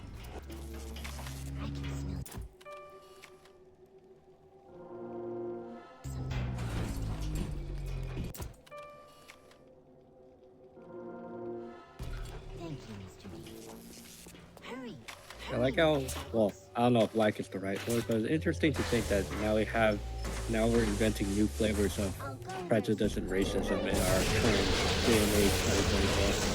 I like how, well, I don't know if like is the right word, but it's interesting to think that now we're inventing new flavors of prejudice and racism in our current day and age, 2024.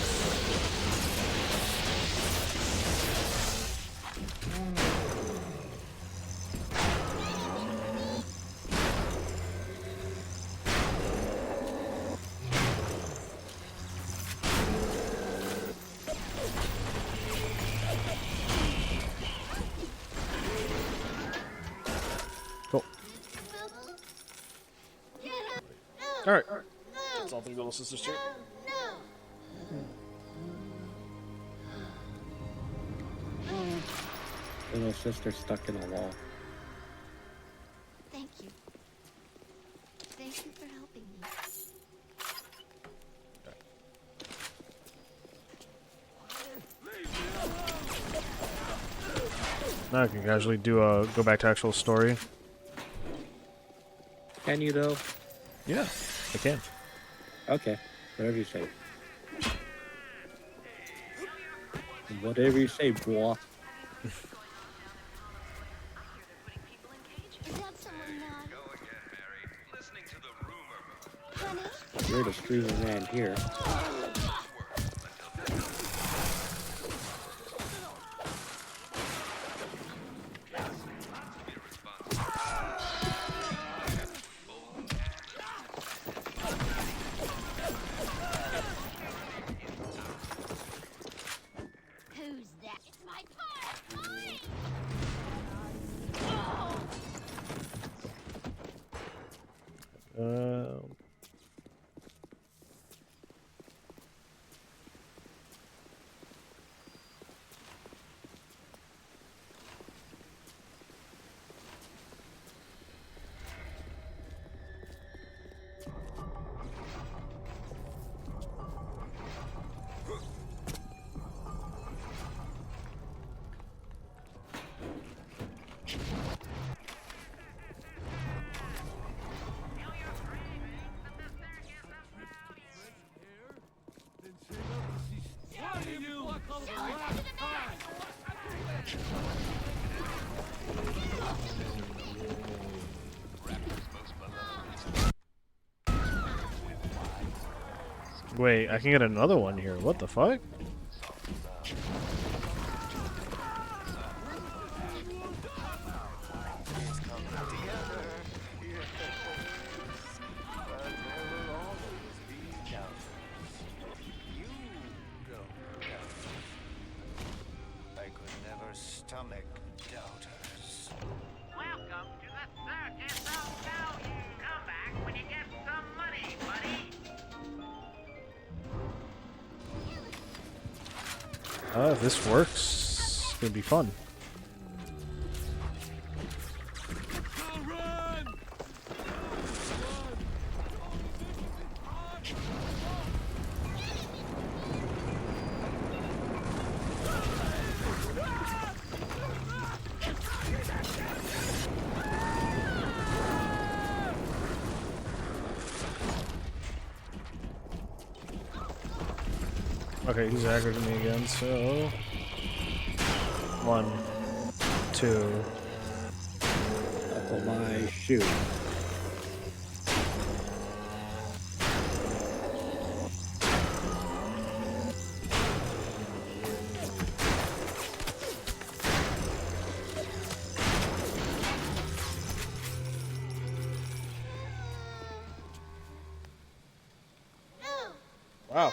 Alright. That's all the little sisters too. Little sister stuck in a wall. Thank you. Thank you for helping me. Now I can casually go back to actual story. Can you though? Yeah, I can. Okay, whatever you say. Whatever you say, boy. You're the streamer man here. Who's that? It's my pie! Wait, I can get another one here. What the fuck? I could never stomach doubters. Welcome to the circus of value. Come back when you get some money, buddy. If this works, it's gonna be fun. Okay, he's aggroing me again, so... 1, 2... Buckle my shoe. Wow.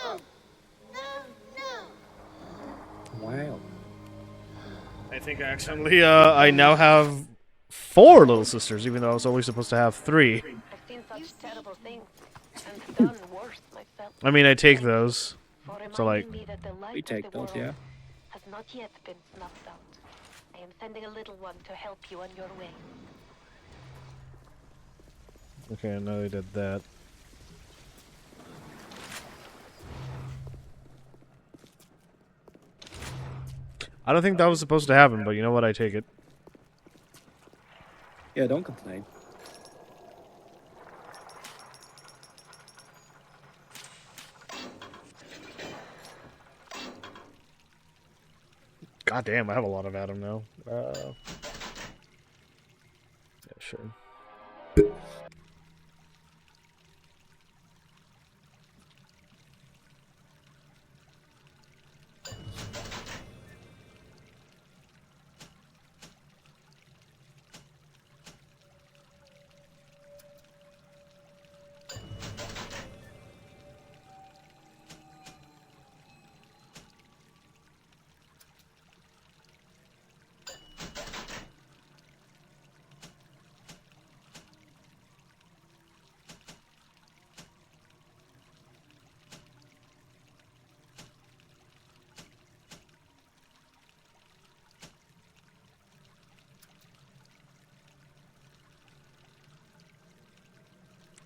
Wow. I think accidentally, I now have 4 little sisters, even though I was only supposed to have 3. I've seen such terrible things and done worse myself. I mean, I take those. For So, like... reminding me that the light We of take the those, world yeah. has not yet been snuffed out. I am sending a little one to help you on your way. Okay, I know they did that. I don't think that was supposed to happen, but you know what? I take it. Yeah, don't complain. God damn, I have a lot of Adam now. Yeah, sure.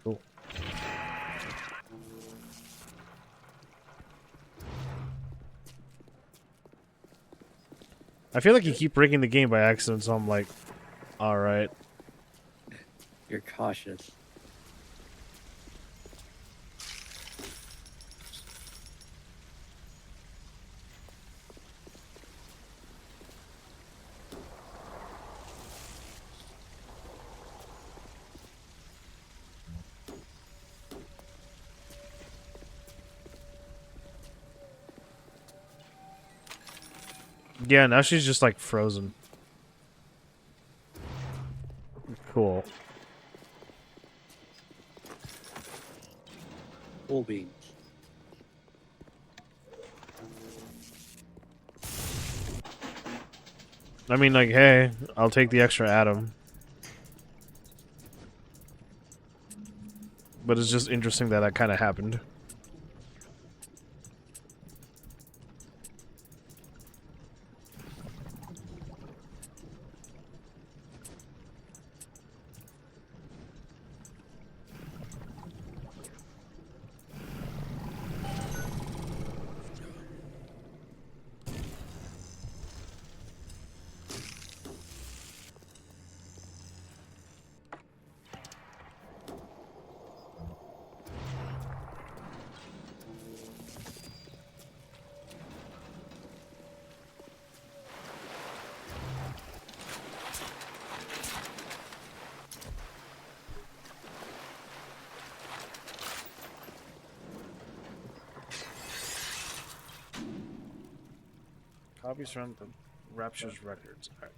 Cool. I feel like you keep breaking the game by accident, so I'm like, alright. You're cautious. Yeah, now she's just like frozen. Cool. Full beans. I mean, like, hey, I'll take the extra atom. But it's just interesting that that kind of happened. Copies from the Rapture's records. All right.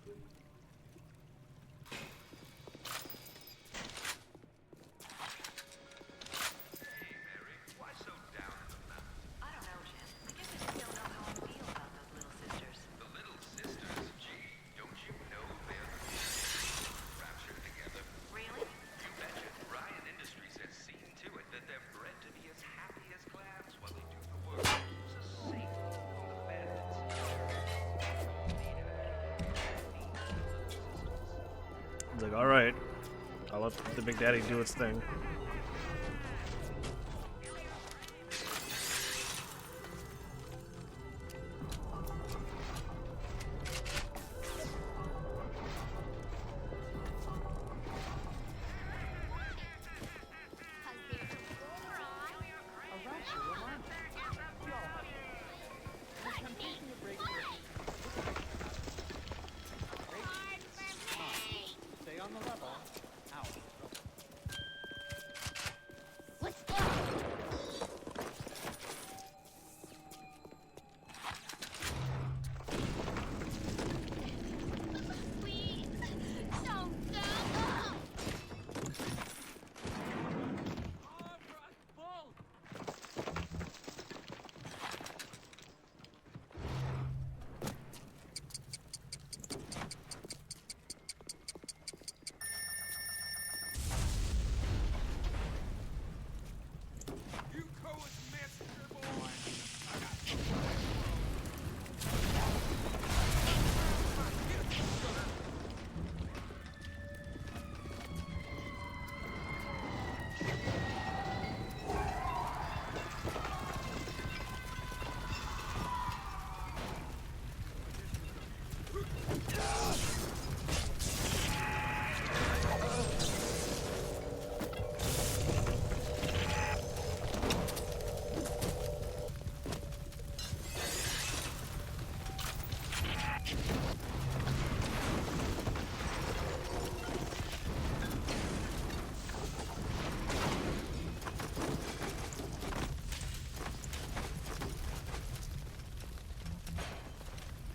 He's like, alright, I'll let the Big Daddy do its thing.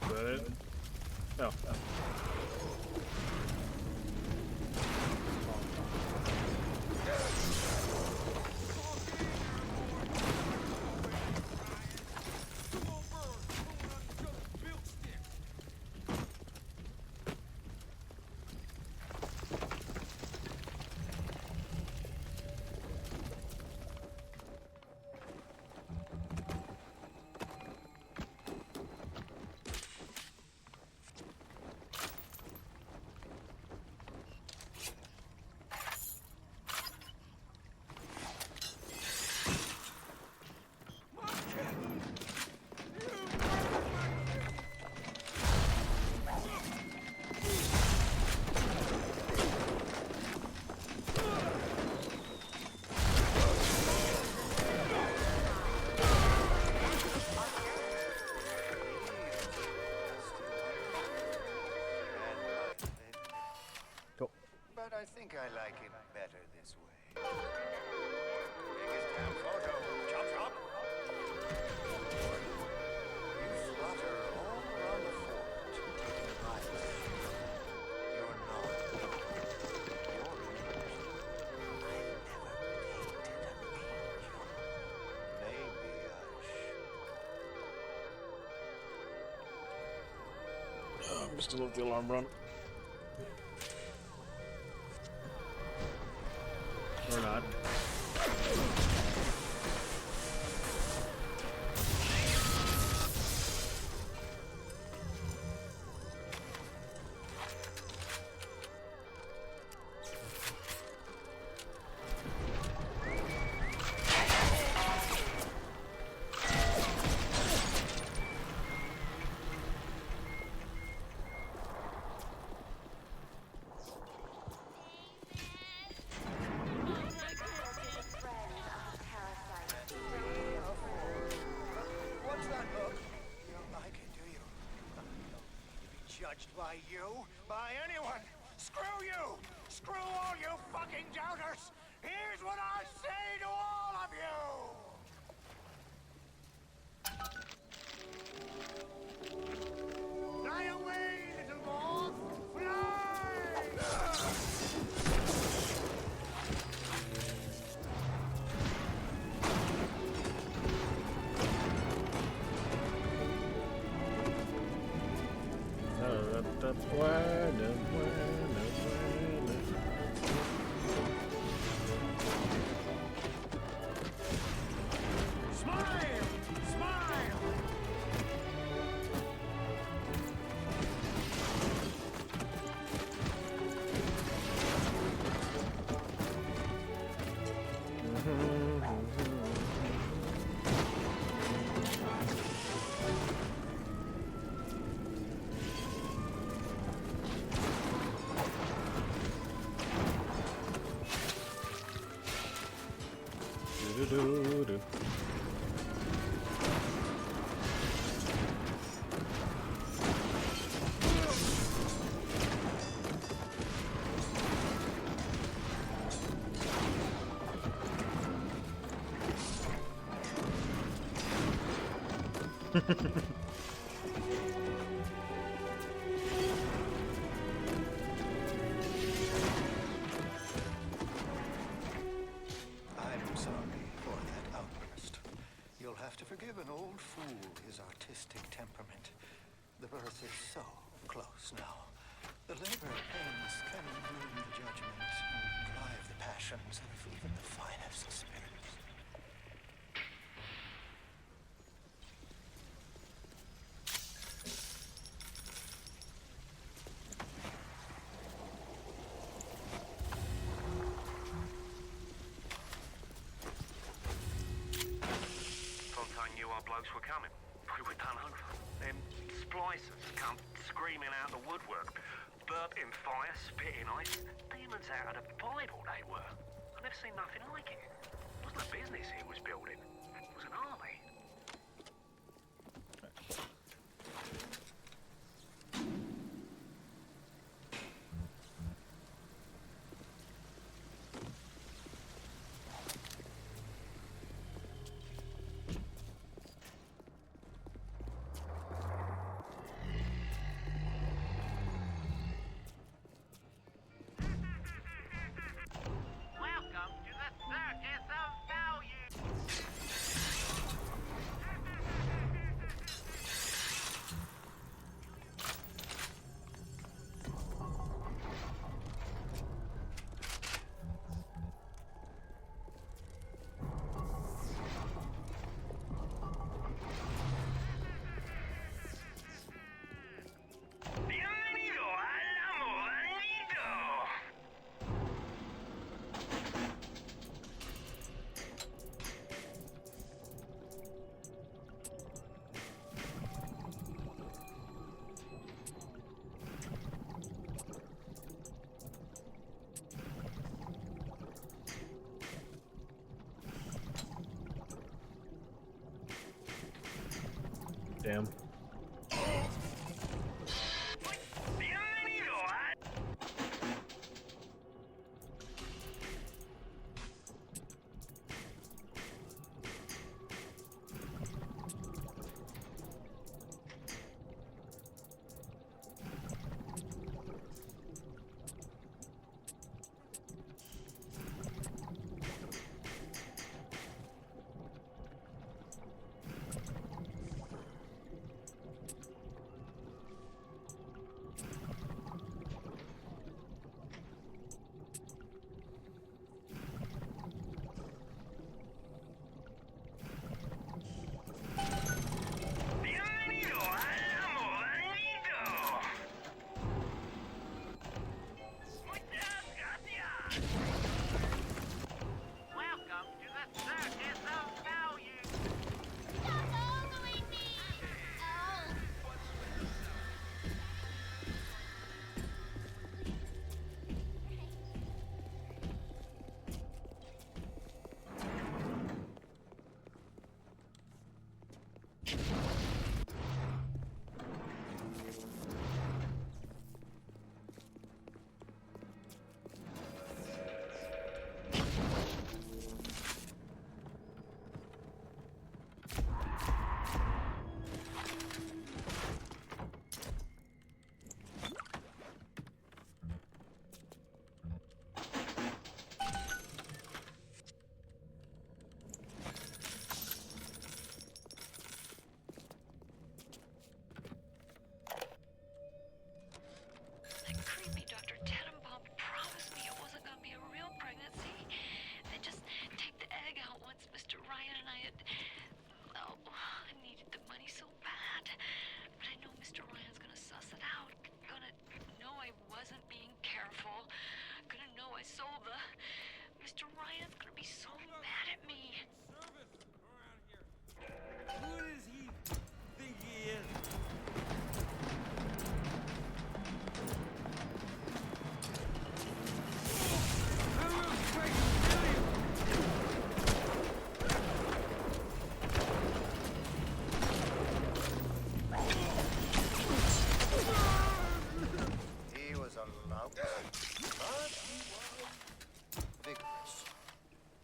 Is that it? Oh. But I think I like him better this way. Take his damn photo, chop chop. You flutter all around the fort, taking advice. You're not. You're an angel. I've never painted an angel. Maybe I should. I'm still at the alarm run. Or not. What's that look? You don't like it, do you? To be judged by you? By anyone? Screw you! Screw all you fucking doubters! Here's what I say to all of you! Fly away, little moth! Smile! Smile! Do-do-do-do. I'm sorry for that outburst. You'll have to forgive an old fool his artistic temperament. The birth is so close now. The labor pains can ruin the judgment and drive the passions of even the finest spirits. blokes were coming. We were done over. Them splicers come screaming out the woodwork. Burnt in fire, spit in ice. Demons out of the Bible they were. I've never seen nothing like it. It wasn't a business he was building. It was an army. Welcome to the Circus of Value. Bienvenido al Amoranito. Damn. Bienvenido al... Bienvenido al Amoranito. Muchas gracias. Welcome to the Circus of Value. Stop ogling me! Oh. That creepy Dr. Tenenbaum promised me it wasn't gonna be a real pregnancy. They just take the egg out once Mr. Ryan and I had... Oh, I needed the money so bad. But I know Mr. Ryan's gonna suss it out. Gonna know I wasn't being careful. Gonna know I sold the... Mr. Ryan's gonna be so mad at me. Who does he think he is? He was a lout, but he was vigorous.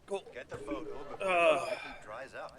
Cool. Get the photo before he dries out.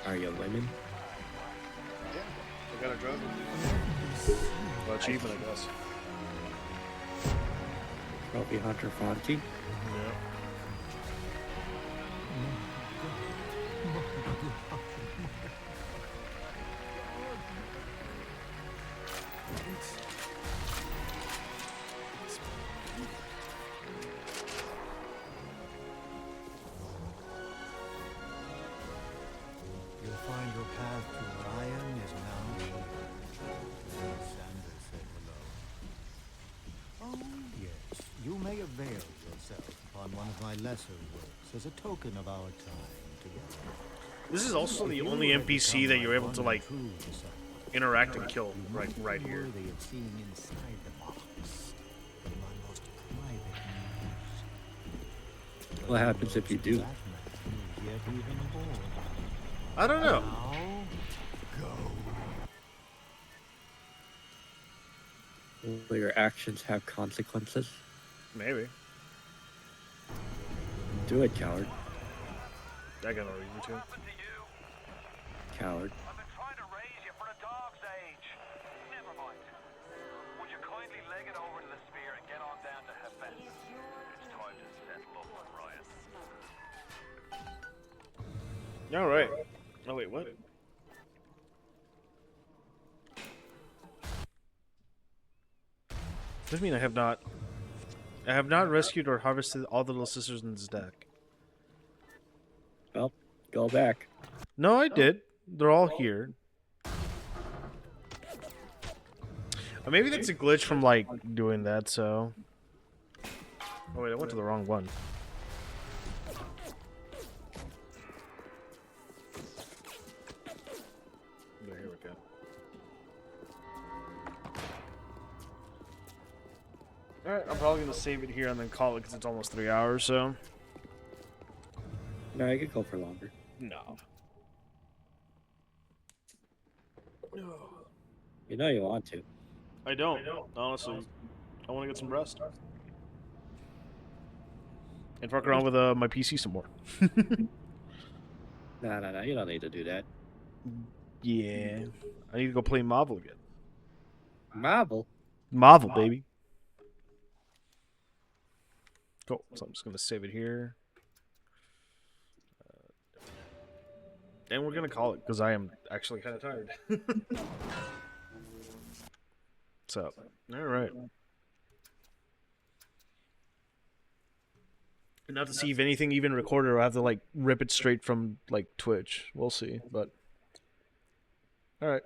Are you winning? Yeah, I got a drug. Well, achievement, I guess. Trophy Hunter Fonty. Yeah. You'll find your path to Ryan is now open. Sanders said hello. Oh, yes. You may avail yourself upon one of my lesser works as a token of our time together. This is also the only NPC that you're able to like interact and kill right here. Worthy of seeing inside the box. My most private news. What happens if you do? That man is yet even born. I don't know. Now, go. Will your actions have consequences? Maybe. Do it, coward. I got no reason to. Coward. I've been trying to raise you for a dog's age. Never mind. Would you kindly leg it over to the spear and get on down to Hefes? It's time to settle up with Ryan. All right. Oh wait, what? What do you mean I have not? I have not rescued or harvested all the little sisters in this deck. Well, go back. No, I did. They're all here. Or maybe that's a glitch from like doing that. So. Oh wait, I went to the wrong one. Yeah, here we go. Alright, I'm probably gonna save it here and then call it because it's almost 3 hours, so. No, I could go for longer. No. You know you want to. I don't, honestly. I want to get some rest. And fuck around with my PC some more. Nah, you don't need to do that. Yeah. I need to go play Marvel again. Marvel? Marvel, baby. Cool. So I'm just going to save it here. And we're going to call it because I am actually kind of tired. So, alright. Not to see if anything even recorded or I have to like rip it straight from like Twitch. We'll see, but alright.